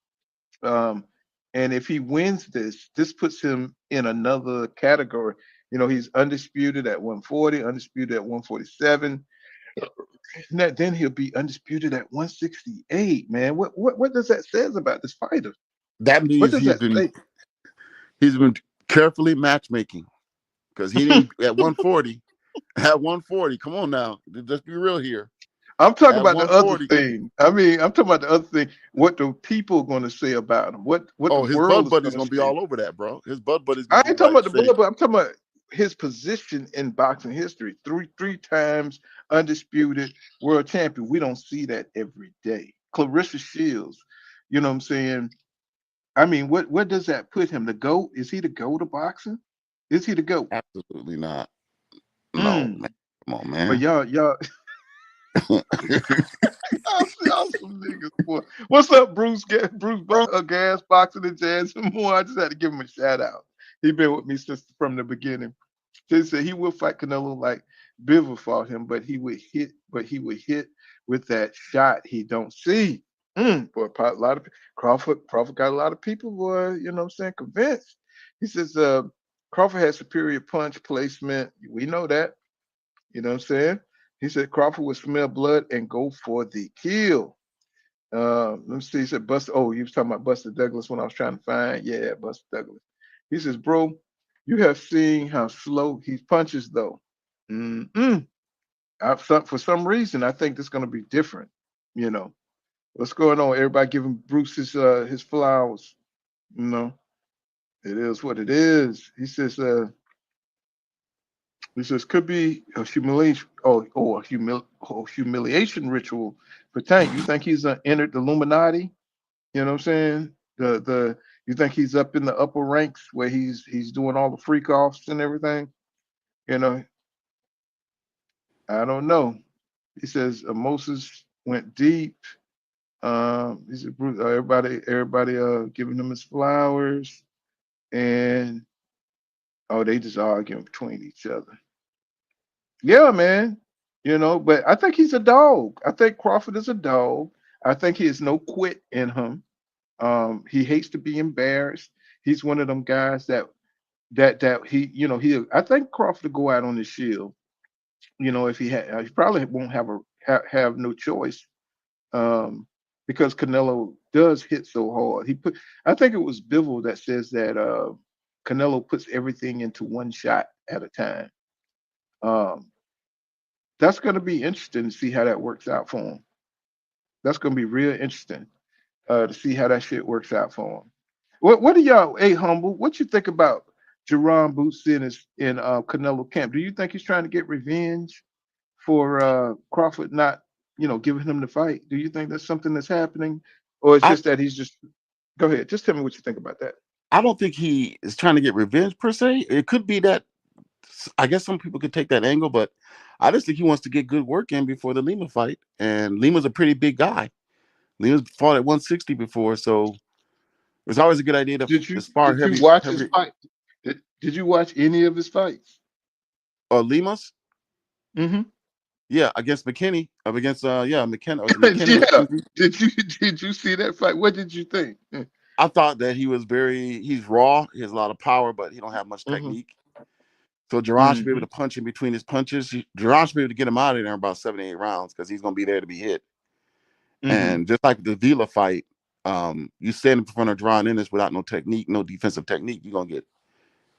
And if he wins this puts him in another category. He's undisputed at 140, undisputed at 147. Then he'll be undisputed at 168. Man, what does that says about this fighter? That means he's been carefully matchmaking, because he didn't at 140. At 140, come on now, let's be real here. I'm talking about the other thing. I mean, I'm talking about the other thing. What the people are going to say about him? What his world bud buddy's going to be all over that, bro. His bud buddy's. I ain't talking about the bud, but I'm talking about his position in boxing history. Three times undisputed world champion. We don't see that every day. Clarissa Shields. You know what I'm saying? I mean, what does that put him? The GOAT? Is he the GOAT of boxing? Is he the GOAT? Absolutely not. No, man. Come on, man. But y'all. Y'all some niggas, boy. What's up, Bruce? Bruce Gas Boxing and Jazz and more. I just had to give him a shout out. He been with me since from the beginning. He said he will fight Canelo like Bivol fought him, but he would hit with that shot he don't see. Boy, a lot of Crawford got a lot of people, boy. You know what I'm saying? Convinced. He says Crawford has superior punch placement. We know that. You know what I'm saying? He said Crawford would smell blood and go for the kill. Let me see. He said Buster. Oh, you was talking about Buster Douglas when I was trying to find. Yeah, Buster Douglas. He says, bro, you have seen how slow he punches, though. For some reason, I think this is going to be different. What's going on? Everybody giving Bruce his flowers. It is what it is. He says could be a humiliation humiliation ritual for Tank. You think he's entered the Illuminati? You know what I'm saying? You think he's up in the upper ranks where he's doing all the freak offs and everything? I don't know. He says Moses went deep. He said everybody giving him his flowers, and they just arguing between each other. Yeah, man. But I think he's a dog. I think Crawford is a dog. I think he has no quit in him. He hates to be embarrassed. He's one of them guys that he I think Crawford will go out on the shield. If he probably won't have no choice. Because Canelo does hit so hard. I think it was Bivol that says that Canelo puts everything into one shot at a time. That's going to be interesting to see how that works out for him. That's going to be real interesting to see how that shit works out for him. What do y'all, Humble, what you think about Jaron Boots Ennis in Canelo camp? Do you think he's trying to get revenge for Crawford not, giving him the fight? Do you think that's something that's happening? Or it's just that he's just, go ahead. Just tell me what you think about that. I don't think he is trying to get revenge per se. It could be that, I guess some people could take that angle, but I just think he wants to get good work in before the Lima fight. And Lima's a pretty big guy. Lima's fought at 160 before, so it's always a good idea to spar heavy. Did you watch his fight? Did you watch any of his fights? Lima's? Mm-hmm. Yeah, against McKinney. McKenna. Yeah. Did you see that fight? What did you think? I thought that he's raw. He has a lot of power, but he don't have much technique. So Jaron should be able to punch in between his punches. Jaron should be able to get him out of there in about 7 to 8 rounds because he's going to be there to be hit. And just like the Vila fight, you stand in front of Jaron Ennis without no technique, no defensive technique, you're going to get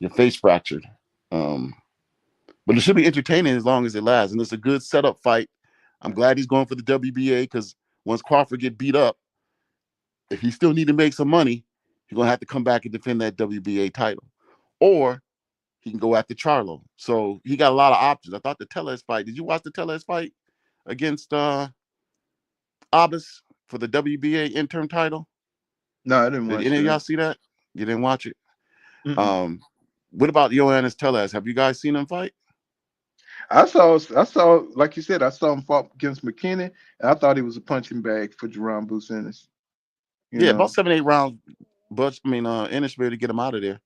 your face fractured. But it should be entertaining as long as it lasts. And it's a good setup fight. I'm glad he's going for the WBA because once Crawford get beat up, if he still need to make some money, He's gonna have to come back and defend that WBA title, or he can go after Charlo. So he got a lot of options. I thought the Tellez fight. Did you watch the Tellez fight against Abbas for the WBA interim title? No, I didn't Did watch any of y'all that. see that? You didn't watch it? Mm-mm. What about Joannis Tellez? Have you guys seen him fight? I saw, like you said, I saw him fought against McKinney, and I thought he was a punching bag for Jaron Boots Ennis. Yeah, about 7-8 rounds. But Ennis ready to get him out of there.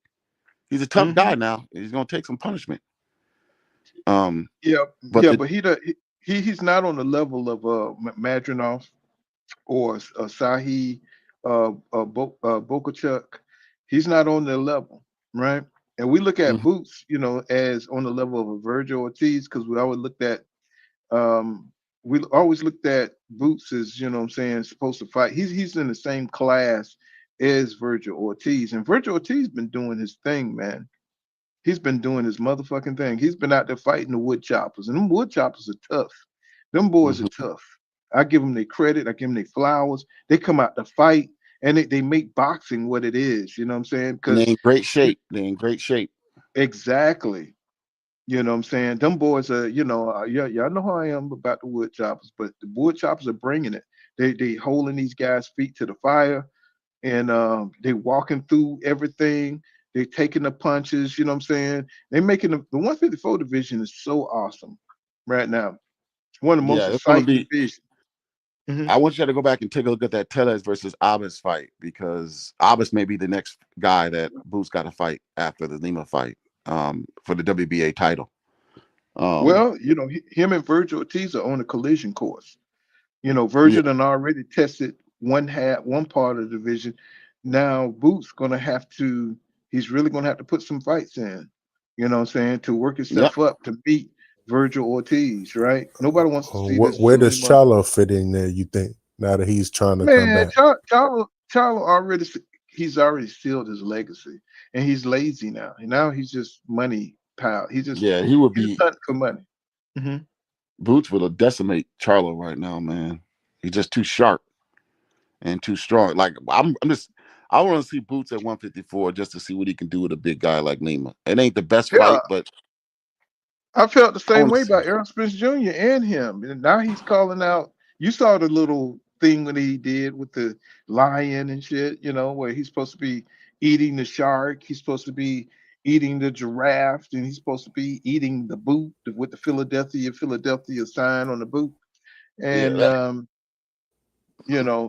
He's a tough guy now. He's gonna take some punishment. But he's not on the level of Madrimov or Sahi Bokachuk. He's not on their level, right? And we look at Boots, as on the level of a Virgil Ortiz, because we always looked at Boots as, supposed to fight. He's in the same class as Virgil Ortiz. And Virgil Ortiz been doing his thing, man. He's been doing his motherfucking thing. He's been out there fighting the wood choppers. And them wood choppers are tough. Them boys are tough. I give them their credit. I give them their flowers. They come out to fight, and they make boxing what it is. You know what I'm saying? Because they're in great shape. They're in great shape. Exactly. You know what I'm saying? Them boys are, y'all know how I am about the wood choppers, but the wood choppers are bringing it. They holding these guys' feet to the fire, and they walking through everything. They taking the punches. You know what I'm saying? They making the 154 division is so awesome right now. It's one of the most exciting divisions. I want you to go back and take a look at that Tellez versus Abbas fight, because Abbas may be the next guy that Boots got to fight after the Lima fight for the WBA title. Well, him and Virgil Ortiz are on a collision course. Virgil done already tested one part of the division. Now Boots he's really gonna have to put some fights in, you know what I'm saying, to work himself up to beat Virgil Ortiz, right? Nobody wants to see this. Where does Charlo fit in there, you think, now that he's trying to come back? Charlo he's already sealed his legacy, and he's lazy now. And now he's just money pal. He would be hunting for money. Boots would decimate Charlo right now, man. He's just too sharp and too strong. Like I want to see Boots at 154 just to see what he can do with a big guy like Lima. It ain't the best fight, but I felt the same way about Errol Spence Jr. and him. And now he's calling out. You saw the little thing when he did with the lion and shit, where he's supposed to be eating the shark. He's supposed to be eating the giraffe, and he's supposed to be eating the boot with the Philadelphia sign on the boot. And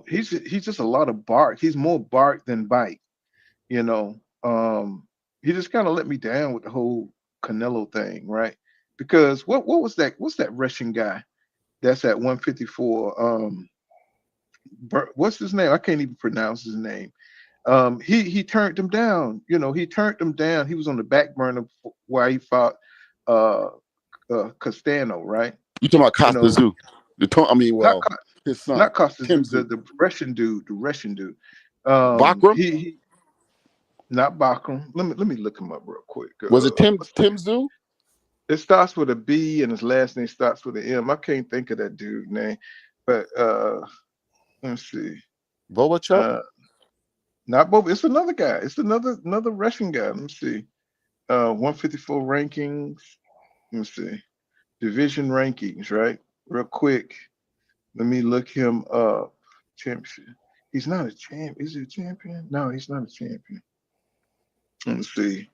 he's just a lot of bark. He's more bark than bite. He just kind of let me down with the whole Canelo thing, right? Because what was that? What's that Russian guy that's at 154? What's his name? I can't even pronounce his name. He turned him down. He turned him down. He was on the back burner while he fought Castano, right? You talking about Costa Zoo? His son, not Costa Zoo, the Russian dude. Bakram? He not Bakram. Let me look him up real quick. Was it Tim Zoo? It starts with a B and his last name starts with an M. I can't think of that dude's name, but let's see. Bobachuk? Not Boba. It's another guy. It's another Russian guy. Let me see. 154 rankings. Let me see. Division rankings, right? Real quick. Let me look him up. Championship. He's not a champ. Is he a champion? No, he's not a champion. Let me see.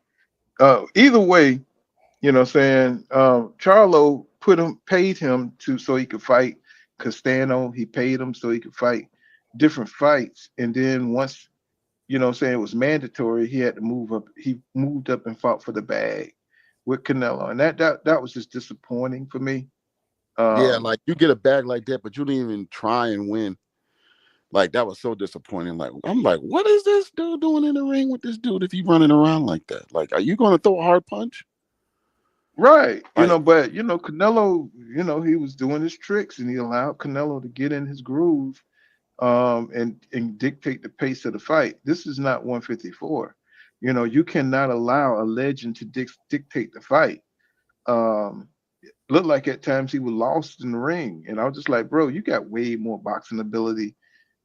Either way, Charlo paid him so he could fight Castano. He paid him so he could fight different fights. And then once, it was mandatory, he had to move up. He moved up and fought for the bag with Canelo. And that was just disappointing for me. Like you get a bag like that, but you didn't even try and win. Like that was so disappointing. Like I'm like, what is this dude doing in the ring with this dude if he's running around like that? Like, are you going to throw a hard punch? Right. But Canelo, he was doing his tricks, and he allowed Canelo to get in his groove and dictate the pace of the fight. This is not 154. You cannot allow a legend to dictate the fight. Looked like at times he was lost in the ring, and I was just like, bro, you got way more boxing ability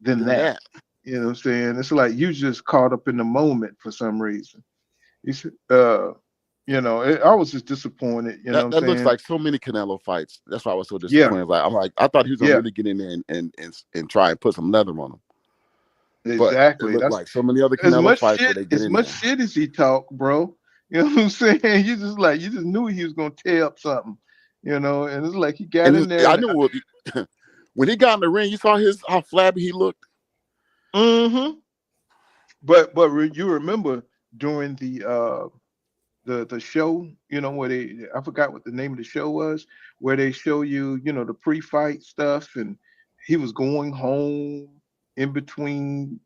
than that. You know what I'm saying? It's like you just caught up in the moment for some reason. It's, I was just disappointed. You know what I'm That looks saying? like so many Canelo fights. That's why I was so Yeah, disappointed. I thought he was gonna yeah, really get in there and try and put some leather on him. But it exactly. looked That's like so many other Canelo fights where they get as in much there. shit as he talked, bro. You know what I'm saying? You just knew he was gonna tear up something. And it's like he got in there I and knew what when he got in the ring, you saw how flabby he looked. mm-hmm. But you remember during the show, where I forgot what the name of the show was, where they show you, the pre-fight stuff, and he was going home in between,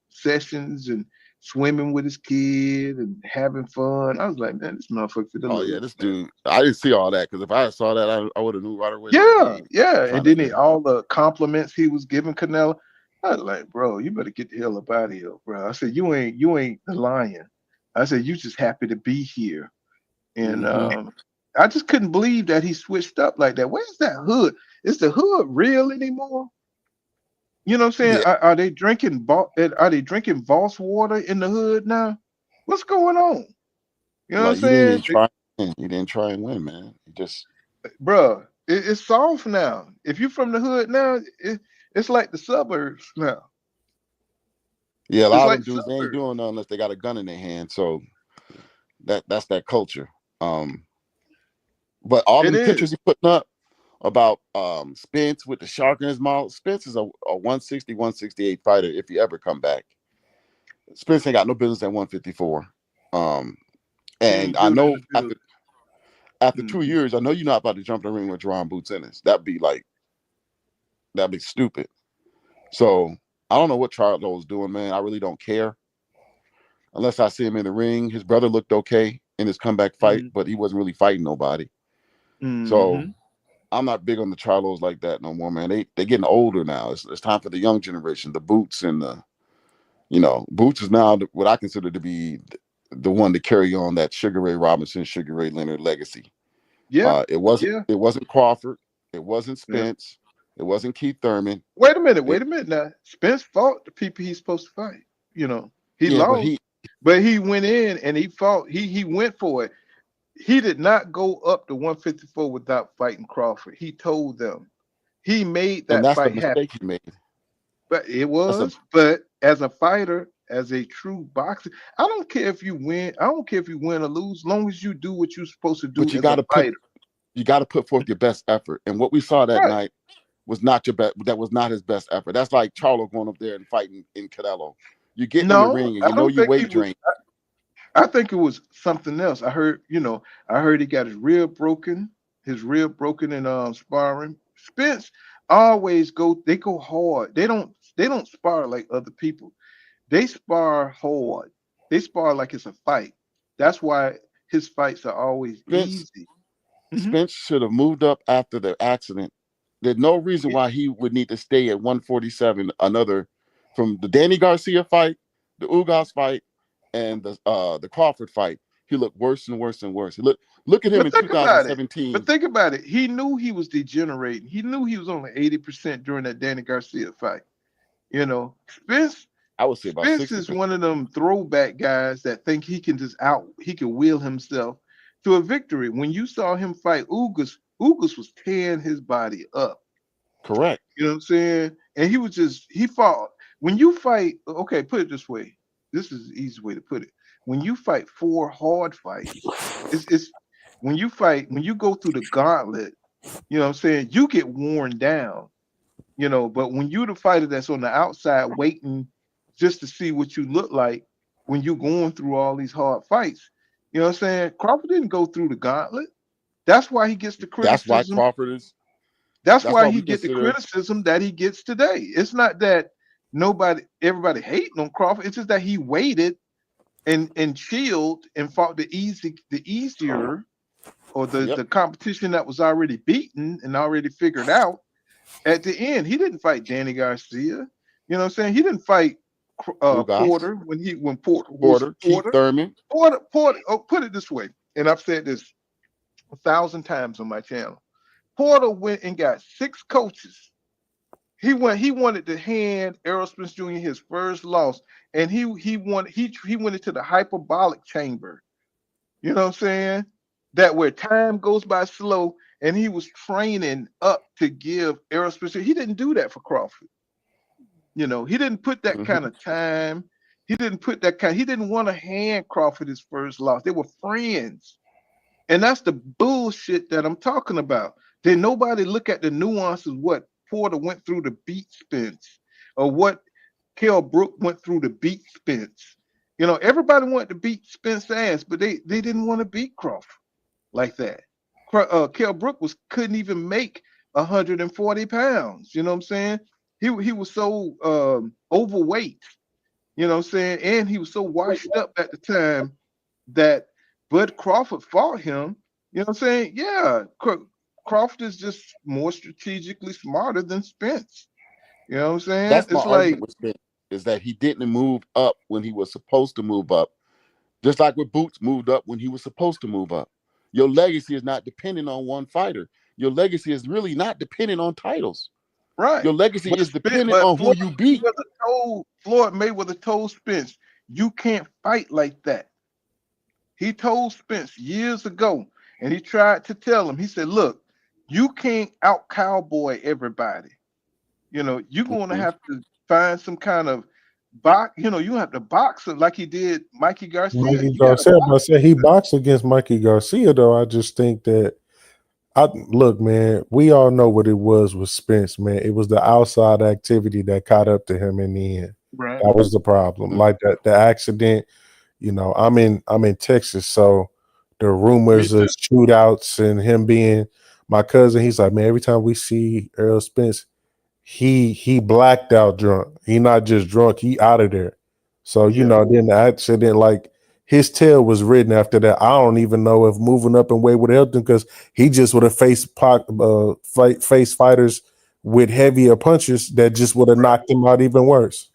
sessions and swimming with his kid and having fun. I was like, man, this motherfucker for the Oh yeah, lose, this man. dude. I didn't see all that because if I saw that, I would have knew right away. Like Yeah, he yeah. And trying to then get. all the compliments he was giving Canelo. I was like, bro, you better get the hell up out of here, bro. I said, you ain't the lion. I said, you just happy to be here. And Mm-hmm. I just couldn't believe that he switched up like that. Where's that hood? Is the hood real anymore? You know what I'm saying? Yeah, Are they drinking are they drinking Voss water in the hood now? What's going on? You know what I'm like you didn't even saying? try. You didn't try and win, man. You just Bruh, it's soft now. If you're from the hood now, it's like the suburbs now. a It's lot of like them the dudes they ain't suburbs. doing nothing unless they got a gun in their hand. So that's that culture. But all It them is. pictures he putting up about Spence with the shark in his mouth. Spence is a 160, 168 fighter if he ever come back. Spence ain't got no business at 154. He And ain't I building know the building. after 2 Mhm. years, I know you're not about to jump in the ring with Jaron Boots Ennis. That'd be stupid. So I don't know what Charlo's doing, man. I really don't care. Unless I see him in the ring. His brother looked okay in his comeback fight, Mhm. but he wasn't really fighting nobody. So Mhm. I'm not big on the Charlos like that no more, man. They're getting older now. It's time for the young generation, the Boots and Boots is now what I consider to be the one to carry on that Sugar Ray Robinson, Sugar Ray Leonard legacy. Yeah. It Yeah. wasn't Crawford, it wasn't Yeah. Spence, it wasn't Keith Thurman. Wait a minute. It, Wait a minute. Now, Spence fought the people he's supposed to fight. He yeah, but lost, but he went in and he fought. He went for it. He did not go up to 154 without fighting Crawford. He told them. He made and that that's the fight happen. mistake he made. But it That's a was. But as a fighter, as a true boxer, I don't care if you win. I don't care if you win or lose, as long as you do what you're supposed to but do as a fighter. you got to put forth your best effort. And what we saw that Right. night was not your best. That was not his best effort. That's like Charlo going up there and fighting in Canelo. You get in the No, ring and I you know don't you think he weight was. drain. I think it was something else. I heard he got his rib broken in sparring. Spence always they go hard. They don't spar like other people. They spar hard. They spar like it's a fight. That's why his fights are always Spence easy. Hmm. Spence should have moved up after the accident. There's no reason why he would need to stay at 147. Another from the Danny Garcia fight, the Ugas fight, and the Crawford fight. He looked worse and worse and worse. Look at him But in think about it. 2017. But think about it. He knew he was degenerating. He knew he was only 80% during that Danny Garcia fight. Spence I would say about Spence 60%. is one of them throwback guys that think he can will himself to a victory. When you saw him fight Ugas was tearing his body up. Correct. You know what I'm saying? And he fought. When you fight, okay, put it this way. This is the easy way to put it. When you fight 4 hard fights, it's when you go through the gauntlet, you know what I'm saying, you get worn down. But when you're the fighter that's on the outside waiting just to see what you look like when you're going through all these hard fights, you know what I'm saying? Crawford didn't go through the gauntlet. That's why he gets the That's why criticism. Crawford is. That's That's why why he we get the consider. criticism that he gets today. It's not that everybody hating on Crawford. It's just that he waited and chilled and fought the easier or Yep. the competition that was already beaten and already figured out. At the end, he didn't fight Danny Garcia. You know what I'm saying? He didn't fight Ugas, Porter when Porter was Porter, Keith Porter. Thurman. Porter. Oh, put it this way, and I've said this 1,000 times on my channel. Porter went and got 6 coaches He wanted to hand Errol Spence Jr. his first loss, and he went into the hyperbolic chamber. You know what I'm saying? That where time goes by slow, and he was training up to give Errol Spence. He didn't do that for Crawford. You know, he didn't put that kind of time. He didn't want to hand Crawford his first loss. They were friends. And that's the bullshit that I'm talking about. Did nobody look at the nuances what Porter went through to beat Spence, or what Kell Brook went through to beat Spence? You know, everybody wanted to beat Spence's ass, but they didn't want to beat Crawford like that. Kell Brook couldn't even make 140 pounds. You know what I'm saying? He was so overweight. You know what I'm saying? And he was so washed up at the time that Bud Crawford fought him. You know what I'm saying? Yeah, Crawford is just more strategically smarter than Spence. You know what I'm saying? That's my argument with Spence, is that he didn't move up when he was supposed to move up. Just like with Boots moved up when he was supposed to move up. Your legacy is not dependent on one fighter. Your legacy is really not dependent on titles. Right. Your legacy is dependent on who you beat. Floyd Mayweather told Spence, you can't fight like that. He told Spence years ago, and he tried to tell him, he said, look, you can't out cowboy everybody. You know, you're going to have to find some kind of box, you know, you have to box him like he did Mikey Garcia. He boxed against Mikey Garcia, though. I just think that, look, man, we all know what it was with Spence, man. It was the outside activity that caught up to him in the end. Right. That was the problem. Like the accident, you know, I'm in Texas, so the rumors of shootouts and him being my cousin, he's like, man, every time we see Errol Spence, he blacked out drunk. He not just drunk, he out of there. So, you know, then the accident, like his tail was written after that. I don't even know if moving up in weight would help him, because he just would have faced fighters with heavier punches that just would have knocked him out even worse.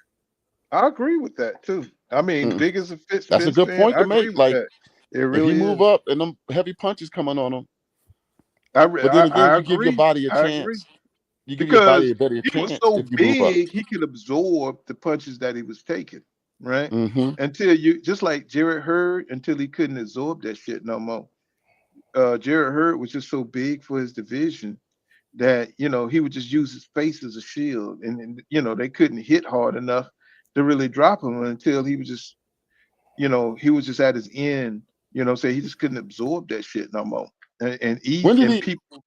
I agree with that too. I mean, big as a fit. That's a good point to make. Like, it really if he move up and them heavy punches coming on him. But then again, you give your body a chance. You give your body a better chance. He was so big, he could absorb the punches that he was taking, right? Until just like Jarrett Hurd, until he couldn't absorb that shit no more. Jarrett Hurd was just so big for his division that, you know, he would just use his face as a shield, and you know, they couldn't hit hard enough to really drop him until he was just, you know, he was just at his end. You know, he just couldn't absorb that shit no more. And people.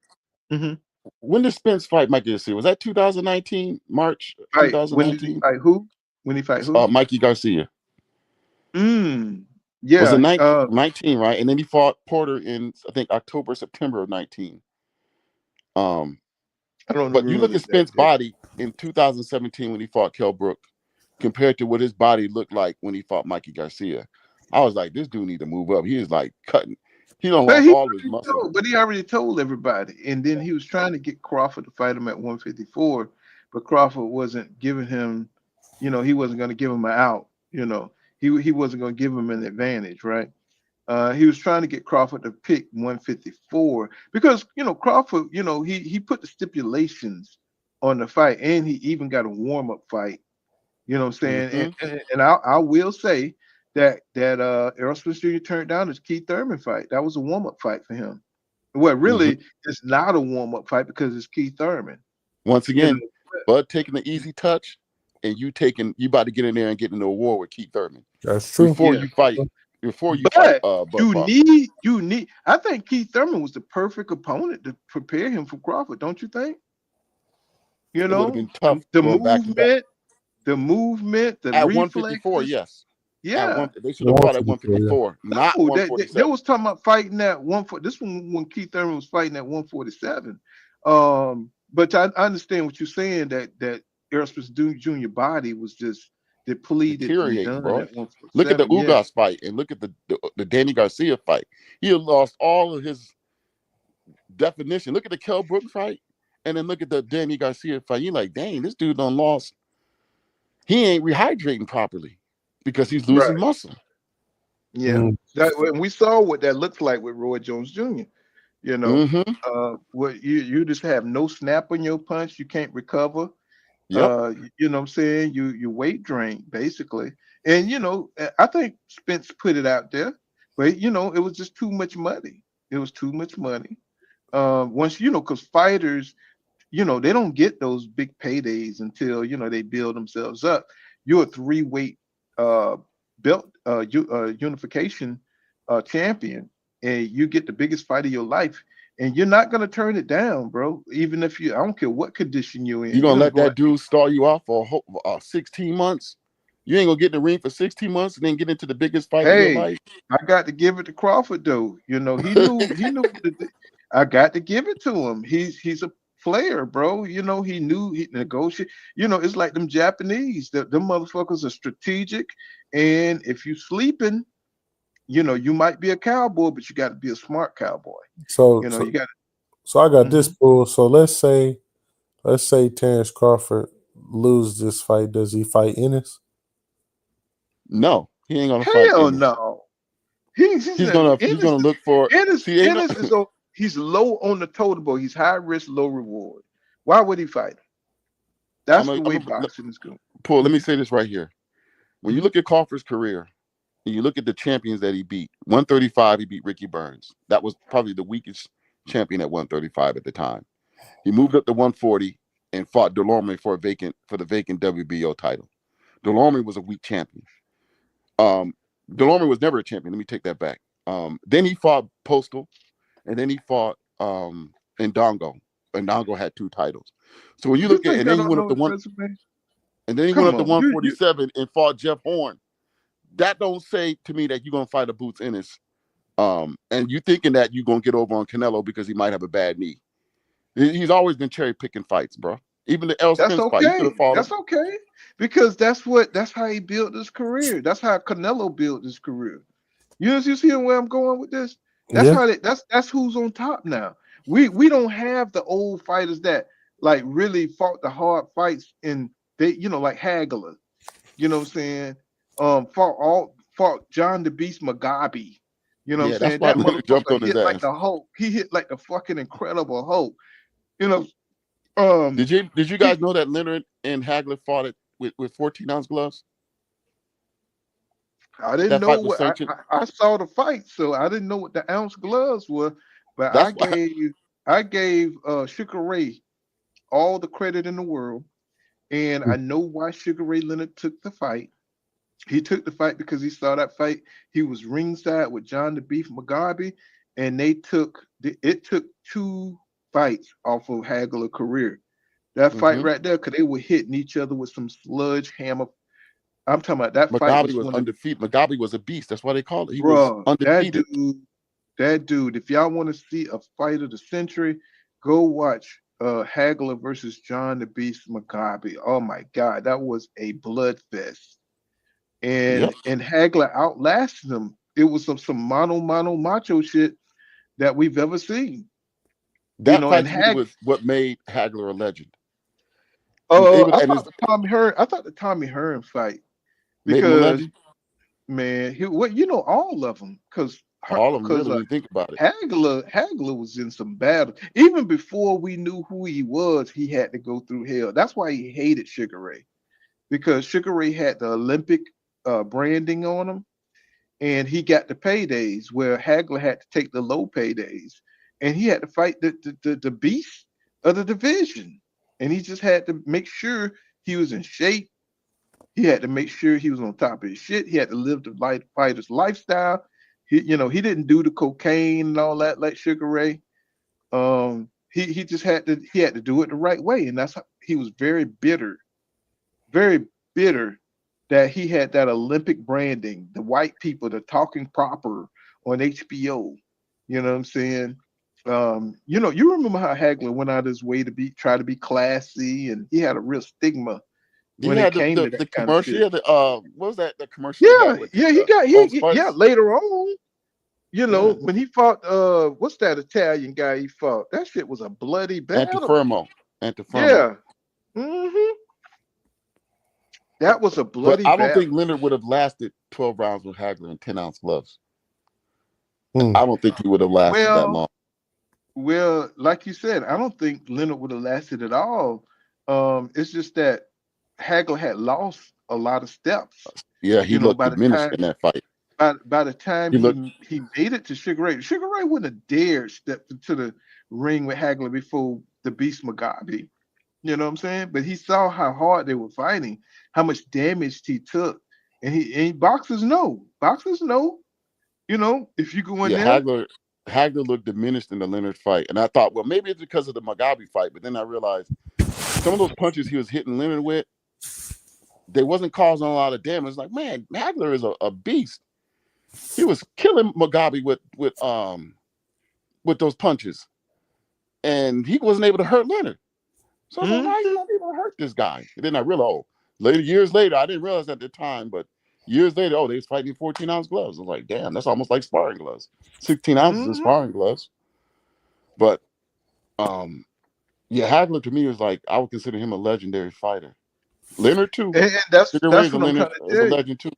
When did Spence fight Mikey Garcia? Was that 2019, March 2019? When did he fight who? When he fight who? Mikey Garcia. Yeah. Was it 19, right? And then he fought Porter in, I think, October, September of 19. I don't know. But you look at Spence's body in 2017 when he fought Kell Brook, compared to what his body looked like when he fought Mikey Garcia. I was like, this dude need to move up. He is like cutting. He don't lost all his muscle. But he already told everybody. And then he was trying to get Crawford to fight him at 154, but Crawford wasn't giving him, you know, he wasn't going to give him an out. You know, he wasn't going to give him an advantage, right? He was trying to get Crawford to pick 154 because, you know, Crawford, you know, he put the stipulations on the fight, and he even got a warm-up fight. You know what I'm saying? And I will say that Errol Spence Jr. turned down his Keith Thurman fight. That was a warm-up fight for him. Well, really, it's not a warm-up fight because it's Keith Thurman. Once again, Bud taking the easy touch, and you about to get in there and get into a war with Keith Thurman. That's true. Before you fight. You need. I think Keith Thurman was the perfect opponent to prepare him for Crawford. Don't you think? You know, the movement, the at reflexes. 154, yes. Yeah, they should have fought at 154, not 147. They was talking about fighting at 140. This one when Keith Thurman was fighting at 147. But I understand what you're saying, that Errol Spence Jr. body was just depleted. Bro. Look at the Ugas fight and look at the Danny Garcia fight. He had lost all of his definition. Look at the Kell Brook fight, and then look at the Danny Garcia fight. You're like, dang, this dude done lost. He ain't rehydrating properly because he's losing muscle. Yeah, we saw what that looks like with Roy Jones Jr. You know, what you just have no snap on your punch. You can't recover. Yep. You know what I'm saying? You weight drain basically. And I think Spence put it out there, but it was just too much money. It was too much money. Once because fighters, they don't get those big paydays until they build themselves up. You're a three-weight belt unification champion, and you get the biggest fight of your life, and you're not gonna turn it down, bro. Even if I don't care what condition you're in, You gonna you're gonna let go. that dude stall you off for 16 months? You ain't gonna get in the ring for 16 months and then get into the biggest fight of your Hey, life. I got to give it to Crawford though. He knew I got to give it to him. He's a player, bro. He knew he negotiate. It's like them Japanese. Them motherfuckers are strategic. And if you sleeping, you might be a cowboy, but you got to be a smart cowboy. So, You got so I got to. this pool. So let's say Terence Crawford lose this fight. Does he fight Ennis? No, he ain't gonna fight Hell Ennis. no. He's gonna look for. Ennis See, he's low on the totem pole. He's high risk, low reward. Why would he fight him? That's the way boxing is going. Paul, let me say this right here. When you look at Crawford's career, and you look at the champions that he beat, 135, he beat Ricky Burns. That was probably the weakest champion at 135 at the time. He moved up to 140 and fought Delorme for the vacant WBO title. Delorme was a weak champion. Delorme was never a champion. Let me take that back. Then he fought Postal, and then he fought Ndongo. Ndongo had 2 titles. So when you look at, and then he went up to 147 and fought Jeff Horn. That don't say to me that you're gonna fight a Boots Ennis, and you thinking that you're gonna get over on Canelo because he might have a bad knee. He's always been cherry picking fights, bro. Even the L. Spence fight, he could have fought. That's okay, because that's how he built his career. That's how Canelo built his career. You see where I'm going with this? That's who's on top now. We don't have the old fighters that like really fought the hard fights, and they like Hagler. You know what I'm saying? Fought John the Beast Mugabe. You know what I'm saying? That's why That motherfucker jumped on his hit like ass. the Hulk. He hit like the fucking Incredible Hulk. Did you guys know that Leonard and Hagler fought it with 14-ounce gloves? I didn't know what I saw the fight, so I didn't know what the ounce gloves were. But I gave Sugar Ray all the credit in the world, and I know why Sugar Ray Leonard took the fight. He took the fight because he saw that fight. He was ringside with John the Beef Mugabe, and it took 2 fights off of Hagler's career. That fight right there, because they were hitting each other with some sludge hammer. I'm talking about that fight was undefeated. Mugabe was a beast. That's why they called it. He was undefeated. That dude. If y'all want to see a fight of the century, go watch Hagler versus John the Beast Mugabe. Oh my God, that was a blood fest. And Hagler outlasted him. It was some mano macho shit that we've ever seen. That fight was what made Hagler a legend. I thought the Tommy Hearn fight, because man, all of them, because all of them really, when you think about it. Hagler was in some battle. Even before we knew who he was, he had to go through hell. That's why he hated Sugar Ray, because Sugar Ray had the Olympic branding on him, and he got the paydays where Hagler had to take the low paydays, and he had to fight the beast of the division, and he just had to make sure he was in shape. He had to make sure he was on top of his shit. He had to live the fighter's lifestyle. He didn't do the cocaine and all that like Sugar Ray. He just had to do it the right way, and that's how he was very bitter that he had that Olympic branding, the white people, the talking proper on HBO. You know what I'm saying? You remember how Hagler went out of his way to try to be classy, and he had a real stigma when it came to that the kind commercial. of shit. What was that? The commercial. Yeah, later on. When he fought what's that Italian guy he fought? That shit was a bloody battle. Antifermo. Yeah. That was a bloody battle. I don't think Leonard would have lasted 12 rounds with Hagler in 10-ounce gloves. I don't think he would have lasted that long. Well, like you said, I don't think Leonard would have lasted at all It's just that Hagler had lost a lot of steps. Yeah, he You know, looked diminished in that fight. by the time He looked. he made it to Sugar Ray, Sugar Ray wouldn't have dared step into the ring with Hagler before the Beast Mugabe. You know what I'm saying? But he saw how hard they were fighting, how much damage he took, and boxers know. Boxers know. You know, if you go in Yeah, there, Hagler looked diminished in the Leonard fight, and I thought, well, maybe it's because of the Mugabe fight. But then I realized some of those punches he was hitting Leonard with, they wasn't causing a lot of damage. It's like, man, Hagler is a beast. He was killing Mugabe with those punches, and he wasn't able to hurt Leonard. So I was like, why are you not able to hurt this guy? And then I realized, years later, I didn't realize at the time, but years later, they was fighting 14-ounce gloves. I was like, damn, that's almost like sparring gloves. 16 ounces of sparring gloves. But yeah, Hagler to me was like, I would consider him a legendary fighter. Leonard too. and that's Sugar what Ray I'm trying to is a tell you. legend too.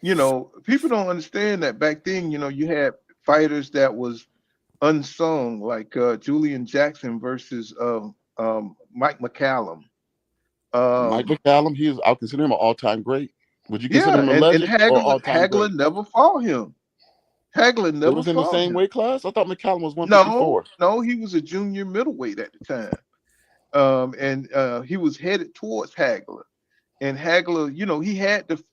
You know, people don't understand that back then, you know, you had fighters that was unsung, like Julian Jackson versus Mike McCallum. Mike McCallum, I would consider him an all-time great. Would you consider Yeah, him a and legend or all-time Hagler great? never fought him. Hagler It never was in the fought same him. weight class? I thought McCallum was 154. No, he was a junior middleweight at the time. And he was headed towards Hagler. And Hagler, you know, he had the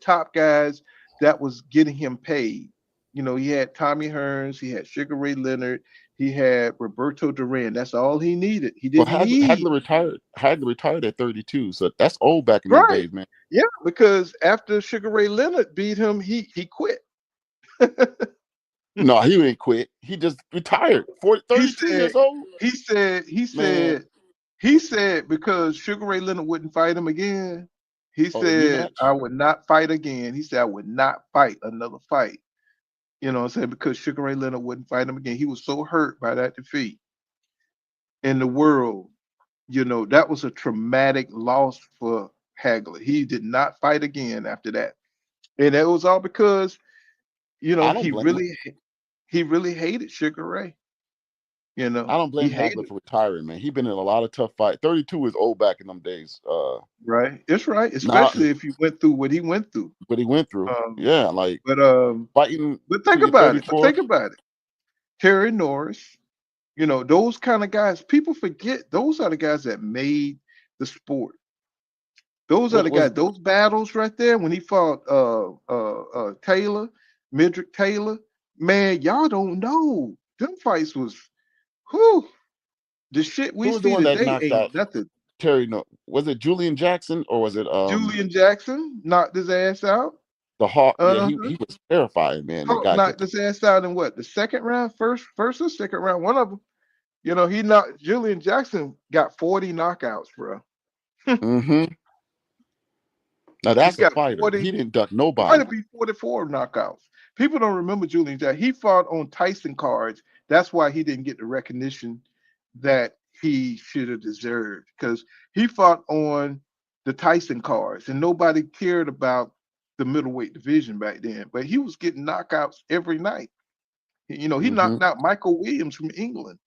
top guys that was getting him paid. You know, he had Tommy Hearns, he had Sugar Ray Leonard, he had Roberto Duran. That's all he needed. He Well, didn't need Hagler retired. Hagler retired at 32, so that's old back in them right. days, man. Yeah, because after Sugar Ray Leonard beat him, he quit. No, he didn't quit. He just retired. 32 years old. He said because Sugar Ray Leonard wouldn't fight him again. He said, I would not fight again. He said, I would not fight another fight. You know what I'm saying? Because Sugar Ray Leonard wouldn't fight him again. He was so hurt by that defeat in the world. You know, that was a traumatic loss for Hagler. He did not fight again after that. And it was all because, you know, he really hated Sugar Ray. You know, I don't blame Hagler for retiring, man. He's been in a lot of tough fights. 32 is old back in them days. Right. It's right. Especially if you went through what he went through. What he went through. Yeah, like fighting. But think about it. Terry Norris, you know, those kind of guys, people forget those are the guys that made the sport. Those are the guys, those battles right there when he fought Taylor, Midrick Taylor. Man, y'all don't know. Them fights was the shit we see today ain't nothing. Terry, no, was it Julian Jackson or was it Julian Jackson knocked his ass out? The Hawk, yeah, he was terrifying, man. Hawk knocked his ass out in what, the second round, first or second round, one of them. You know, Julian Jackson got 40 knockouts, bro. Mm-hmm. Now that's a fighter. He didn't duck nobody. Might have been 44 knockouts. People don't remember Julian Jackson. He fought on Tyson cards. That's why he didn't get the recognition that he should have deserved, because he fought on the Tyson cards and nobody cared about the middleweight division back then. But he was getting knockouts every night. You know, he knocked out Michael Williams from England,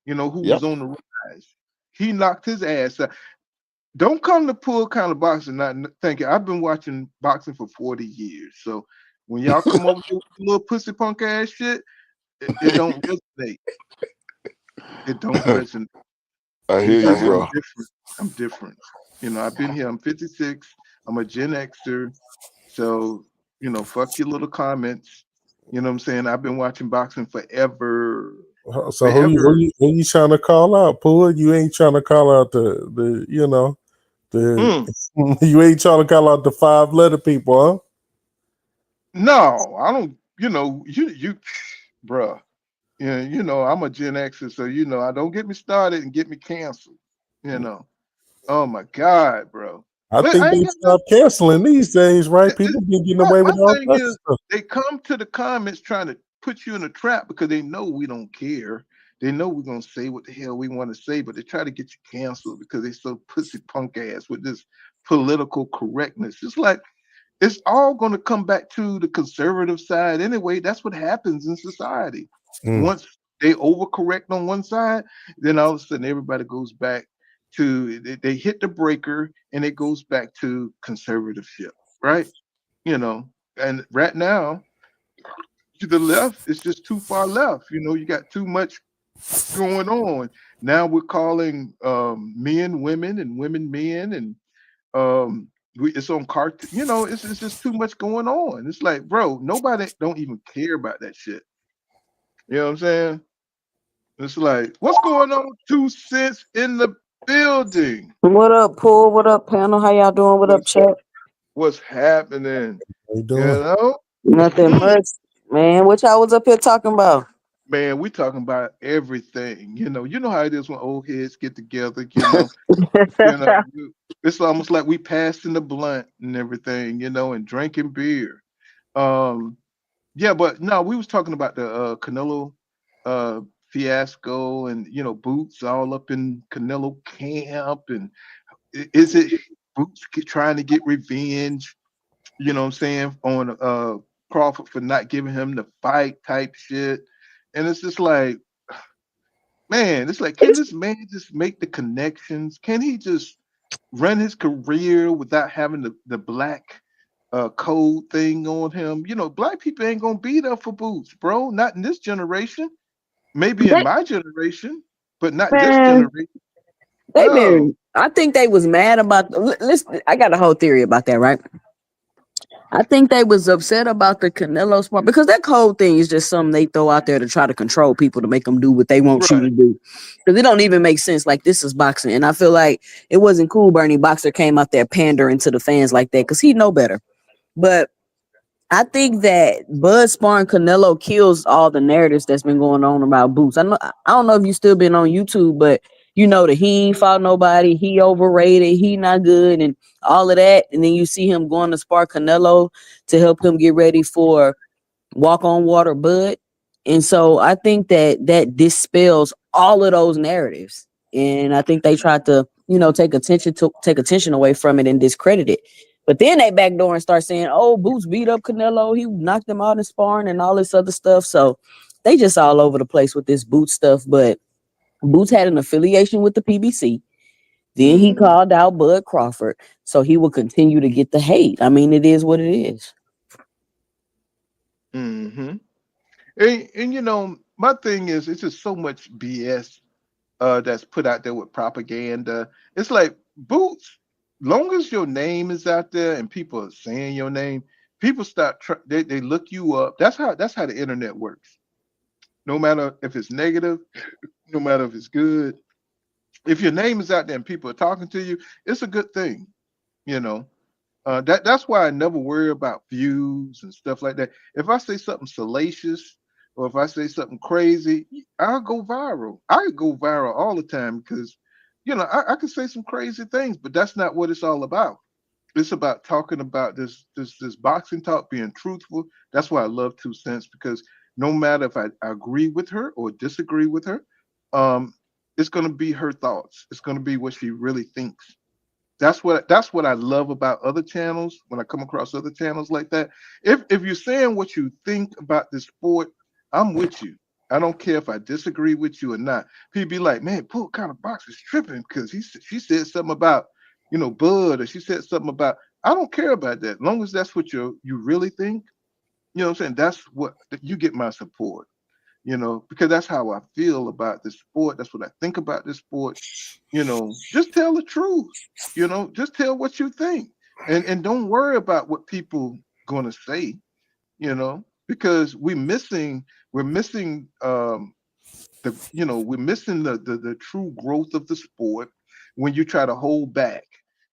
you know, who was on the rise. He knocked his ass out. Don't come to Pool Kind of Boxing not thinking. I've been watching boxing for 40 years. So when y'all come over with little pussy punk ass shit, it don't resonate. It don't resonate. I hear you, bro. I'm different. You know, I've been here. I'm 56. I'm a Gen Xer. So, you know, fuck your little comments. You know what I'm saying? I've been watching boxing forever. So who you trying to call out, Pool? You ain't trying to call out the you know, you ain't trying to call out the 5-letter people, huh? No, I don't. You know, you, bruh. Yeah, you know, I'm a Gen Xer, so you know, I don't get me started and get me canceled. You know, oh my God, bro. I think they stop canceling these days, right? People been getting away with all that stuff. They come to the comments trying to put you in a trap because they know we don't care. They know we're gonna say what the hell we want to say, but they try to get you canceled because they so pussy punk ass with this political correctness. It's like it's all gonna come back to the conservative side anyway. That's what happens in society. Once they overcorrect on one side, then all of a sudden everybody goes back to they hit the breaker and it goes back to conservatorship, right? You know, and right now to the left, it's just too far left. You know, you got too much going on. Now we're calling men women and women men, and it's on cartoon. You know, it's just too much going on. It's like, bro, nobody don't even care about that shit. You know what I'm saying? It's like, what's going on? 2 cents in the building. What up, Paul? What up, panel? How y'all doing? What up, What's chat? what's happening? How you You doing? know? Nothing much, man. What y'all was up here talking about? Man, we talking about everything. You know how it is when old heads get together. It's almost like we passing the blunt and everything. And drinking beer. Um, yeah, but no, we was talking about the Canelo uh fiasco, and Boots all up in Canelo camp, and is it Boots trying to get revenge? You know what I'm saying, on Crawford for not giving him the fight type shit. And it's just like, man, it's like, can this man just make the connections? Can he just run his career without having the black code thing on him? Black people ain't gonna be there for Boots, bro. Not in this generation. Maybe in They, my generation, but not this man, generation. they No. been. I think they was mad about. Listen, I got a whole theory about that, right? I think they was upset about the Canelo spot because that code thing is just something they throw out there to try to control people to make them do what they want you to Right. do. Because it don't even make sense. Like, this is boxing, and I feel like it wasn't cool. Bernie Boxer came out there pandering to the fans like that because he know better. But I think that Bud sparring Canelo kills all the narratives that's been going on about Boots. I don't know if you still been on YouTube, but you know that he ain't fought nobody, he overrated, he not good, and all of that. And then you see him going to spar Canelo to help him get ready for Walk on Water Bud. And so I think that dispels all of those narratives. And I think they tried to, take attention away from it and discredit it. But then they backdoor and start saying, oh, Boots beat up Canelo, he knocked him out in sparring and all this other stuff. So they just all over the place with this Boots stuff. But Boots had an affiliation with the PBC. Then he Mm-hmm. called out Bud Crawford. So he will continue to get the hate. I mean, it is what it is. Mm-hmm. And my thing is, it's just so much BS that's put out there with propaganda. It's like, Boots, long as your name is out there and people are saying your name, people start they look you up. That's how the internet works. No matter if it's negative, no matter if it's good, if your name is out there and people are talking to you, it's a good thing. You know, that's why I never worry about views and stuff like that. If I say something salacious or if I say something crazy, I'll go viral. I go viral all the time because, I can say some crazy things, but that's not what it's all about. It's about talking about this boxing talk, being truthful. That's why I love 2 Cents, because no matter if I agree with her or disagree with her, um, it's gonna be her thoughts. It's gonna be what she really thinks. That's what I love about other channels when I come across other channels like that. If you're saying what you think about this sport, I'm with you. I don't care if I disagree with you or not. People be like, man, Pool kind of box is tripping because she said something about, Bud, or she said something about. I don't care about that. As long as that's what you really think, you know what I'm saying? That's what you get my support, because that's how I feel about this sport. That's what I think about this sport. Just tell the truth. Just tell what you think, and don't worry about what people gonna say. Because we're missing we're missing the true growth of the sport when you try to hold back,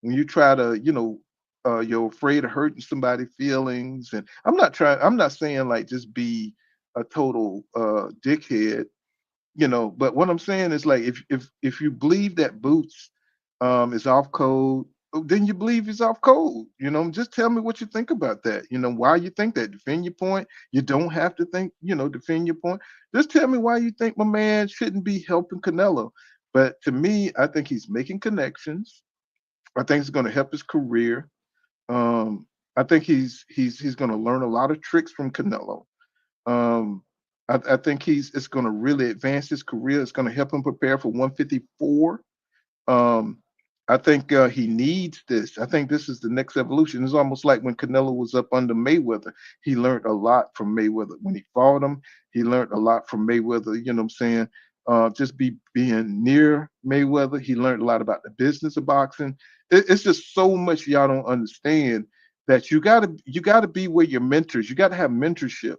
when you try to you're afraid of hurting somebody's feelings. And I'm not saying like just be a total dickhead, but what I'm saying is, like, if you believe that Boots is off code, then you believe he's off code. Just tell me what you think about that. Why you think that. Defend your point. You don't have to defend your point. Just tell me why you think my man shouldn't be helping Canelo. But to me, I think he's making connections. I think it's going to help his career. I think he's going to learn a lot of tricks from Canelo. Um, I think it's going to really advance his career. It's going to help him prepare for 154. Um, I think he needs this. I think this is the next evolution. It's almost like when Canelo was up under Mayweather. He learned a lot from Mayweather. When he fought him, he learned a lot from Mayweather. You know what I'm saying? Just being near Mayweather, he learned a lot about the business of boxing. It's just so much y'all don't understand that you gotta be where your mentors. You got to have mentorship,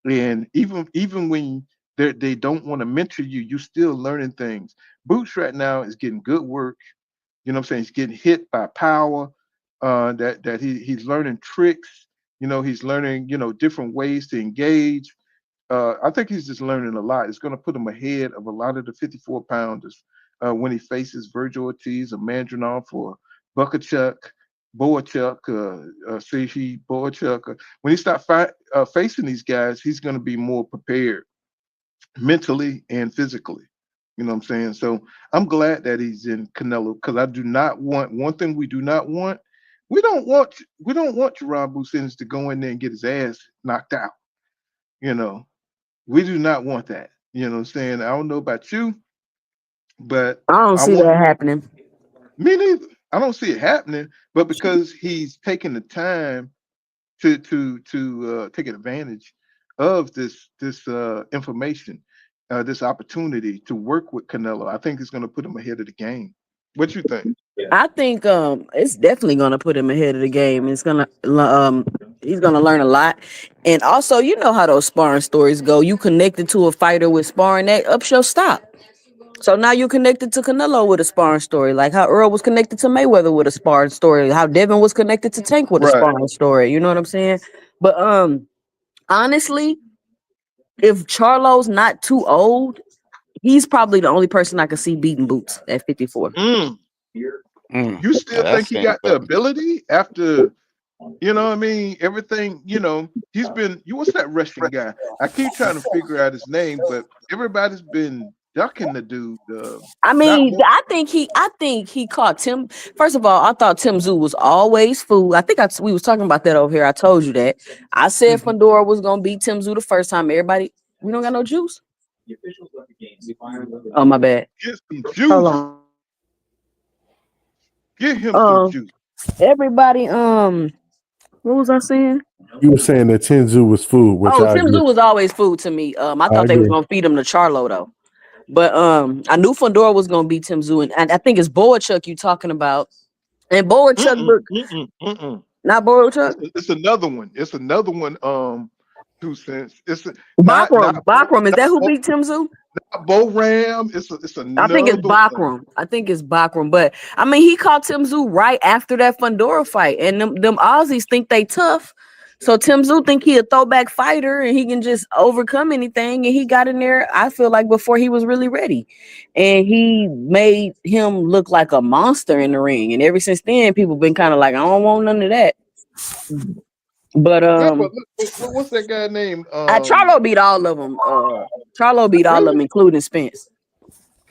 and even when they don't want to mentor you, you still learning things. Boots right now is getting good work. You know what I'm saying? He's getting hit by power. That he's learning tricks. He's learning different ways to engage. I think he's just learning a lot. It's going to put him ahead of a lot of the 54 pounders when he faces Virgil Ortiz or Mandrinov or Bukachuk, Boachuk, Seishi Boachuk. When he starts facing these guys, he's going to be more prepared mentally and physically. You know what I'm saying? So I'm glad that he's in Canelo because I do not want one thing we do not want. We don't want Jaron Boots Ennis to go in there and get his ass knocked out. You know, we do not want that. You know what I'm saying? I don't know about you, but I don't I see want that happening. me neither. I don't see it happening, but because he's taking the time to take advantage of this information, this opportunity to work with Canelo, I think it's going to put him ahead of the game. What you think? I think it's definitely gonna put him ahead of the game. It's gonna he's gonna learn a lot. And also, you know how those sparring stories go. You connected to a fighter with sparring, that ups your stock. So now you're connected to Canelo with a sparring story, like how Earl was connected to Mayweather with a sparring story, how Devin was connected to Tank with a Right. sparring story. You know what I'm saying? But honestly, if Charlo's not too old, he's probably the only person I could see beating Boots at 54. Mm. You still That's think he saying got the something. ability after, what I mean, everything, he's been, what's that Russian guy? I keep trying to figure out his name, but everybody's been ducking the dude. I Not mean, more. I think he caught Tim. First of all, I thought Tim Zoo was always food. I think we was talking about that over here. I told you that. I said Mhm. Fedora was gonna beat Tim Zoo the first time. Everybody, we don't got no juice. Oh my bad. Get some Hold juice. on. Get him some juice. Everybody, what was I saying? You were saying that Tenzu was food, which Oh, I Tim agree. Zoo was always food to me. I I thought they was agree. gonna feed him to Charlo though. But I knew Fedora was gonna beat Tim Zoo, and I think it's Boachuk you talking about. And Boachuk Mm-mm, look mm-mm, mm-mm. not Boachuk. It's another one. It's another one. 2 cents. It's not Bakram. Bakram. Is that who Bo, beat Tim Zoo? not Bo Ram. It's I think it's another one. Bakram. I think it's Bakram. But I mean, he caught Tim Zoo right after that Fundora fight. And them Aussies think they tough. So Tim Zoo think he a throwback fighter and he can just overcome anything. And he got in there, I feel like, before he was really ready. And he made him look like a monster in the ring. And ever since then, people been kind of like, I don't want none of that. But Yeah, but look, what's that guy name? Charlo beat all of them. Charlo beat all of them, Really? including Spence.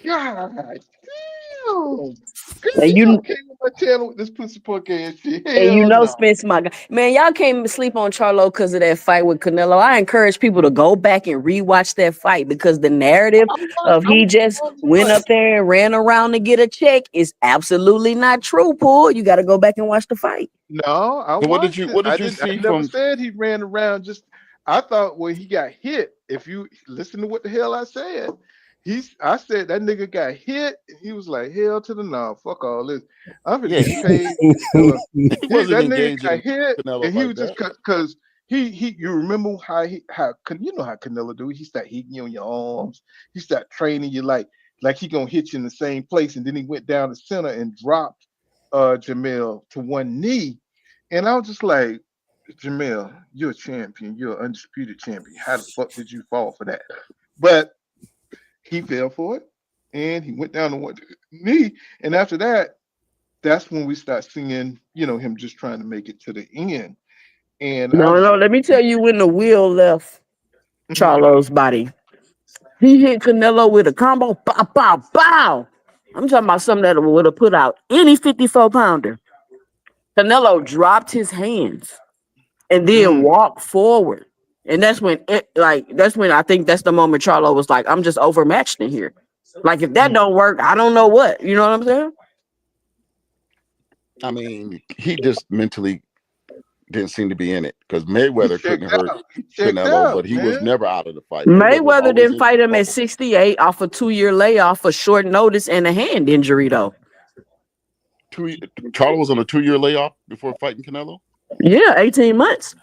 God damn. Girl, And you you don't came on my channel with this pussy poke ass shit. And you Hell know no. Spence, my guy. Man, y'all can't sleep on Charlo because of that fight with Canelo. I encourage people to go back and rewatch that fight because the narrative of I'm he just went like, up there and ran around to get a check is absolutely not true, Paul. You got to go back and watch the fight. no, I So watched it. what I did you didn't. I see never from? said he ran around. Just I thought when he got hit. If you listen to what the hell I said, I said that nigga got hit. And he was like, hell to the no, fuck all this. I'm gonna Yeah, get paid. So, he wasn't that nigga got engaging hit, Canelo and he like was just that. because he. You remember how you know how Canelo do? He start hitting you on your arms. He start training you like he gonna hit you in the same place, and then he went down the center and dropped Jamel to one knee. And I was just like, Jamel, you're a champion. You're an undisputed champion. How the fuck did you fall for that? But he fell for it, and he went down to one knee. And after that, that's when we start seeing, him just trying to make it to the end. And I was No, just like, let me tell you when the wheel left mhm, Charlo's body. He hit Canelo with a combo. Bow, bow, bow. I'm talking about something that would have put out any 54 pounder. Canelo dropped his hands and then mm, walked forward And that's when I think that's the moment Charlo was like, I'm just overmatched in here. Like, if that don't work, I don't know what. You know what I'm saying? I mean, he just mentally didn't seem to be in it because Mayweather couldn't hurt Canelo, but he was never out of the fight. Mayweather didn't fight him at 68 off a 2-year layoff for short notice and a hand injury, though. Charlo was on a 2-year layoff before fighting Canelo? Yeah, 18 months.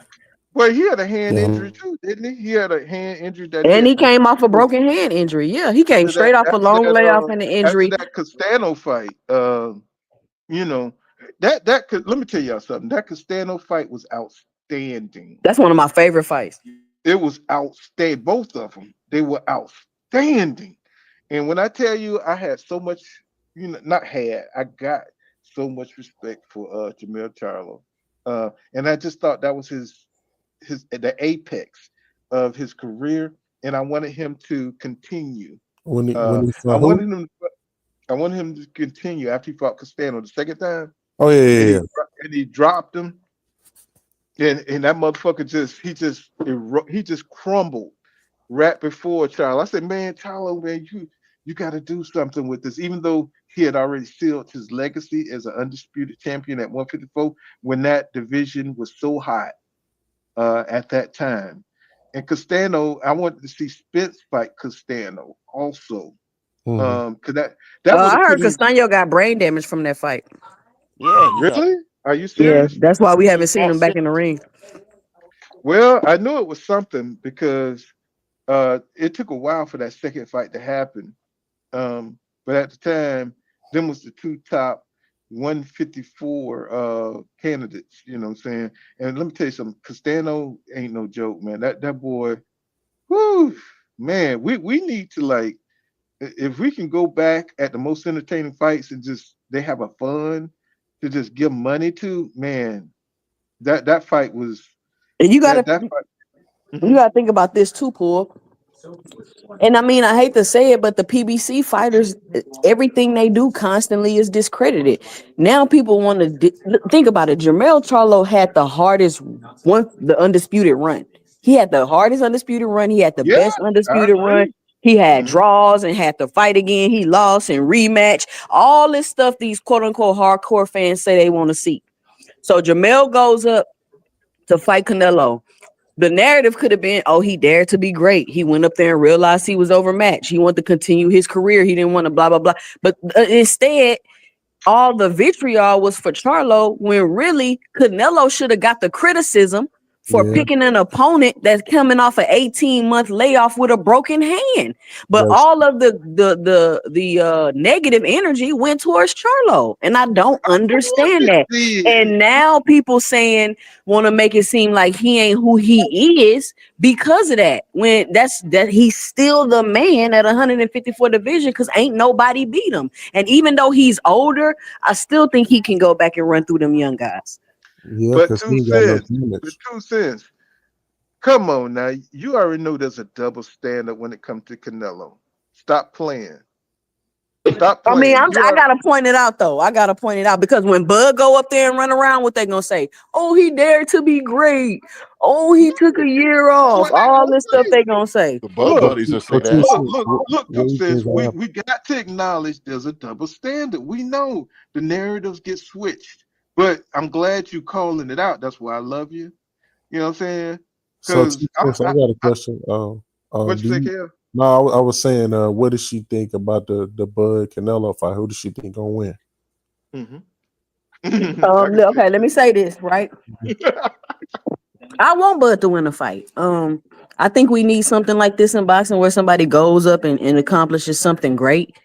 Well, he had a hand injury too, didn't he? He had a hand injury and he came off a broken hand injury. Yeah, he came straight off a long layoff and an injury. After that Castano fight, you know, that could, let me tell y'all something. That Castano fight was outstanding. That's one of my favorite fights. It was outstanding. Both of them, they were outstanding. And when I tell you, I had so much, I got so much respect for Jermell Charlo, and I just thought that was the apex of his career, and I wanted him to continue. I wanted him to continue after he fought Castano the second time. Oh yeah. And he dropped him, and that motherfucker just crumbled right before Charlo. I said, man, Charlo, man, you got to do something with this. Even though he had already sealed his legacy as an undisputed champion at 154, when that division was so hot at that time. And Castano, I wanted to see Spence fight Castano also. Because that I heard Castano got brain damage from that fight. Yeah, really? Are you serious? Yeah, that's why we haven't seen him back in the ring. Well, I knew it was something because it took a while for that second fight to happen. But at the time, them was the two top 154 candidates, you know what I'm saying? And let me tell you something, Castano ain't no joke, man. That boy, whoo, man, we need to, like, if we can go back at the most entertaining fights and just they have a fun to just give money to, man, that fight was. And you gotta think about this too, Paul. And I mean, I hate to say it, but the PBC fighters, everything they do constantly is discredited. Now people want to think about it. Jermell Charlo had the hardest the undisputed run. He had the hardest undisputed run. He had the best undisputed run. He had draws and had to fight again. He lost and rematch. All this stuff these quote unquote hardcore fans say they want to see. So Jermell goes up to fight Canelo. The narrative could have been, oh, he dared to be great. He went up there and realized he was overmatched. He wanted to continue his career. He didn't want to blah, blah, blah. But instead, all the vitriol was for Charlo, when really Canelo should have got the criticism for picking an opponent that's coming off an 18-month layoff with a broken hand. But all of the negative energy went towards Charlo, and I don't understand that. And now people want to make it seem like he ain't who he is because of that. When that he's still the man at 154 division because ain't nobody beat him. And even though he's older, I still think he can go back and run through them young guys. Yeah, but 2 cents. Come on now. You already know there's a double standard when it comes to Canelo. Stop playing. Stop playing. I mean, I gotta point it out though. I gotta point it out because when Bud go up there and run around, what they gonna say? Oh, he dared to be great. Oh, he took a year off. All this stuff they gonna say. The Bud buddies are saying that. Look, sis, we got to acknowledge there's a double standard. We know the narratives get switched. But I'm glad you calling it out. That's why I love you. You know what I'm saying? So I got a question. What you think, Kev? No, I was saying, what does she think about the Bud Canelo fight? Who does she think gonna win? Okay, let me say this, right? I want Bud to win a fight. I think we need something like this in boxing where somebody goes up and accomplishes something great.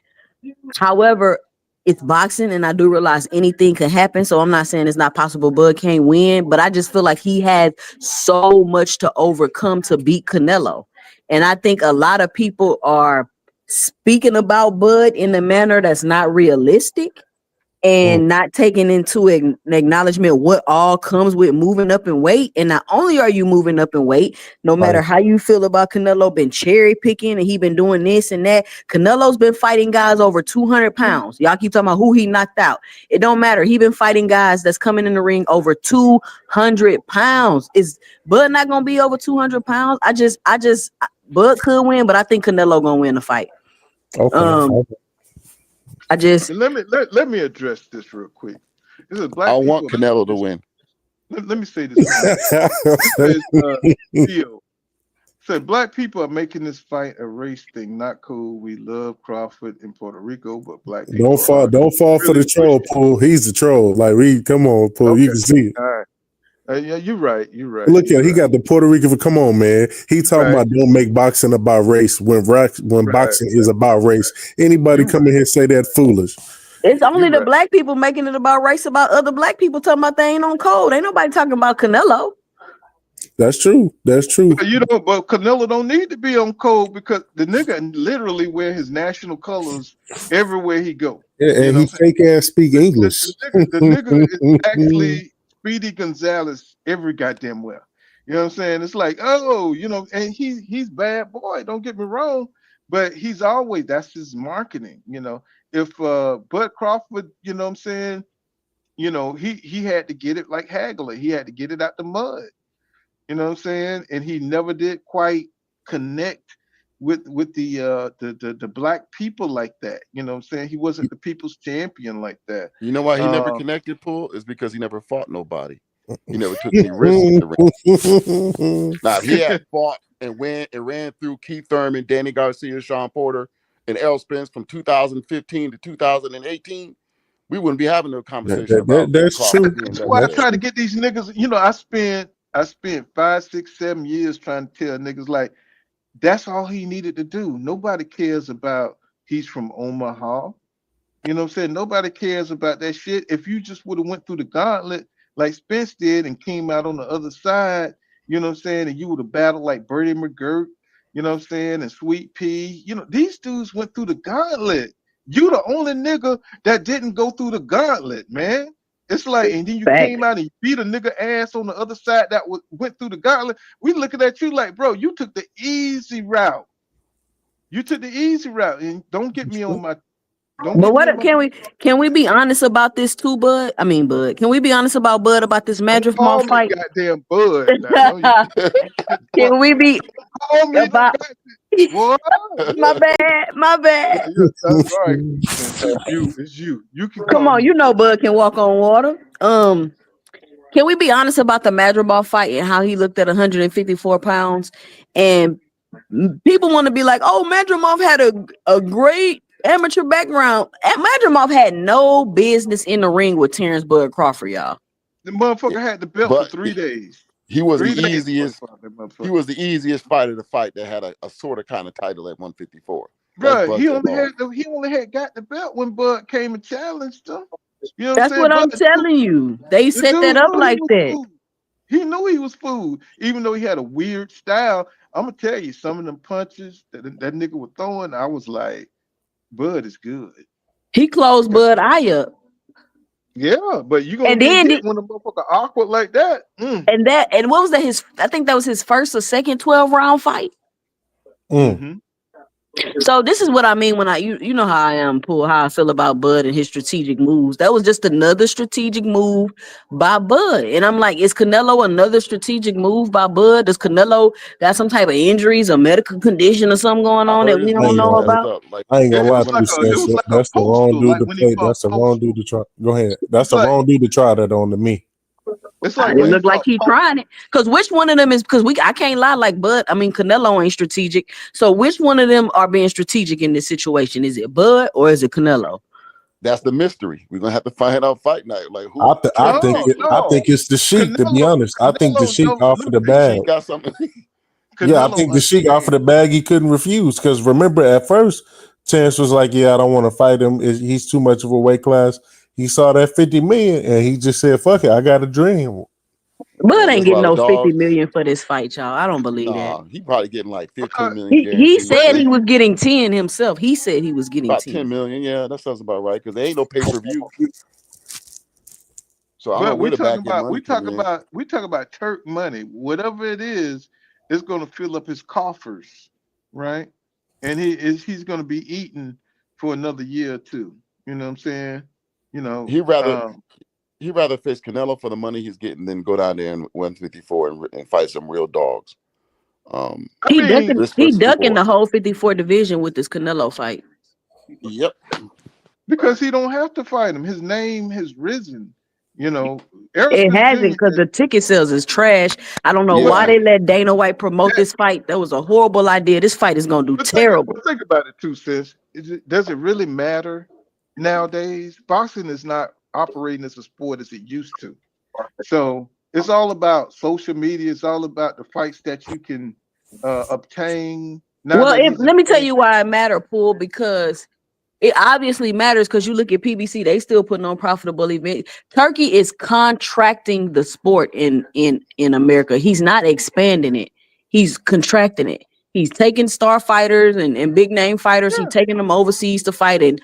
However, it's boxing, and I do realize anything can happen. So I'm not saying it's not possible Bud can't win, but I just feel like he had so much to overcome to beat Canelo. And I think a lot of people are speaking about Bud in a manner that's not realistic. and not taking into acknowledgement what all comes with moving up in weight. And not only are you moving up in weight, no matter how you feel about Canelo, been cherry picking and he been doing this and that. Canelo's been fighting guys over 200 pounds. Y'all keep talking about who he knocked out. It don't matter. He been fighting guys that's coming in the ring over 200 pounds. Is Bud not gonna be over 200 pounds? Bud could win, but I think Canelo gonna win the fight. Let me address this real quick. This is black. I want Canelo to win. Let me say this. Theo, so black people are making this fight a race thing. Not cool. We love Crawford in Puerto Rico, but black people don't fall for the troll, Pool. He's the troll. Like come on, Pool. Okay. You can see it. All right. Yeah, you're right. Look at he got the Puerto Rican. Come on, man. He talking about don't make boxing about race when boxing is about race. Anybody come in here and say that foolish? It's only the black people making it about race about other black people talking about they ain't on code. Ain't nobody talking about Canelo. That's true. But Canelo don't need to be on code because the nigga literally wear his national colors everywhere he go. Yeah, and he fake ass speak English. The nigga is actually Speedy Gonzalez every goddamn well. You know what I'm saying? It's like, and he's bad boy, don't get me wrong, but he's always, that's his marketing, If Bud Crawford, you know what I'm saying, he had to get it like Hagler. He had to get it out the mud. You know what I'm saying? And he never did quite connect with the black people like that. You know what I'm saying? He wasn't the people's champion like that. You know why he never connected, Pool? Is because he never fought nobody. He never took any risks in the ring. Now, if he had fought and ran through Keith Thurman, Danny Garcia, Sean Porter, and Errol Spence from 2015 to 2018, we wouldn't be having no conversation about that's true. That's why I try to get these niggas, I spent 5, 6, 7 years trying to tell niggas like, that's all he needed to do. Nobody cares about he's from Omaha. You know what I'm saying? Nobody cares about that shit. If you just would have went through the gauntlet like Spence did and came out on the other side, you know what I'm saying? And you would have battled like Bertie McGirt, you know what I'm saying? And Sweet Pea. These dudes went through the gauntlet. You the only nigga that didn't go through the gauntlet, man. It's like, and then you came out and you beat a nigga ass on the other side that went through the gauntlet. We looking at you like, bro, you took the easy route. And don't get me on my. Can we be honest about this too, Bud? I mean, Bud. Can we be honest about Bud about this Madrimov fight? Goddamn Bud. Can we be about? What? My bad. That's right. It's you. You can come on. Bud can walk on water. Can we be honest about the Madrimov fight and how he looked at 154 pounds? And people want to be like, oh, Madrimov had a great amateur background. Madrimov had no business in the ring with Terence Bud Crawford, y'all. The motherfucker had the belt for 3 days. He was the easiest. He was the easiest fighter to fight that had a sort of kind of title at 154. Bro, he only had got the belt when Bud came and challenged him. You know That's what I'm telling you. They set that up like that. He knew he was food, even though he had a weird style. I'm gonna tell you, some of them punches that nigga was throwing, I was like, Bud is good. He closed Bud eye up. Yeah, but you gonna get when a motherfucker awkward like that. And what was that? I think that was his first or second 12-round fight. Mm-hmm. So this is what I mean when you know how I am, Paul, how I feel about Bud and his strategic moves. That was just another strategic move by Bud. And I'm like, is Canelo another strategic move by Bud? Does Canelo got some type of injuries or medical condition or something going on that we don't know about? I ain't gonna lie to you, that's the wrong dude to play. That's the wrong dude to try. Go ahead. That's the wrong dude to try that on to me. It's like it looked like he trying it. Because which one of them is, because I can't lie, like Bud, I mean Canelo ain't strategic. So which one of them are being strategic in this situation? Is it Bud or is it Canelo? That's the mystery. We're gonna have to find out fight night. Like who? I think it's the Sheik, to be honest. I think the Sheik offered the bag. Got something. Yeah, I think the Sheik offered the bag he couldn't refuse. Because remember, at first, Terence was like, yeah, I don't want to fight him. He's too much of a weight class. He saw that 50 million and he just said, fuck it, I got a dream. Bud ain't That's a getting lot of no 50 dogs. million for this fight, y'all. I don't believe that. Nah, he probably getting like 15 million He guaranteed. said he was getting 10 himself. He said he was getting About 10. 10 million. Yeah, that sounds about right. Because there ain't no pay-per-view. So I don't know But where the back end money we coming in. talk about Turk money. Whatever it is, it's going to fill up his coffers, right? And he's going to be eating for another year or two. You know what I'm saying? You know, He'd rather face Canelo for the money he's getting than go down there in 154 and fight some real dogs. He ducking the the whole 54 division with this Canelo fight. Yep. Because he don't have to fight him. His name has risen. You know, Errol It Spence hasn't Jr. because the ticket sales is trash. I don't know why they let Dana White promote this fight. That was a horrible idea. This fight is going to do terrible. Think about it too, sis. Does it really matter nowadays? Boxing is not operating as a sport as it used to. So it's all about social media. It's all about the fights that you can obtain. Let me tell you why it matter, Pool, because it obviously matters because you look at PBC, they still putting on profitable events. Turkey is contracting the sport in America. He's not expanding it. He's contracting it. He's taking star fighters and big name fighters. He's taking them overseas to fight in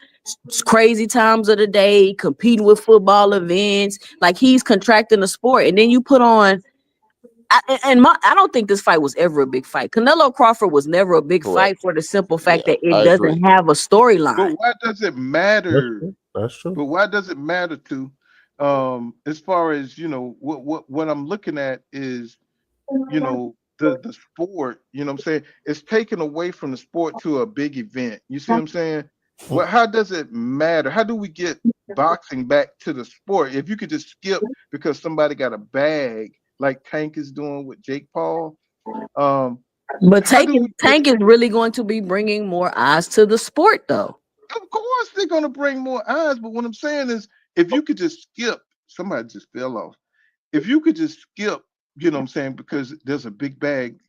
crazy times of the day, competing with football events. Like he's contracting the sport. And then you put on I don't think this fight was ever a big fight. Canelo Crawford was never a big fight for the simple fact that it doesn't have a storyline. But why does it matter? That's true. But why does it matter to as far as what I'm looking at is the sport, you know what I'm saying? It's taken away from the sport to a big event. You see what I'm saying? Well, how does it matter? How do we get boxing back to the sport? If you could just skip because somebody got a bag like Tank is doing with Jake Paul. But Tank is really going to be bringing more eyes to the sport, though. Of course, they're going to bring more eyes. But what I'm saying is, if you could just skip, somebody just fell off. If you could just skip, you know what I'm saying, because there's a big bag,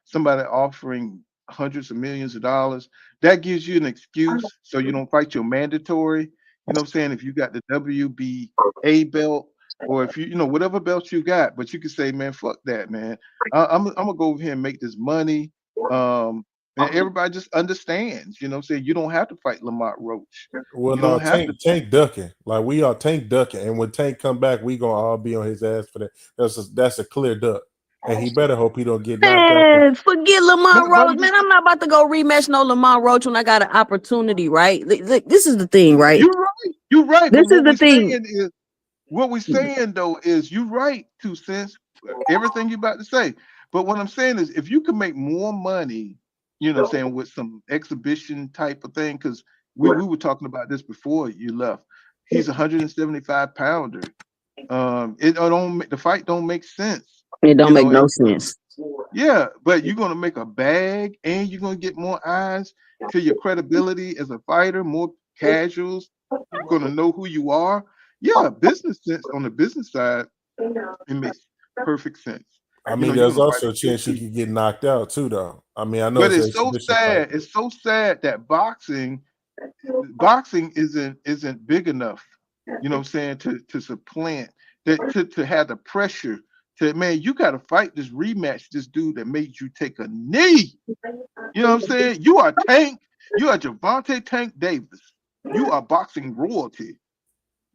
somebody offering hundreds of millions of dollars, that gives you an excuse so you don't fight your mandatory. You know what I'm saying? If you got the WBA belt, or if you whatever belt you got, but you can say, man, fuck that, man. I'm gonna go over here and make this money. And everybody just understands, you know what I'm saying? You don't have to fight Lamont Roach. Well, no, Tank ducking. Like we are Tank ducking. And when Tank come back, we gonna all be on his ass for that. That's a clear duck. And he better hope he don't get knocked out. Forget Lamont Roach, man. I'm not about to go rematch no Lamont Roach when I got an opportunity, right? This is the thing, right? You're right. This is the thing. What we're saying though is you're right, 2 cents, everything you're about to say. But what I'm saying is if you can make more money, you know what I'm saying, with some exhibition type of thing, because we were talking about this before you left. He's 175 pounder. The fight don't make sense. It don't make no sense. Yeah, but you're gonna make a bag and you're gonna get more eyes to your credibility as a fighter, more casuals, you're gonna know who you are. Yeah, business sense on the business side, it makes perfect sense. I mean, there's also a chance you could get knocked out too, though. I mean, I know, but it's so sad. It's so sad that boxing isn't big enough. You know what I'm saying, to supplant that, to have the pressure to, man, you got to fight this rematch, this dude that made you take a knee. You know what I'm saying? You are Tank. You are Javante Tank Davis. You are boxing royalty.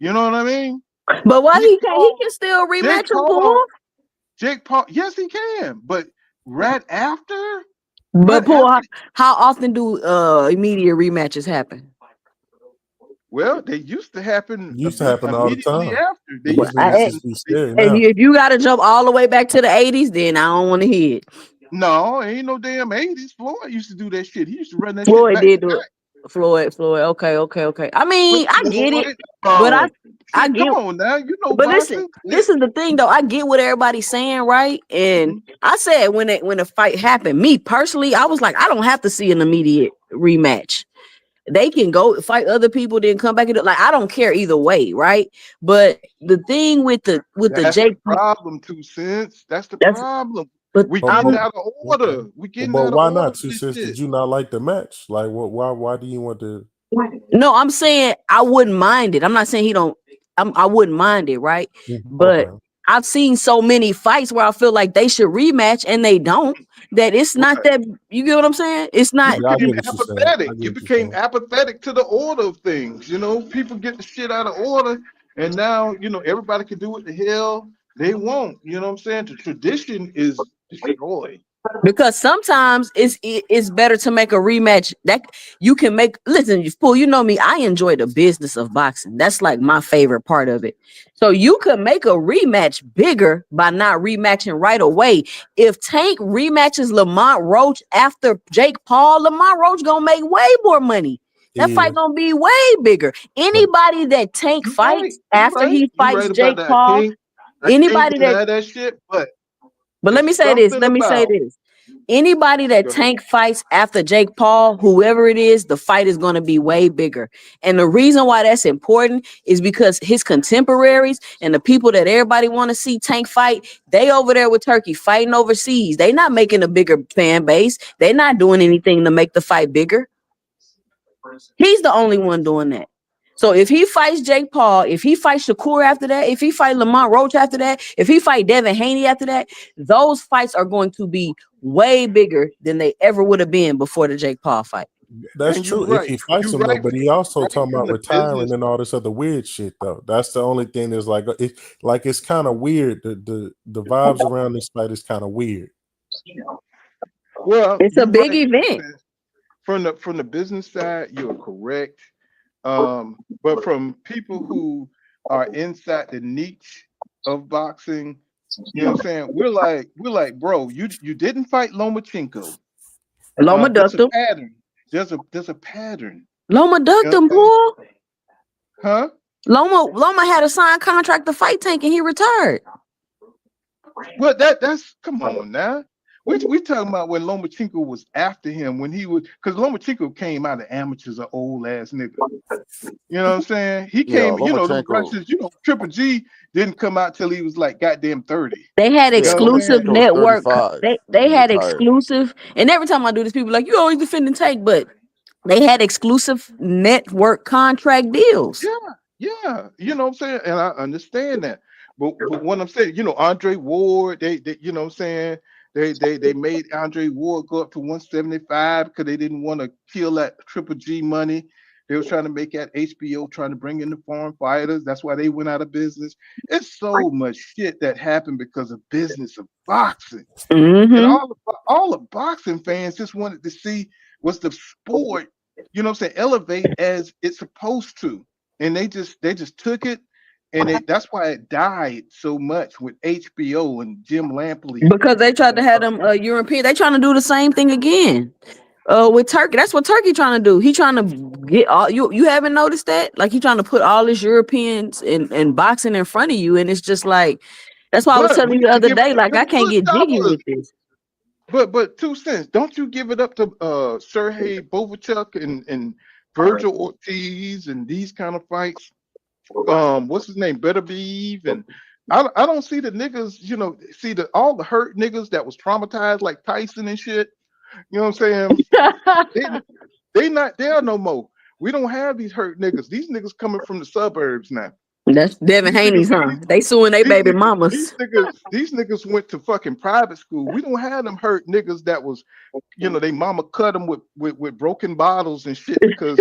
You know what I mean? But why he can still rematch him, Paul? Jake Paul, yes, he can. But right after? But Paul, how often do immediate rematches happen? Well, they used to happen. All the time. After. If you got to jump all the way back to the 80s, then I don't want to hear it. No, ain't no damn 80s. Floyd used to do that shit. He used to run that Floyd shit. Floyd did do it. Floyd. Okay. I mean, I get it, but I get. Come on now, you know. But listen, this is the thing though. I get what everybody's saying, right? And I said when the fight happened, me personally, I was like, I don't have to see an immediate rematch. They can go fight other people, then come back and like I don't care either way, right? But the thing with the Jake problem, 2 cents. That's the problem. But we getting out of order. We getting out of order. But why not, 2 cents? Did you not like the match? Like, why do you want to? No, I'm saying I wouldn't mind it. I'm not saying he don't. I wouldn't mind it, right? But I've seen so many fights where I feel like they should rematch and they don't. That it's not that, you get what I'm saying? It's not. Yeah, I get what you're saying. Apathetic. You became apathetic to the order of things. You know, people get the shit out of order, and now everybody can do what the hell they want. You know what I'm saying? The tradition is destroyed. Because sometimes it's better to make a rematch that you can make. Listen, Paul, you know me, I enjoy the business of boxing. That's like my favorite part of it. So you could make a rematch bigger by not rematching right away. If Tank rematches Lamont Roach after Jake Paul, Lamont Roach gonna make way more money. That fight gonna be way bigger. Anybody that Tank fights after he fights Jake Paul, anybody that shit, but let me say this. Let me say this. Anybody that Tank fights after Jake Paul, whoever it is, the fight is going to be way bigger. And the reason why that's important is because his contemporaries and the people that everybody want to see Tank fight, they over there with Turkey fighting overseas. They not making a bigger fan base. They not doing anything to make the fight bigger. He's the only one doing that. So if he fights Jake Paul, if he fights Shakur after that, if he fight Lamont Roach after that, if he fight Devin Haney after that, those fights are going to be way bigger than they ever would have been before the Jake Paul fight. That's true if he fights him though, but he also talking about retiring and all this other weird shit though. That's the only thing that's it's kind of weird. The vibes around this fight is kind of weird. Well, it's a big event. From the business side, you're correct. But from people who are inside the niche of boxing, you know what I'm saying? We're like, bro, you didn't fight Lomachenko. Loma ducked him. There's a pattern. Loma ducked him, Paul. Huh? Loma had a signed contract to fight Tank and he retired. Well, that's come on now. We talking about when Lomachenko was after him when he was, because Lomachenko came out of amateurs, an old ass nigga. You know what I'm saying? He came, Triple G didn't come out till he was like goddamn 30. They had exclusive network. They had exclusive, and every time I do this, people are like, you always defending Tank, but they had exclusive network contract deals. Yeah. You know what I'm saying? And I understand that. But what I'm saying, Andre Ward, they you know what I'm saying? They made Andre Ward go up to 175 because they didn't want to kill that Triple G money. They was trying to make that HBO, trying to bring in the foreign fighters. That's why they went out of business. It's so much shit that happened because of business of boxing. Mm-hmm. And all the boxing fans just wanted to see was the sport, you know what I'm saying, elevate as it's supposed to. And they just took it. And that's why it died so much with HBO and Jim Lampley. Because they tried to have them European. They trying to do the same thing again. With Turkey. That's what Turkey trying to do. He trying to get all you haven't noticed that? Like he trying to put all his Europeans in boxing in front of you. And it's just like, that's why I was telling you the other day, like I can't get jiggy with this. But 2 cents, don't you give it up to Sergey Bovichuk and Virgil Ortiz and these kind of fights? What's his name? Better Believe, and I don't see the niggas, all the hurt niggas that was traumatized like Tyson and shit. You know what I'm saying? they not there no more. We don't have these hurt niggas. These niggas coming from the suburbs now. That's Devin Haney's, huh? They suing their baby mamas. These niggas went to fucking private school. We don't have them hurt niggas that was, they mama cut them with broken bottles and shit because,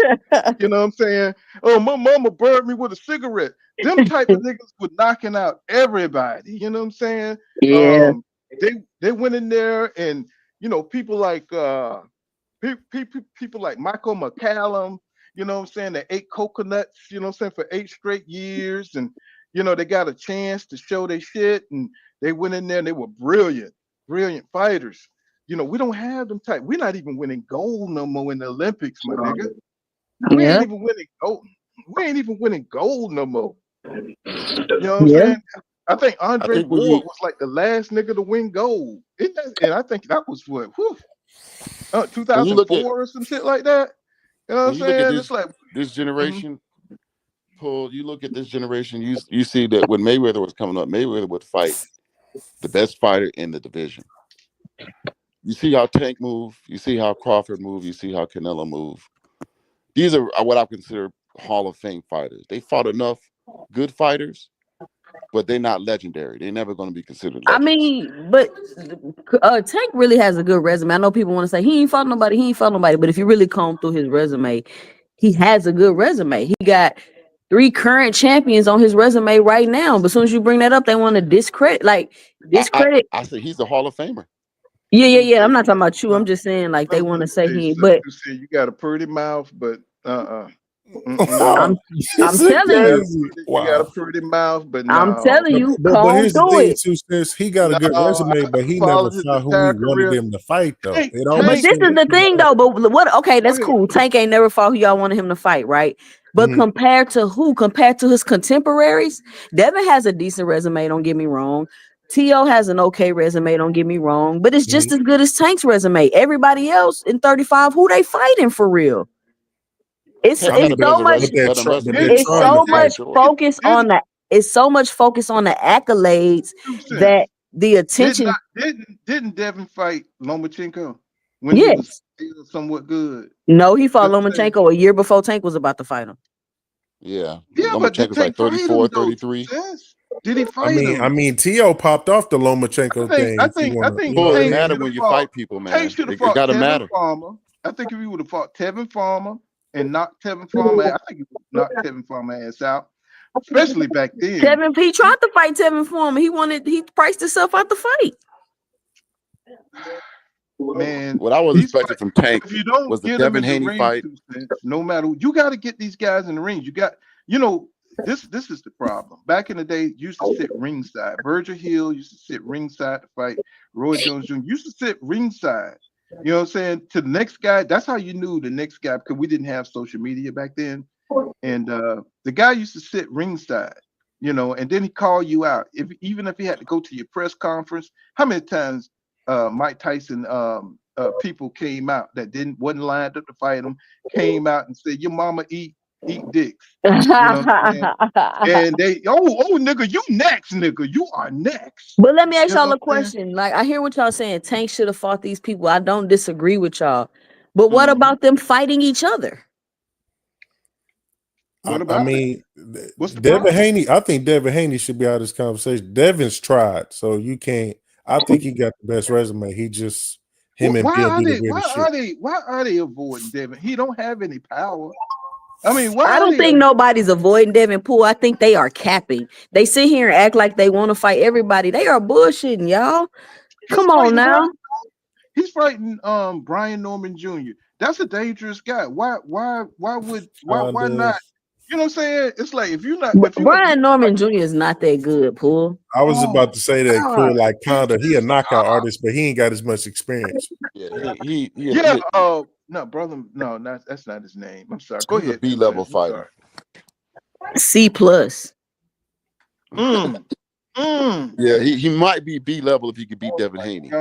you know what I'm saying? Oh, my mama burned me with a cigarette. Them type of niggas were knocking out everybody. You know what I'm saying? Yeah. They went in there and, people like people like Michael McCallum, you know what I'm saying, they ate coconuts, you know what I'm saying, for 8 straight years. And, they got a chance to show their shit. And they went in there and they were brilliant fighters. We don't have them type. We're not even winning gold no more in the Olympics, my nigga. We ain't even winning gold. We ain't even winning gold no more. You know what I'm saying? I think Andre Ward was like the last nigga to win gold. And I think that was what, 2004 or some shit like that. You know what I'm saying? It's like this generation, Paul, you look at this generation, you see that when Mayweather was coming up, Mayweather would fight the best fighter in the division. You see how Tank move, you see how Crawford move, you see how Canelo move. These are what I consider Hall of Fame fighters. They fought enough good fighters but they're not legendary. They're never going to be considered I legends. mean, but Tank really has a good resume. I know people want to say he ain't fought nobody, but if you really comb through his resume, he has a good resume. He got 3 current champions on his resume right now. But as soon as you bring that up, they want to discredit. I say he's a Hall of Famer. Yeah. I'm not talking about you. I'm just saying, like, they want to say he. But you got a pretty mouth, but I'm telling you, you got a pretty mouth, but no. I'm telling you, but here's the thing, it. too, since he got a good resume, but he never fought who he wanted him to fight, though. But this is the thing, though. But what? Okay, that's cool. Tank ain't never fought who y'all wanted him to fight, right? But compared to who? Compared to his contemporaries, Devin has a decent resume. Don't get me wrong. T.O. has an okay resume. Don't get me wrong. But it's just as good as Tank's resume. Everybody else in 35, who they fighting for real? It's so much focus on the accolades that the attention. Didn't Devin fight Lomachenko when he was still somewhat good? No, he fought Lomachenko a year before Tank was about to fight him. Yeah, Lomachenko's like 34, 33. Did he fight him? I mean, T.O. popped off the Lomachenko thing. I think it doesn't matter when you fight people, man. It gotta matter. I think if he would have fought Tevin Farmer and knocked Tevin Farmer, I think he would knock Tevin Farmer ass out. Especially back then. He tried to fight Tevin Farmer. He priced himself out the fight. Man, what I was expecting from Tank was the Devin Haney fight. No matter, you got to get these guys in the ring. You got, this is the problem. Back in the day, you used to sit ringside. Virgil Hill used to sit ringside to fight Roy Jones Jr. Used to sit ringside. You know what I'm saying? To the next guy, that's how you knew the next guy, because we didn't have social media back then. And the guy used to sit ringside, and then he called you out. Even if he had to go to your press conference, how many times Mike Tyson people came out that wasn't lined up to fight him, came out and said, "Your mama eat dicks." And they, nigga, you next, nigga, you are next. But let me ask y'all a question. Like, I hear what y'all saying. Tank should have fought these people. I don't disagree with y'all. But what about them fighting each other? I mean, Devin Haney. I think Devin Haney should be out of this conversation. Devin's tried, so you can't. I think he got the best resume. He just and Bill do the weirdest shit. Why are they avoiding Devin? He don't have any power. I mean, I don't think nobody's avoiding Devin Poole. I think they are capping. They sit here and act like they want to fight everybody. They are bullshitting, y'all. Come on now. He's fighting Brian Norman Jr. That's a dangerous guy. Why not? You know what I'm saying? It's like if you're not. Brian Norman Jr. is not that good, Poole. I was about to say that. Poole, like kinda, he a knockout artist, but he ain't got as much experience. No, brother. No, that's not his name. I'm sorry. Go ahead. B-level fighter. C+. Yeah, he might be B-level if he could beat Devin Haney.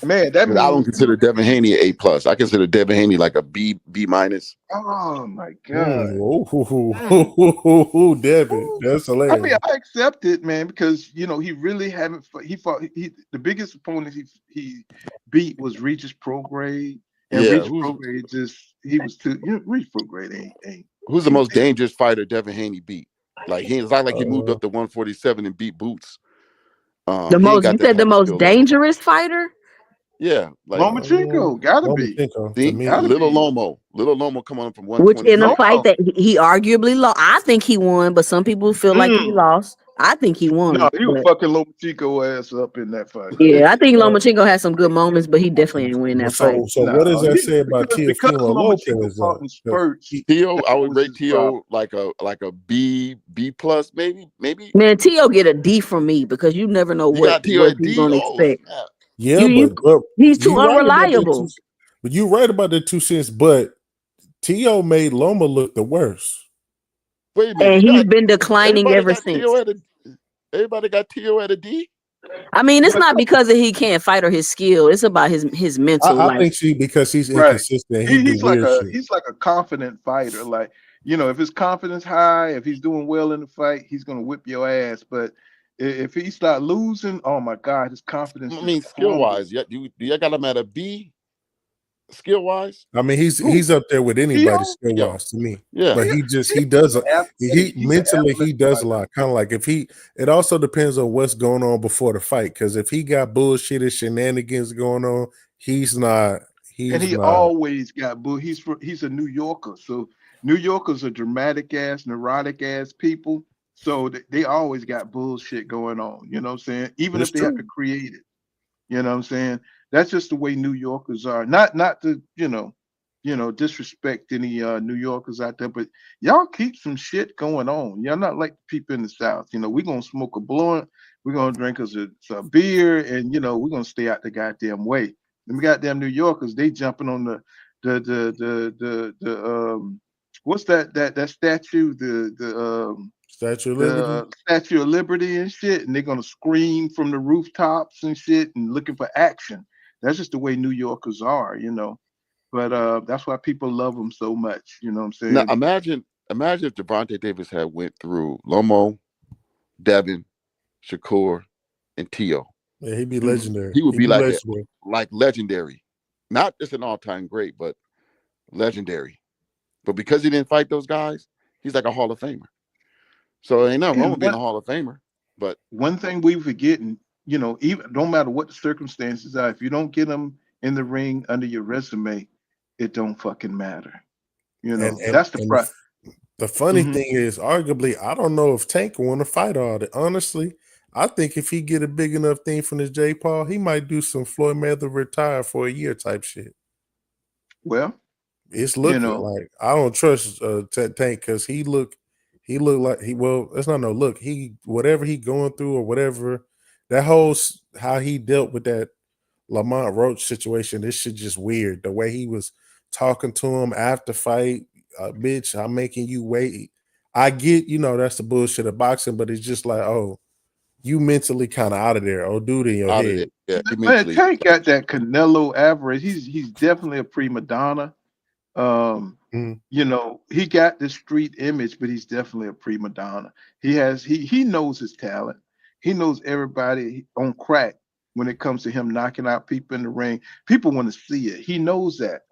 Man, that means I don't consider Devin Haney an A+. I consider Devin Haney like a B-. Oh my god! Devin, that's hilarious. I mean, I accept it, man, because he really haven't. He fought. The biggest opponent he beat was Regis Prograde, and Regis Prograde he was too. Regis Prograde ain't. Who's the most dangerous fighter Devin Haney beat? Like it's not like he moved up to 147 and beat Boots. The most dangerous fighter. Yeah, like Lomachenko, gotta be. Little Lomo coming on from 120. Which in a fight that he arguably lost. I think he won, but some people feel like he lost. I think he won. No, he was fucking Lomachenko ass up in that fight. Yeah, I think Lomachenko had some good moments, but he definitely ain't win that fight. So what does that say about Teofimo Lopez? Tio, I would rate Tio like a B+, maybe. Man, Tio get a D from me because you never know what he's gonna expect. Yeah, but he's too unreliable. But you're right about the 2 cents. But T.O. made Loma look the worst. Wait a minute, and he's been declining ever since. Everybody got T.O. at a D? I mean, it's not because he can't fight or his skill. It's about his mental. I think because he's inconsistent. He's like a confident fighter. Like, if his confidence high, if he's doing well in the fight, he's gonna whip your ass. But if he start losing, oh my God, his confidence. I mean, skill wise, do you got him at a B? skill wise. I mean, he's up there with anybody skill wise to me. Yeah, but he does he mentally he does a lot. Kind of like it also depends on what's going on before the fight. Because if he got bullshit and shenanigans going on, he's not. And he always got bull. He's a New Yorker, so New Yorkers are dramatic ass, neurotic ass people. So they always got bullshit going on. You know what I'm saying? Even if they have to create it. You know what I'm saying? That's just the way New Yorkers are. Not to disrespect any New Yorkers out there, but y'all keep some shit going on. Y'all not like the people in the South. We're gonna smoke a blunt, we're gonna drink us a beer, and we're gonna stay out the goddamn way. Them goddamn New Yorkers, they jumping on the what's that statue? Statue of Liberty. Statue of Liberty and shit, and they're gonna scream from the rooftops and shit and looking for action. That's just the way New Yorkers are, But that's why people love them so much. You know what I'm saying? Now imagine if Gervonta Davis had went through Lomo, Devin, Shakur, and Tio. Yeah, he'd be legendary. He would be like legendary. Not just an all-time great, but legendary. But because he didn't fight those guys, he's like a Hall of Famer. So ain't nothing wrong with being a Hall of Famer. But one thing we forgetting, even no matter what the circumstances are, if you don't get them in the ring under your resume, it don't fucking matter. That's the problem. The funny thing is, arguably, I don't know if Tank want to fight all that. Honestly, I think if he get a big enough thing from this J. Paul, he might do some Floyd Mayweather retire for a year type shit. Well, it's looking like I don't trust Tank because he look like it's not no look. Whatever he going through or whatever, that whole how he dealt with that Lamont Roach situation, this shit just weird. The way he was talking to him after fight, bitch, I'm making you wait. I get, that's the bullshit of boxing, but it's just like, oh, you mentally kind of out of there. Oh, dude, in your head. Yeah, man, Tank got that Canelo Alvarez. He's definitely a prima donna. He got the street image, but he's definitely a prima donna. He knows his talent. He knows everybody on crack when it comes to him knocking out people in the ring. People want to see it. He knows that.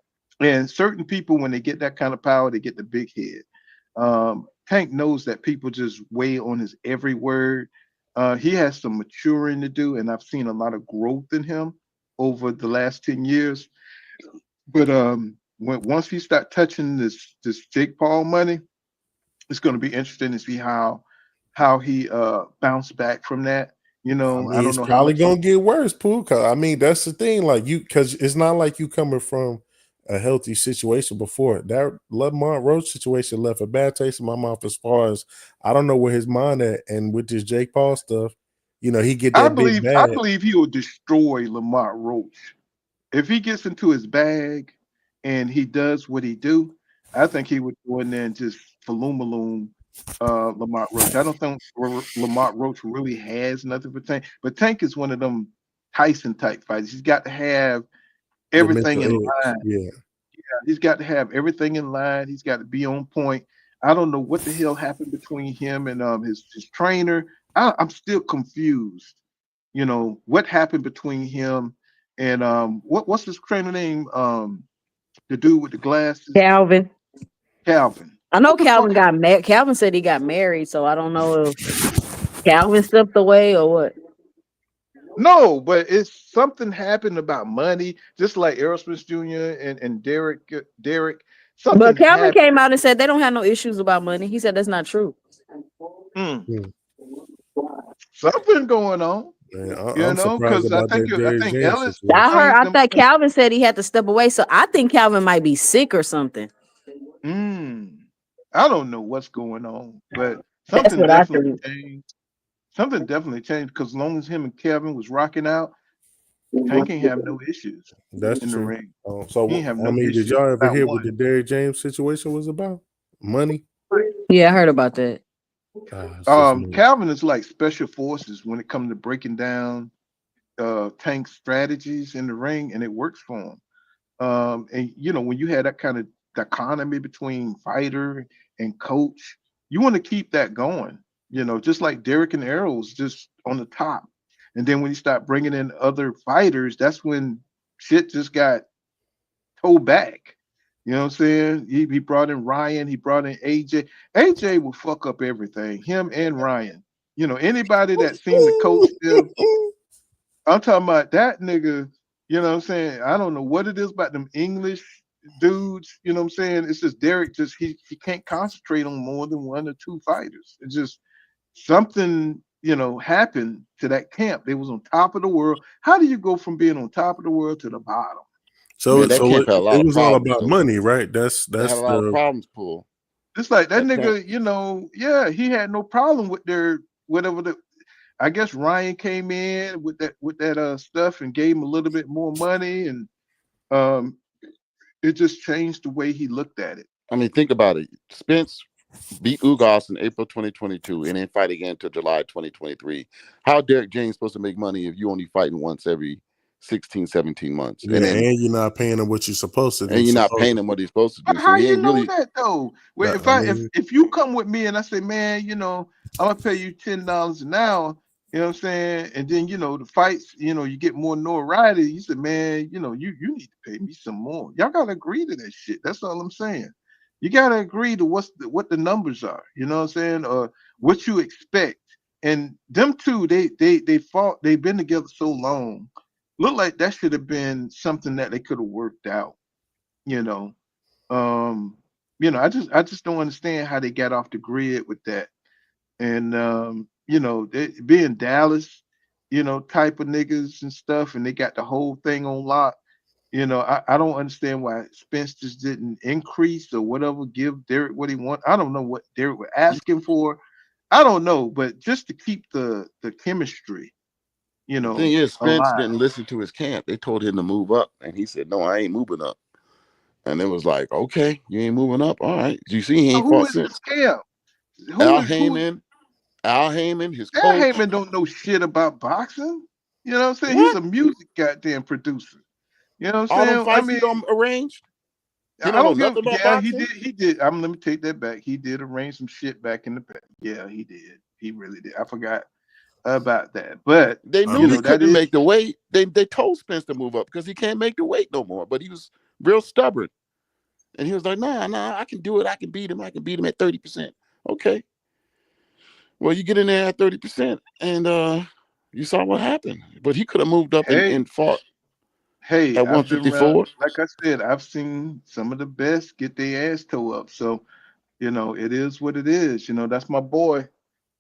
And certain people, when they get that kind of power, they get the big head. Tank knows that people just weigh on his every word. He has some maturing to do, and I've seen a lot of growth in him over the last 10 years. But once he start touching this Jake Paul money, it's going to be interesting to see how he bounce back from that. I don't know. It's probably gonna get worse, Pooh. I mean, that's the thing. Like because it's not like you coming from a healthy situation before. That Lamont Roach situation left a bad taste in my mouth as far as I don't know where his mind at. And with this Jake Paul stuff, he get that big bag. I believe he will destroy Lamont Roach if he gets into his bag and he does what he do. I think he would go in there and just Falumaloom Lamont Roach. I don't think Lamont Roach really has nothing for Tank, but Tank is one of them Tyson type fighters. He's got to have everything in line. Yeah, he's got to have everything in line. He's got to be on point. I don't know what the hell happened between him and his trainer. I'm still confused. What happened between him and what's his trainer name? The dude with the glasses. Calvin. I know Calvin got married. Calvin said he got married, so I don't know if Calvin stepped away or what. No, but it's something happened about money, just like Aerosmith Jr. and Derek. But Calvin came out and said they don't have no issues about money. He said that's not true. Something going on. Because I think Ellis. I thought Calvin said he had to step away, so I think Calvin might be sick or something. I don't know what's going on, but something definitely changed. Something definitely changed because as long as him and Kevin was rocking out, Tank ain't have no issues. That's in true. the ring. Did y'all ever hear what the Derrick James situation was about? Money? Yeah, I heard about that. Calvin is like special forces when it comes to breaking down Tank's strategies in the ring, and it works for him. And when you had that kind of dichotomy between fighter and coach, you want to keep that going. Just like Derek and Errol's just on the top, and then when you start bringing in other fighters, that's when shit just got toe back. You know what I'm saying? He brought in Ryan. He brought in AJ. AJ will fuck up everything. Him and Ryan. You know, anybody that seen the coach them, I'm talking about that nigga. You know what I'm saying? I don't know what it is about them English dudes. You know what I'm saying? It's just Derek. Just he can't concentrate on more than one or two fighters. It's just something, you know, happened to that camp. They was on top of the world. How do you go from being on top of the world to the bottom? So, Man, that camp had a lot it of was all problems, about though. money, right? That's They had a lot of problems, Paul. It's like that That camp. nigga, you know, yeah, he had no problem with their whatever the. I guess Ryan came in with that stuff and gave him a little bit more money, and um, it just changed the way he looked at it. I mean, think about it. Spence beat Ugas in April 2022 and then fight again until July 2023. How Derek James supposed to make money if you only fighting once every 16, 17 months? Yeah, and you're not paying him what you're supposed to do. And you're not paying him what he's supposed to do. How So he you ain't know really. that though? Well, if you come with me and I say, man, you know, I'm gonna pay you $10 an hour, you know what I'm saying? And then, you know, the fights, you know, you get more notoriety. You say, man, you know, you need to pay me some more. Y'all gotta agree to that shit. That's all I'm saying. You gotta agree to what the numbers are, you know what I'm saying, or what you expect. And them two, they fought, they've been together so long. Look like that should have been something that they could have worked out, you know. You know, I just don't understand how they got off the grid with that. And you know, they being Dallas, you know, type of niggas and stuff, and they got the whole thing on lock. You know, I don't understand why Spence just didn't increase or whatever, give Derek what he want. I don't know what Derek was asking for. I don't know, but just to keep the chemistry, you The know, thing is, Spence alive. didn't listen to his camp. They told him to move up, and he said, "No, I ain't moving up." And it was like, "Okay, you ain't moving up. All right." You see, he So ain't who fought is this since. camp? Al Who is Heyman, his Al coach. Heyman don't know shit about boxing. You know what I'm saying? He's What? a music goddamn producer. You know what I'm All them saying? I fights he mean, done arranged. He I don't know don't give. nothing about Yeah, boxing. he did. Let me take that back. He did arrange some shit back in the back. Yeah, he did. He really did. I forgot about that. But They I knew you mean, he know that couldn't is. make the weight. They told Spence to move up because he can't make the weight no more. But he was real stubborn, and he was like, "Nah, I can do it. I can beat him. I can beat him at 30%." Okay. Well, you get in there at 30%, and you saw what happened. But he could have moved up Hey, and fought hey, at I've been around. 154. Like I said, I've seen some of the best get their ass toe up. So you know, it is what it is. You know, that's my boy.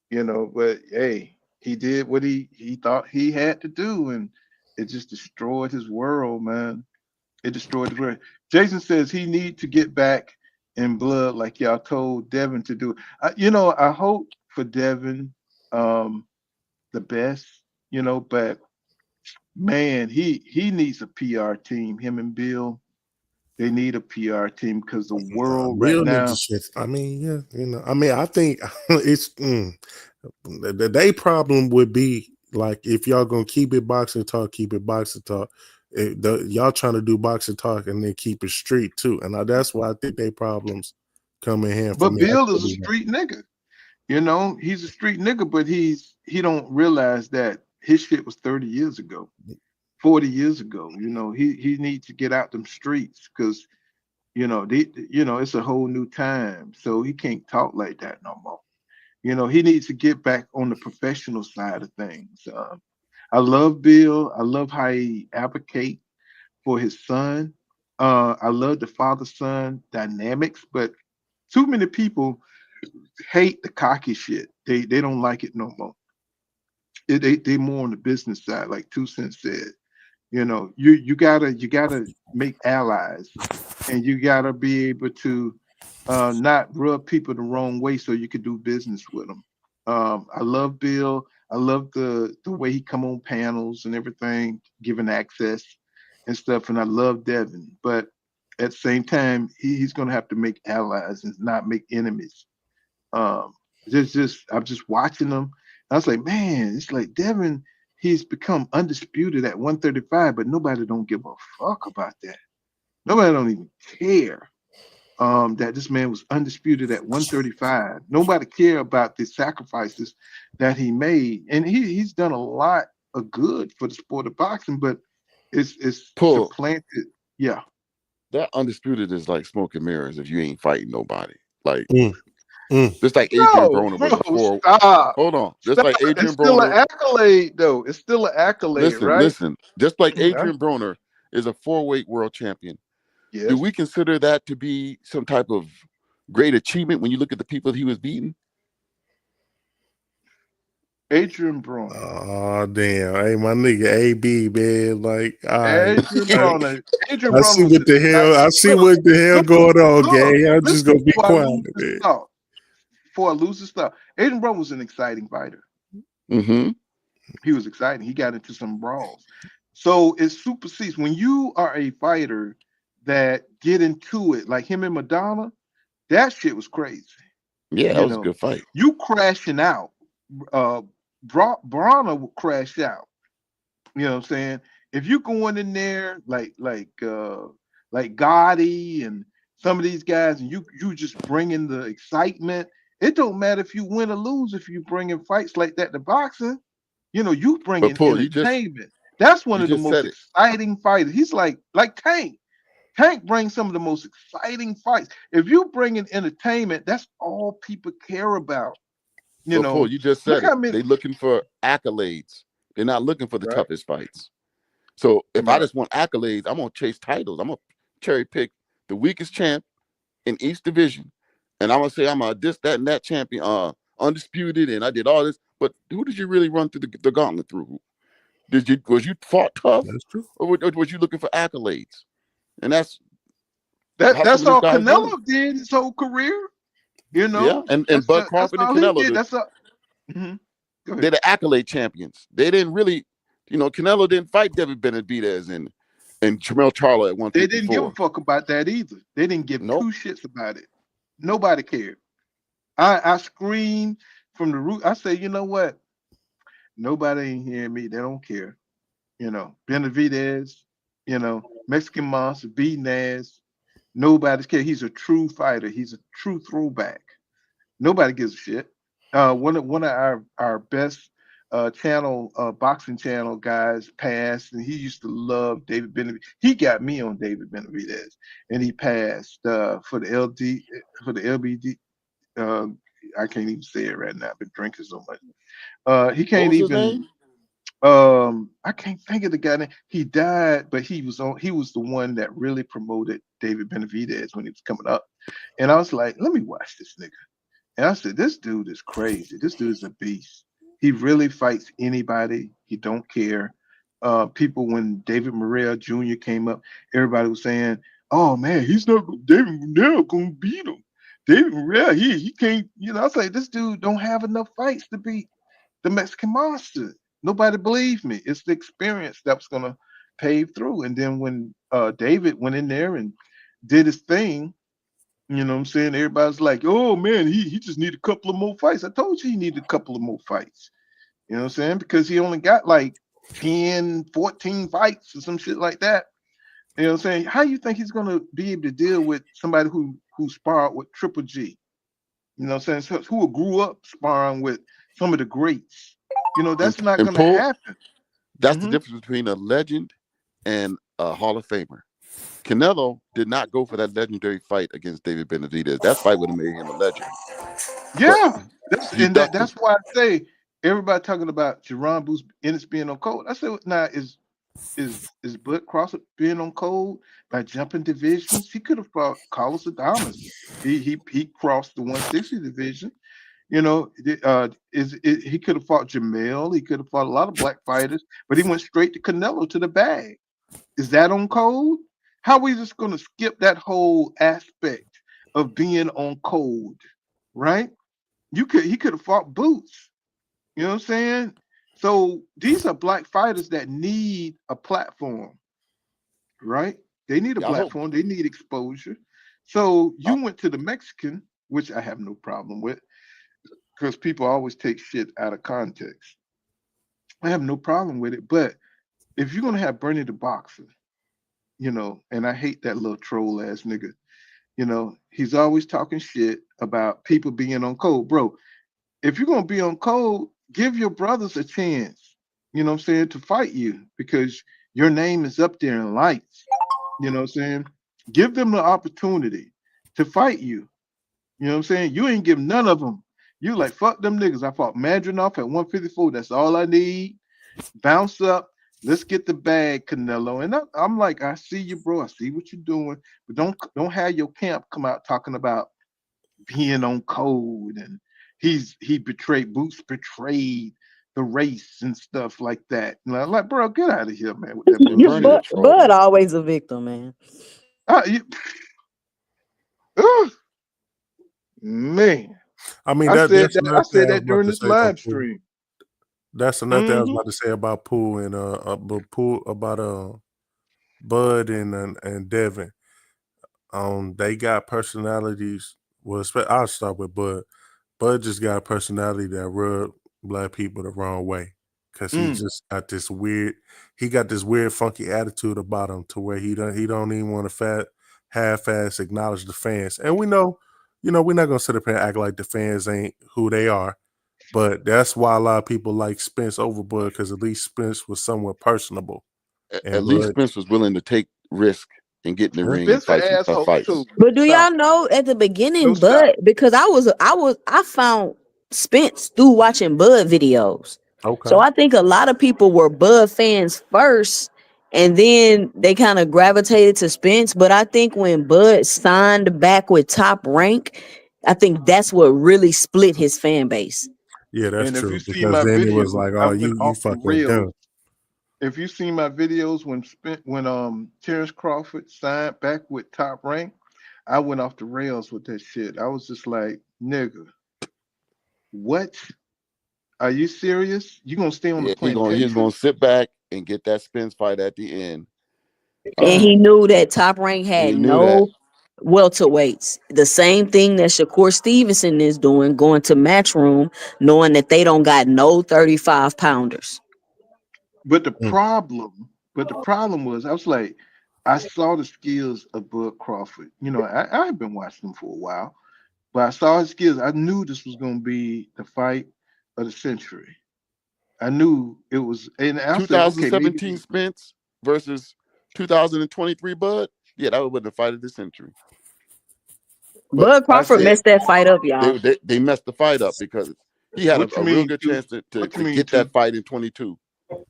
You know, but hey, he did what he thought he had to do, and it just destroyed his world, man. It destroyed his world. Jason says he need to get back in blood like y'all told Devin to do. You know, I hope for Devin the best, you know, but man, he needs a PR team. Him and Bill, they need a PR team because the world right Bill needs to now. shift. I mean, yeah, you know, I mean, I think it's they problem would be like if y'all gonna keep it boxing talk, keep it boxing talk. Y'all trying to do boxing talk and then keep it street too, and that's why I think they problems come in hand for But me. Bill is a street nigga. You know, he's a street nigga, but he don't realize that his shit was 30 years ago, 40 years ago. You know, he needs to get out them streets because you know it's a whole new time. So he can't talk like that no more. You know, he needs to get back on the professional side of things. I love Bill. I love how he advocate for his son. I love the father-son dynamics, but too many people hate the cocky shit. They don't like it no more. They more on the business side, like Two Cents said. You know, you gotta make allies, and you gotta be able to not rub people the wrong way so you could do business with them. I love Bill. I love the way he come on panels and everything, giving access and stuff. And I love Devin, but at the same time, he's gonna have to make allies and not make enemies. Um, just I'm just watching them. I was like, man, it's like Devin. He's become undisputed at 135, but nobody don't give a fuck about that. Nobody don't even care that this man was undisputed at 135. Nobody care about the sacrifices that he made, and he's done a lot of good for the sport of boxing, but it's Pull. supplanted. Yeah, that undisputed is like smoke and mirrors if you ain't fighting nobody. Like just like Adrian No, Broner bro, was a four. stop. Hold on, just Stop. like It's Adrian still an Broner. accolade, though. It's still an accolade, right? Listen. Just like Yeah. Adrian Broner is a 4-weight world champion. Yes. Do we consider that to be some type of great achievement when you look at the people he was beating? Adrian Broner. Oh damn! Hey, my nigga AB, man. Like, Adrian Broner. Adrian I Broner see was what the hell. I see what the hell going on, gang. I'm just gonna be quiet, man. Before I lose this stuff, Adrian Broner was an exciting fighter. Mm-hmm. He was exciting. He got into some brawls. So it supersedes when you are a fighter that get into it, like him and Madonna. That shit was crazy. Yeah, that was a good fight. You crashing out. Bronner would crash out. You know what I'm saying? If you going in there like Gotti and some of these guys, and you just bringing the excitement, it don't matter if you win or lose. If you bring in fights like that to boxing, you bring in entertainment. That's one of the most exciting fighters. He's like Tank. Tank brings some of the most exciting fights. If you bring in entertainment, that's all people care about. Paul, you just said it. They're looking for accolades. They're not looking for the toughest fights. So if I just want accolades, I'm gonna chase titles. I'm gonna cherry pick the weakest champ in each division, and I'm gonna say I'm a this, that, and that champion, undisputed, and I did all this. But who did you really run through the gauntlet through? Was you fought tough? That's true. Or was you looking for accolades? And that's all Canelo did his whole career. Yeah, and Bud Crawford and Canelo did. They're the accolade champions. They didn't really, Canelo didn't fight David Benavidez and Jermell Charlo at 154. They didn't give a fuck about that either. They didn't give two shits about it. Nobody cared. I screamed from the root. I say, you know what? Nobody ain't hearing me. They don't care. Benavidez, Mexican Monster, beating ass. Nobody's care. He's a true fighter. He's a true throwback. Nobody gives a shit. One of our best boxing channel guys passed, and he used to love David Benavidez. He got me on David Benavidez, and he passed for the LBD. I can't even say it right now. I've been drinking so much. He can't even. His name? I can't think of the guy name. He died, but he was the one that really promoted David Benavidez when he was coming up. And I was like, let me watch this nigga. And I said, this dude is crazy. This dude is a beast. He really fights anybody. He don't care. People, when David Morrell Jr. came up, everybody was saying, oh man, David Morrell gonna beat him. David Morrell, he can't, I was like, this dude don't have enough fights to beat the Mexican Monster. Nobody believed me. It's the experience that was going to pave through. And then when David went in there and did his thing, what I'm saying? Everybody's like, oh, man, he just needed a couple of more fights. I told you he needed a couple of more fights. You know what I'm saying? Because he only got like 10, 14 fights or some shit like that. You know what I'm saying? How you think he's going to be able to deal with somebody who sparred with Triple G? You know what I'm saying? So, who grew up sparring with some of the greats? That's not going to happen. That's the difference between a legend and a Hall of Famer. Canelo did not go for that legendary fight against David Benavidez. That fight would have made him a legend. Yeah, that's why I say everybody talking about Jaron Boots Ennis being on code. I said, now is Bud Crawford being on code by jumping divisions? He could have fought Carlos Adames. He crossed the 160 division. He could have fought Jamel. He could have fought a lot of black fighters, but he went straight to Canelo, to the bag. Is that on code? How are we just going to skip that whole aspect of being on code, right? He could have fought Boots. You know what I'm saying? So these are black fighters that need a platform, right? They need a platform. They need exposure. So you went to the Mexican, which I have no problem with, because people always take shit out of context. I have no problem with it. But if you're going to have Bernie the Boxer, and I hate that little troll ass nigga, he's always talking shit about people being on code. Bro, if you're going to be on code, give your brothers a chance, to fight you, because your name is up there in lights. You know what I'm saying? Give them the opportunity to fight you. You know what I'm saying? You ain't give none of them. You like, fuck them niggas. I fought Madrimov at 154. That's all I need. Bounce up. Let's get the bag, Canelo. And I'm like, I see you, bro. I see what you're doing, but don't have your camp come out talking about being on code and Boots betrayed the race and stuff like that. And I'm like, bro, get out of here, man, with that bullshit. Bud always a victim, man. Man. I mean, I said that's that during this live stream. That's another thing I was about to say about Poole and Bud and Devin. They got personalities. Well, I'll start with Bud. Bud just got a personality that rub black people the wrong way because he just got this weird. He got this weird, funky attitude about him to where he don't even want to half-ass acknowledge the fans. And we know, we're not gonna sit up here and act like the fans ain't who they are. But that's why a lot of people like Spence over Bud, because at least Spence was somewhat personable. At least Spence was willing to take risk and get in the ring and fight some tough fights. But do y'all know at the beginning, Bud, because I found Spence through watching Bud videos. Okay. So I think a lot of people were Bud fans first, and then they kind of gravitated to Spence. But I think when Bud signed back with Top Rank, I think that's what really split his fan base. Yeah, that's and true. If you see because my then videos, it was like, oh, you fucking done. If you see my videos when Terence Crawford signed back with Top Rank, I went off the rails with that shit. I was just like, nigga, what? Are you serious? You gonna stay on the plantation? He's gonna sit back and get that Spence fight at the end. And he knew that Top Rank had no welterweights. The same thing that Shakur Stevenson is doing, going to Matchroom, knowing that they don't got no 35 pounders. But the problem was, I was like, I saw the skills of Bud Crawford. I've been watching him for a while, but I saw his skills. I knew this was going to be the fight of the century. I knew it was. And I 2017 said, okay, Spence versus 2023 Bud. Yeah, that would be the fight of the century. Bud Crawford messed that fight up, y'all. They messed the fight up because he had a real good chance to get that fight in 22.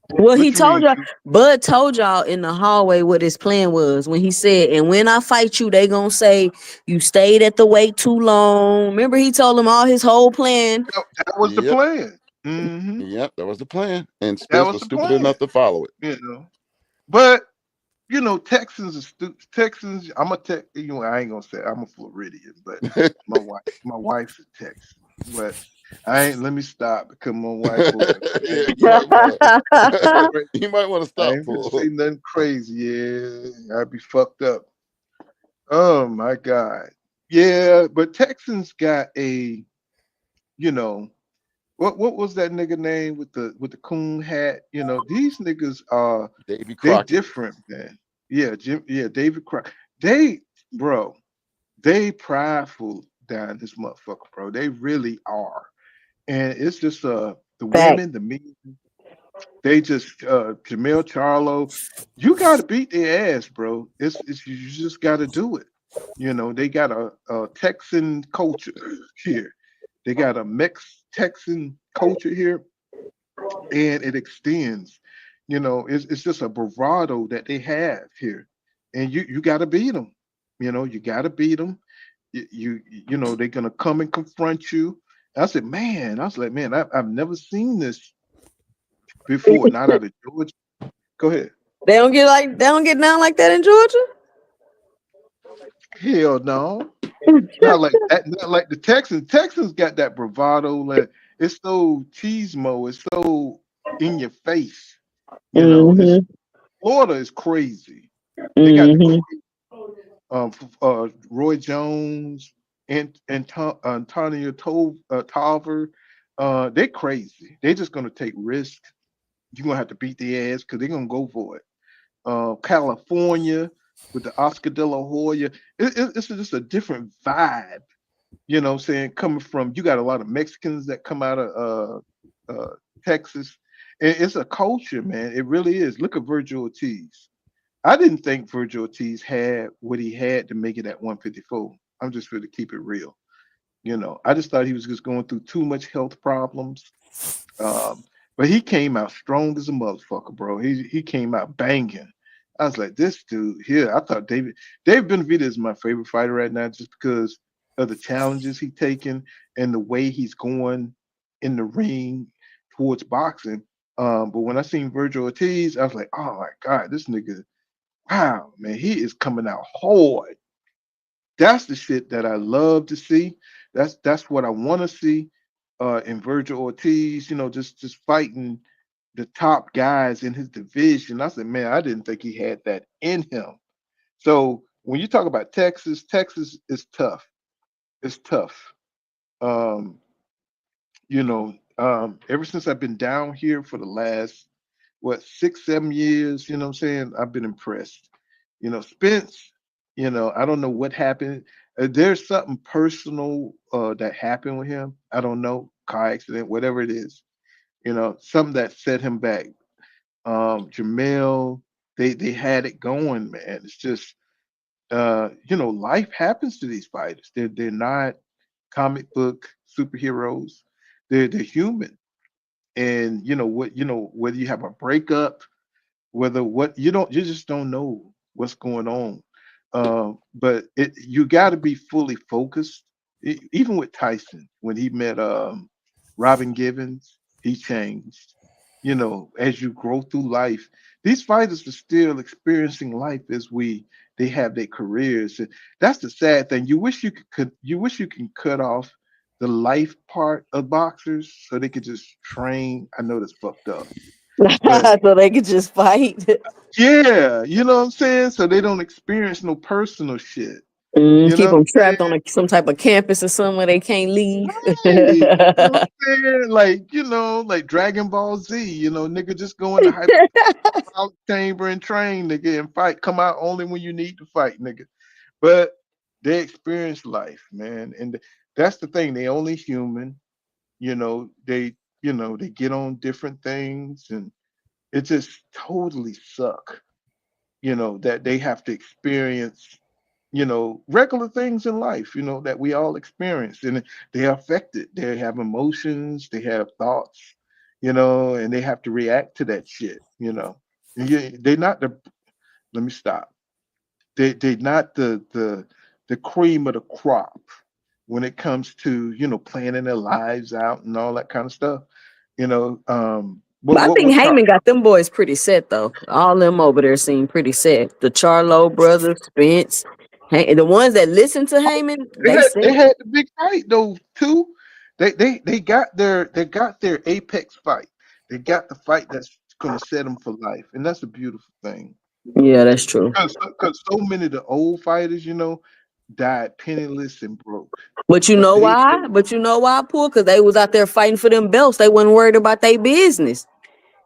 Well, he told y'all, Bud told y'all in the hallway what his plan was when he said, and when I fight you, they gonna say you stayed at the weight too long. Remember, he told them all his whole plan. That was the plan. Mm-hmm. Yep, that was the plan. And Spence was stupid enough to follow it. But Texans are stupid. Texans, I ain't gonna say I'm a Floridian, but my wife's a Texan. But let me stop because my wife you might want to stop. I ain't gonna say nothing crazy. Yeah, I'd be fucked up. Oh my God. Yeah, but Texans got a, what was that nigga name with the coon hat? These niggas are they different, man. Yeah, David Crockett. They prideful down this motherfucker, bro. They really are. And it's just the women, the men, they just Jamel Charlo, you gotta beat their ass, bro. It's you just gotta do it. They got a Texan culture here. They got a Texan culture here, and it extends. It's just a bravado that they have here, and you got to beat them. You got to beat them. They're gonna come and confront you. I said, man, I've never seen this before. Not out of Georgia. Go ahead. They don't get down like that in Georgia. Hell no. Not like that. Not like the Texans. Texans got that bravado. Like it's so cheesemo. It's so in your face. Florida is crazy. They got the Roy Jones and Antonio Tolver. They're crazy. They're just gonna take risks. You're gonna have to beat their ass because they're gonna go for it. California with the Oscar De La Hoya, it's just a different vibe. Coming from, you got a lot of Mexicans that come out of Texas. It's a culture, man. It really is. Look at Virgil Ortiz. I didn't think Virgil Ortiz had what he had to make it at 154. I'm just going to keep it real. I just thought he was just going through too much health problems. Um, but he came out strong as a motherfucker, bro. He came out banging. I was like, this dude here. I thought David Benavidez is my favorite fighter right now, just because of the challenges he's taking and the way he's going in the ring towards boxing. But when I seen Virgil Ortiz, I was like, oh my god, this nigga, wow, man, he is coming out hard. That's the shit that I love to see. That's what I want to see in Virgil Ortiz. Just fighting the top guys in his division. I said, man, I didn't think he had that in him. So when you talk about Texas, Texas is tough. It's tough. Um, ever since I've been down here for the last 6, 7 years, what I'm saying, I've been impressed. Spence, I don't know what happened. There's something personal that happened with him. I don't know, car accident, whatever it is. Something that set him back. Jamel, they had it going, man. It's just life happens to these fighters. They're not comic book superheroes. They're human. And whether you have a breakup, whether what you just don't know what's going on. But you got to be fully focused. Even with Tyson, when he met Robin Givens, he changed. As you grow through life, these fighters are still experiencing life as they have their careers. And that's the sad thing. You wish you can cut off the life part of boxers so they could just train. I know that's fucked up, but So they could just fight. yeah, you know what I'm saying? So they don't experience no personal shit. You know Keep what them I'm saying? trapped on some type of campus or somewhere they can't leave. Right. You know what I'm saying? Like Dragon Ball Z, nigga just go in the hyperbolic chamber and train, nigga, and fight. Come out only when you need to fight, nigga. But they experience life, man. And that's the thing. They only human, they get on different things, and it just totally suck, that they have to experience, regular things in life, that we all experience. And they're affected. They have emotions, they have thoughts, and they have to react to that shit, they're not the, let me stop. They're not the cream of the crop when it comes to, planning their lives out and all that kind of stuff. But I think What Heyman got them boys pretty set though. All them over there seem pretty set. The Charlo brothers, Spence, the ones that listen to Heyman, They they had set. they had the big fight though too. They got their apex fight. They got the fight that's gonna set them for life, and that's a beautiful thing. Yeah, that's true. Because so many of the old fighters, died penniless and broke. But you But know they why? But you know why, Paul? Because they was out there fighting for them belts. They wasn't worried about their business.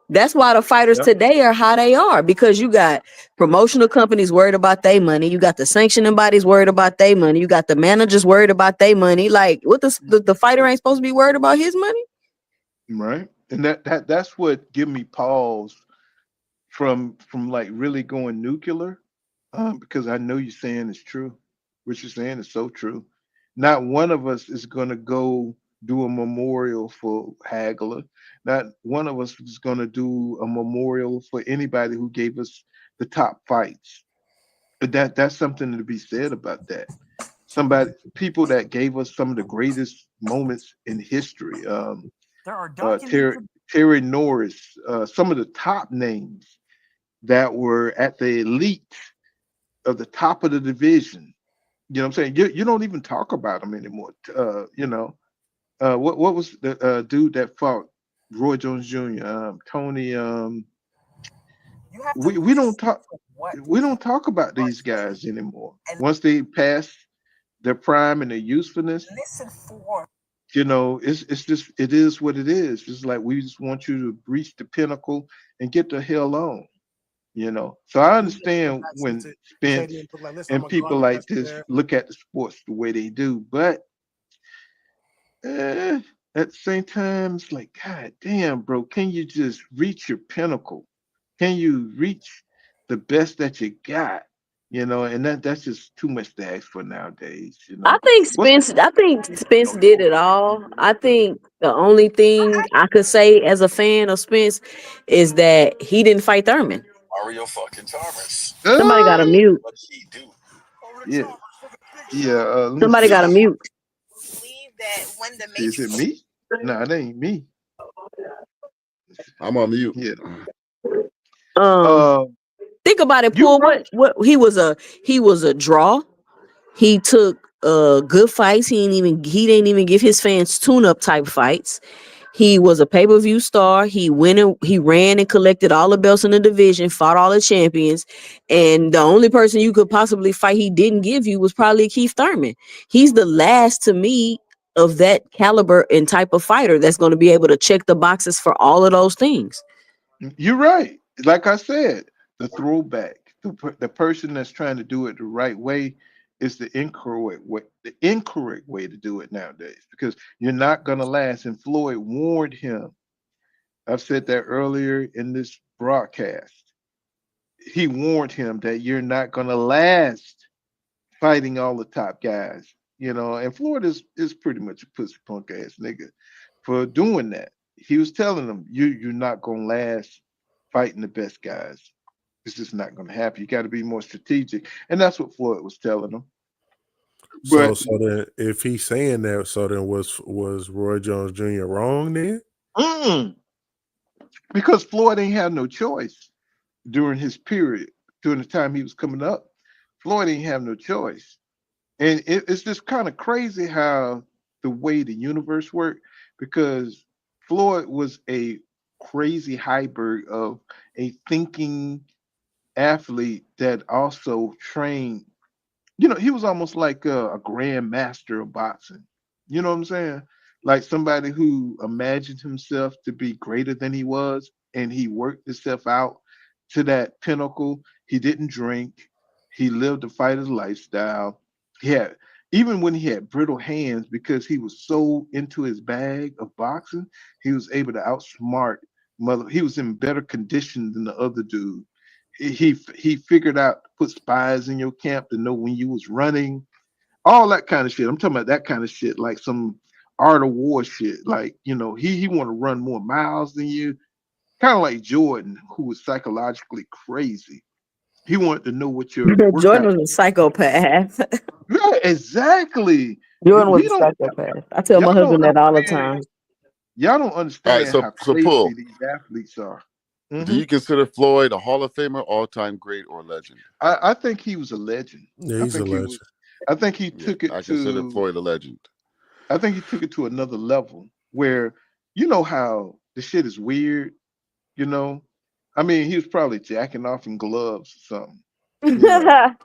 That's why the fighters Yep. today are how they are, because you got promotional companies worried about their money. You got the sanctioning bodies worried about their money. You got the managers worried about their money. Like, what the fighter ain't supposed to be worried about his money? Right. And that's what give me pause from like really going nuclear, because I know you're saying it's true. What you're saying is so true. Not one of us is going to go do a memorial for Hagler. Not one of us is going to do a memorial for anybody who gave us the top fights. But that's something to be said about that. People that gave us some of the greatest moments in history. Terry Norris, some of the top names that were at the elite of the top of the division. You know what I'm saying? You don't even talk about them anymore. What was the dude that fought Roy Jones Jr. Tony? We don't talk about these guys anymore. Once they pass their prime and their usefulness, it is what it is. It's like we just want you to reach the pinnacle and get the hell on. So I understand when Spence and people like this look at the sports the way they do, but at the same time, it's like, God damn, bro, can you just reach your pinnacle? Can you reach the best that you got, and that's just too much to ask for nowadays. I think What's Spence did it all. I think the only thing I could say as a fan of Spence is that he didn't fight Thurman. Mario fucking Thomas. Somebody got a mute. What he do? Yeah, yeah. Let me Somebody see. got a mute. Is it me? No, it ain't me. I'm on mute. Yeah. Think about it, Paul. What he was a draw. He took good fights. He didn't even give his fans tune-up type fights. He was a pay-per-view star. He ran and collected all the belts in the division, fought all the champions. And the only person you could possibly fight he didn't give you was probably Keith Thurman. He's the last to me of that caliber and type of fighter that's going to be able to check the boxes for all of those things. You're right. Like I said, the throwback, the person that's trying to do it the right way is the incorrect way to do it nowadays, because you're not going to last. And Floyd warned him. I've said that earlier in this broadcast. He warned him that you're not going to last fighting all the top guys, and Floyd is pretty much a pussy punk ass nigga for doing that. He was telling them, you're not going to last fighting the best guys. It's just not going to happen. You got to be more strategic. And that's what Floyd was telling them. So then if he's saying that, so then was Roy Jones Jr. wrong then? Because Floyd ain't had no choice during his period, during the time he was coming up. Floyd ain't have no choice. And it's just kind of crazy how the way the universe worked, because Floyd was a crazy hybrid of a thinking athlete that also trained. He was almost like a grand master of boxing. You know what I'm saying? Like somebody who imagined himself to be greater than he was, and he worked himself out to that pinnacle. He didn't drink. He lived a fighter's lifestyle. Even when he had brittle hands, because he was so into his bag of boxing, he was able to outsmart mother. He was in better condition than the other dude. He figured out to put spies in your camp to know when you was running, all that kind of shit. I'm talking about that kind of shit, like some art of war shit. Like, he want to run more miles than you, kind of like Jordan, who was psychologically crazy. He wanted to know what your Jordan was a psychopath. Yeah, exactly. Jordan was a psychopath. I tell my husband that all the time. Y'all don't understand how crazy Paul, these athletes are. Do you consider Floyd a Hall of Famer, all-time great, or legend? I think he was a legend. Yeah, he's a legend. I think he took it I consider Floyd a legend. I think he took it to another level where, how the shit is weird, I mean, he was probably jacking off in gloves or something.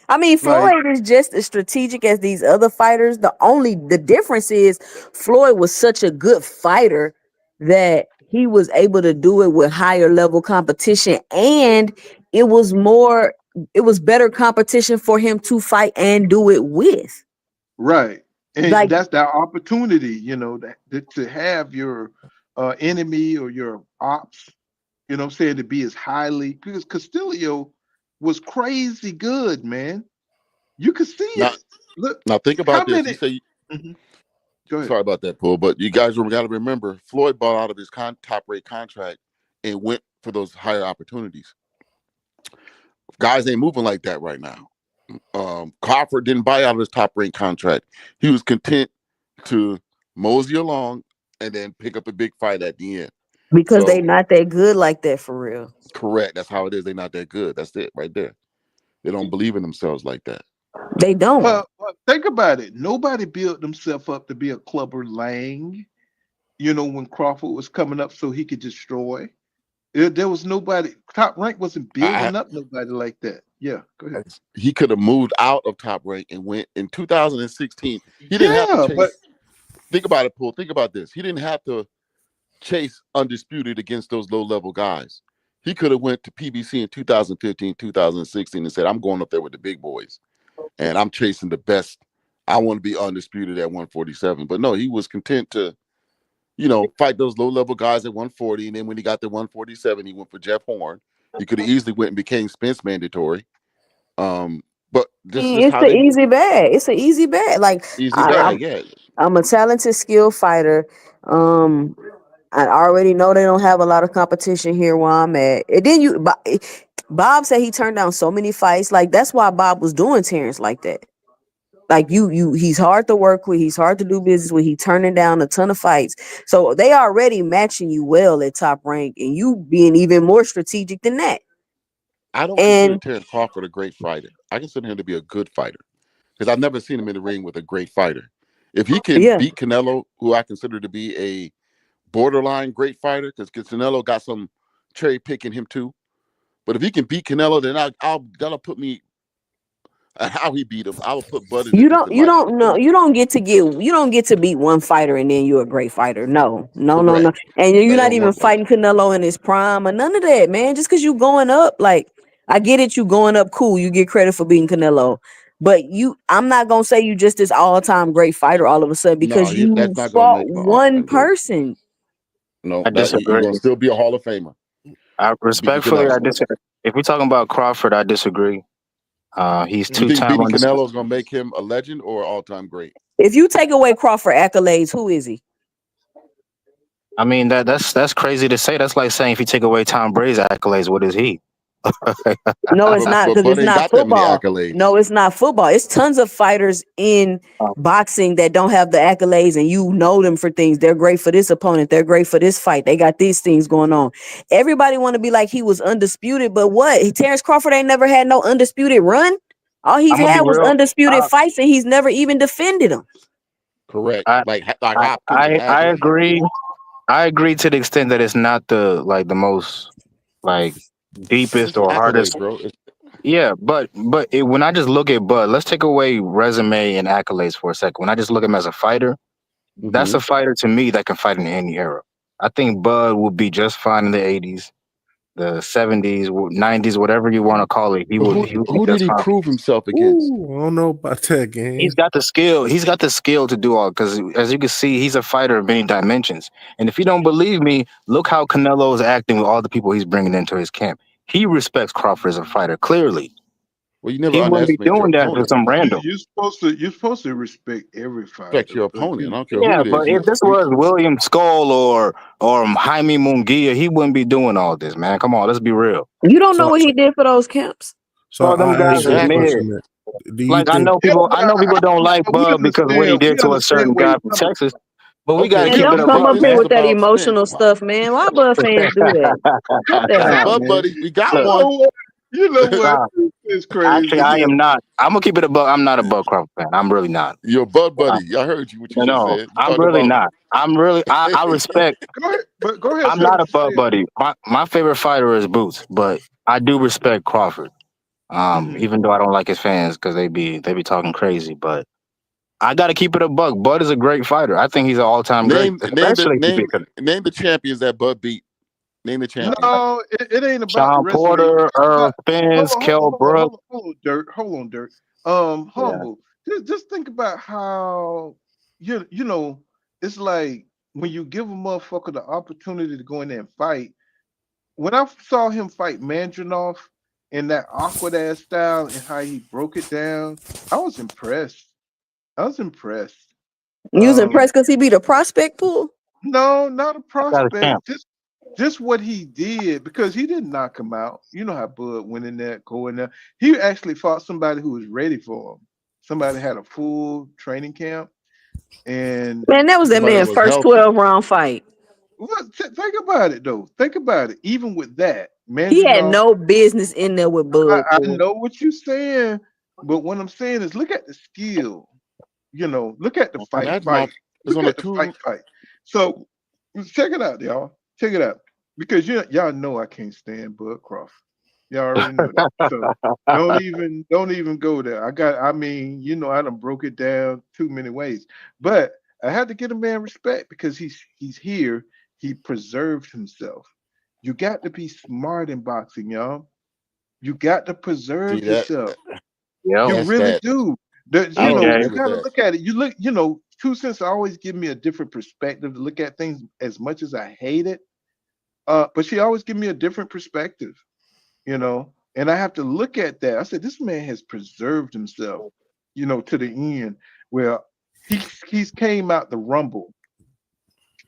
I mean, Floyd is just as strategic as these other fighters. The difference is Floyd was such a good fighter that he was able to do it with higher level competition, and it was better competition for him to fight and do it with. Right. And that's that opportunity, to have your enemy or your ops, to be as highly, because Castillo was crazy good, man. You could see it. Look, now think about this. You say, Go ahead. Sorry about that, Paul, but you guys got to remember, Floyd bought out of his top rate contract and went for those higher opportunities. Guys ain't moving like that right now. Crawford didn't buy out of his top rate contract. He was content to mosey along and then pick up a big fight at the end. Because they not that good like that for real. Correct. That's how it is. They're not that good. That's it right there. They don't believe in themselves like that. They don't. Well, think about it. Nobody built themselves up to be a Clubber Lang, when Crawford was coming up so he could destroy. There was nobody. Top Rank wasn't building up nobody like that. Yeah, go ahead. He could have moved out of Top Rank and went in 2016. He didn't have to chase. But think about it, Paul. Think about this. He didn't have to chase undisputed against those low-level guys. He could have went to PBC in 2015, 2016 and said, I'm going up there with the big boys and I'm chasing the best. I want to be undisputed at 147. But no, he was content to, fight those low-level guys at 140. And then when he got to 147, he went for Jeff Horn. You could have easily went and became Spence mandatory. But this is just It's how the they easy bag. It's an easy bag. Like easy I, bag. I'm, Yeah, I'm a talented, skilled fighter. Um, I already know they don't have a lot of competition here where I'm at. And then Bob said he turned down so many fights. Like that's why Bob was doing Terrence like that. Like he's hard to work with. He's hard to do business with. He turning down a ton of fights. So they already matching you well at top rank, and you being even more strategic than that. I don't consider And Terence Crawford a great fighter. I consider him to be a good fighter because I've never seen him in the ring with a great fighter. If he can yeah, beat Canelo, who I consider to be a borderline great fighter, because Canelo got some cherry picking him too. But if he can beat Canelo, then that'll put me how he beat him. I will put Bud in a you don't different you light. don't know you don't get to beat one fighter and then you're a great fighter. No, no, no, no. Correct. And you're That not don't even work like fighting Canelo in his prime or none of that, man. Just because you going up, like I get it, you going up, cool. You get credit for beating Canelo. But I'm not gonna say you just this all-time great fighter all of a sudden no. because you That's not gonna fought make him an one all-time great. person. No, I that you're disagree. gonna still be a Hall of Famer. I Beating respectfully, I Canelo. disagree. If we're talking about Crawford, I disagree. He's You think two-time beating undisputed. Canelo is gonna make him a legend or all-time great? If you take away Crawford accolades, who is he? I mean that's crazy to say. That's like saying if you take away Tom Brady's accolades, what is he? No, it's not But because Bud it's ain't not got that many football. accolades. No, it's not football. It's tons of fighters in boxing that don't have the accolades, and you know them for things. They're great for this opponent. They're great for this fight. They got these things going on. Everybody want to be like he was undisputed, but what? Terrence Crawford ain't never had no undisputed run. All he's I'm gonna be had was real. undisputed fights, and he's never even defended them. Correct. I Like Hopkins and I Hagler. agree. I agree to the extent that it's not the most like It's deepest just or accolades, hardest. bro. Yeah, but when I just look at Bud, let's take away resume and accolades for a second. When I just look at him as a fighter, that's Mm-hmm. a fighter to me that can fight in any era. I think Bud would be just fine in the 80s, the 70s, 90s, whatever you want to call it. He But would be who did just he fine. prove himself against? Ooh, I don't know about that He's game. got the skill. He's got the skill to do all because, as you can see, he's a fighter of many dimensions. And if you don't believe me, look how Canelo is acting with all the people he's bringing into his camp. He respects Crawford as a fighter. Clearly, Well, you never he wouldn't be underestimate your doing that to opponent. some random. You're supposed to respect every Respect fighter, your but opponent. I you don't care who Yeah, it is. but if this was William Skull or Jaime Munguia, he wouldn't be doing all this, man. Come on, let's be real. You don't know So, what he did for those camps. so Bro, them I guys ask you is a Exactly. mid. question. Man. Do you Like I think? know yeah, people, but don't like we Bud because of what he did to a understand certain where guy he's from coming Texas, but we got Okay, to And keep yeah, it don't a come but buck, up this here is man. with that about Spence. emotional Come on. stuff, man. Why Buff fans do that? Cut that That's a out. Bud Man, buddy. We got You look, one. know what? You know what? nah, It's actually, crazy I here. am not. I'm gonna keep it a buck. I'm not a Bud Crawford fan. I'm really not. You're a Bud Uh, buddy. I heard you what you just no, said. You I'm talked really about not. I'm really. I respect. Go ahead, but go ahead, I'm say not a what Bud you said. buddy. My favorite fighter is Boots, but I do respect Crawford. Hmm. Even though I don't like his fans because they be talking crazy, but I got to keep it a buck. Bud is a great fighter. I think he's an all time great, especially if he beat name the champions that Bud beat. Name the champions. No, it ain't about the Sean resume. Porter, Earl Hold Spence, on, hold on, Kell hold on, Brook. hold on, hold on, Dirt. Hold on, Dirt. Yeah, Humble. Just think about how you know it's like when you give a motherfucker the opportunity to go in there and fight. When I saw him fight Mandrinov in that awkward ass style and how he broke it down, I was impressed. I was impressed. You was impressed because he beat a prospect pool? No, not a I got a champ. prospect. Just what he did because he didn't knock him out. You know how Bud went in there, go in there. He actually fought somebody who was ready for him. Somebody had a full training camp, and Man, that was that Somebody that man's was first healthy. 12-round fight. think about it though. Think about it. Even with that, He had Mandrinov, no business in there with Bud I Pool. know what you're saying, but what I'm saying is look at the skill. Look at the fight. Madrimov is Look on a at the two. fight. So check it out, y'all. Check it out. Because y'all know I can't stand Bud Crawford. Y'all already know that. So don't even go there. I done broke it down too many ways. But I had to give a man respect because he's here. He preserved himself. You got to be smart in boxing, y'all. You got to See preserve that? yourself. Yep. You That's really that. do. I don't BK. agree You with got to that. look at it. Two Cents always give me a different perspective to look at things as much as I hate it. But she always give me a different perspective. you know. And I have to look at that. I said, this man has preserved himself, you know, to the end. Well, he's came out the Rumble.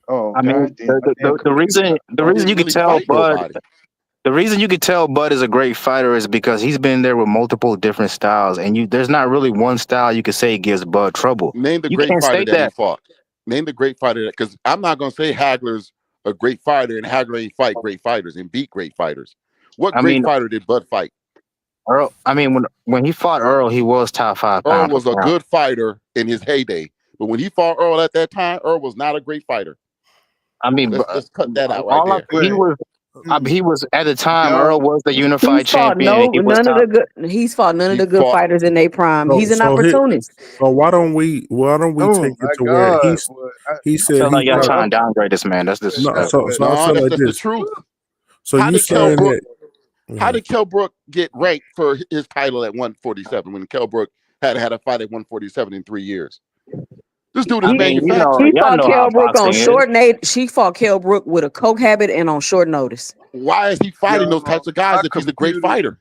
Oh I mean, God damn! My damn the computer reason about to the Or fall. reason didn't you could really tell fight Bud nobody. the reason you could tell Bud is a great fighter is because he's been there with multiple different styles, and there's not really one style you could say gives Bud trouble. Name the You great can't fighter state that he that. fought. Name the great fighter that, because I'm not gonna say Hagler's a great fighter and Hagler ain't fight great fighters and beat great fighters. What I great mean, fighter did Bud fight? Earl. I mean, when he fought Earl, he was top five Earl pound for was a pound. good fighter in his heyday, but when he fought Earl at that time, Earl was not a great fighter. I mean, Let's cut that out right all there. he But was. He was at the time. y'all, Earl was the He's unified fought champion, and he was none of top. the good. He's fought none of He the good fought. fighters in their prime. He's an So here, opportunist. so why don't we oh take it my to where God, boy, he I said feel he like y'all fought? trying to downgrade this man. That's No, disrespectful. so I No, feel that's like just the this. truth. So How you did Kell saying Brook? that? How did Kell Brook get ranked for his title at 147 when Kell Brook had a fight at 147 in 3 years? This dude is I mean, manufactured. y'all know how Kell Brook on boxing is. She fought Kell Brook with a coke habit and on short notice. Why is he fighting those y'all, types of guys my if he's a great computer. fighter?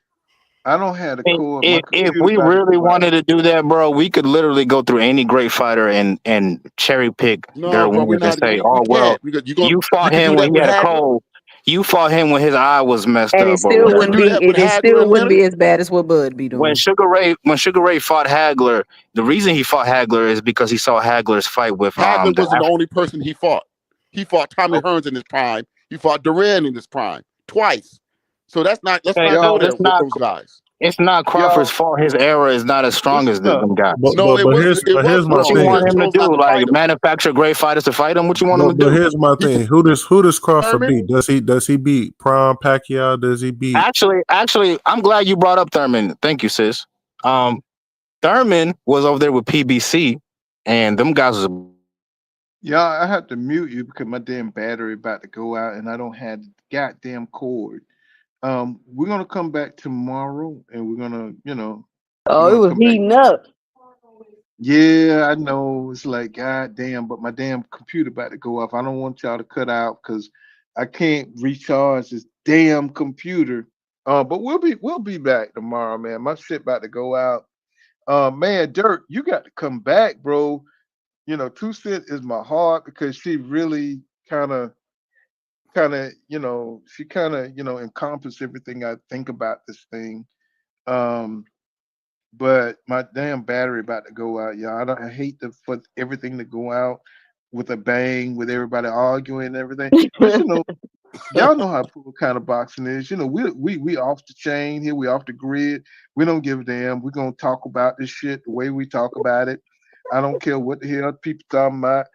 I don't have the cord. My If computer we about to really go out. wanted to do that, bro, we could literally go through any great fighter and cherry pick No, their bro, we're wins and not. say, We oh well, can't. Because you you fought could do him when that he with had a Hagler. cold. You fought him when his eye was messed And it up or still You could whatever. wouldn't do be that with Hagler and Leonard. as bad as what Bud be When doing. Sugar Ray fought Hagler, the reason he fought Hagler is because he saw Hagler's fight with Hagler the wasn't the only person he fought. He fought Tommy Hearns in his prime. He fought Duran in his prime twice. So that's not. Let's Okay, not Y'all, go but there with those guys. it's not Crawford's y'all, fault. His era is not as strong as listen up. them guys. No, it But was. here's It was my What you strong. He thing. want just him to chose not do? to Like fight him. manufacture great fighters to fight him? What you want him to But do? here's my thing. Who does Crawford Thurman. beat? Does he beat Prime Pacquiao? Does he beat? Actually, I'm glad you brought up Thurman. Thank you, sis. Thurman was over there with PBC, and them guys was. Y'all, I have to mute you because my damn battery about to go out and I don't have the goddamn cord. We're gonna come back tomorrow and we're gonna, we're Oh, it gonna was come back. heating up. Yeah, I know. It's like goddamn, but my damn computer about to go off. I don't want y'all to cut out because I can't recharge this damn computer. But we'll be back tomorrow, man. My shit about to go out. Man, Dirk, you got to come back, bro. 2 Cent is my heart because she really she encompassed everything I think about this thing. But my damn battery about to go out, y'all. I hate for everything to go out with a bang, with everybody arguing and everything. But y'all know how poor kind of boxing is. We off the chain here, we off the grid. We don't give a damn. We're gonna talk about this shit the way we talk about it. I don't care what the hell people talking about.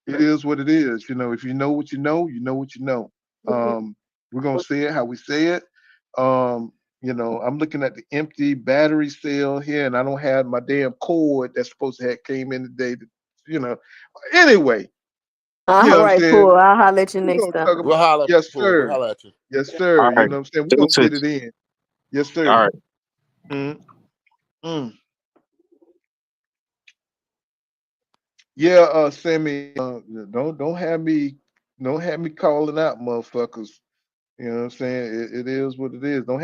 It is what it is. If you know what you know, you know what you know. We're gonna say it how we say it. I'm looking at the empty battery cell here, and I don't have my damn cord that's supposed to have came in today. Anyway, you know All what I'm right, saying? cool. I'll holler at you We're next gonna time. talk We'll about holler, yes, Paul. We'll sir. holler at you. Yes, sir. All You right, know what I'm saying? We're gonna fit it in. Yes, all sir. right. Mm, mm. Yeah, Sammy, don't have me calling out motherfuckers. You know what I'm saying? It is what it is. Don't have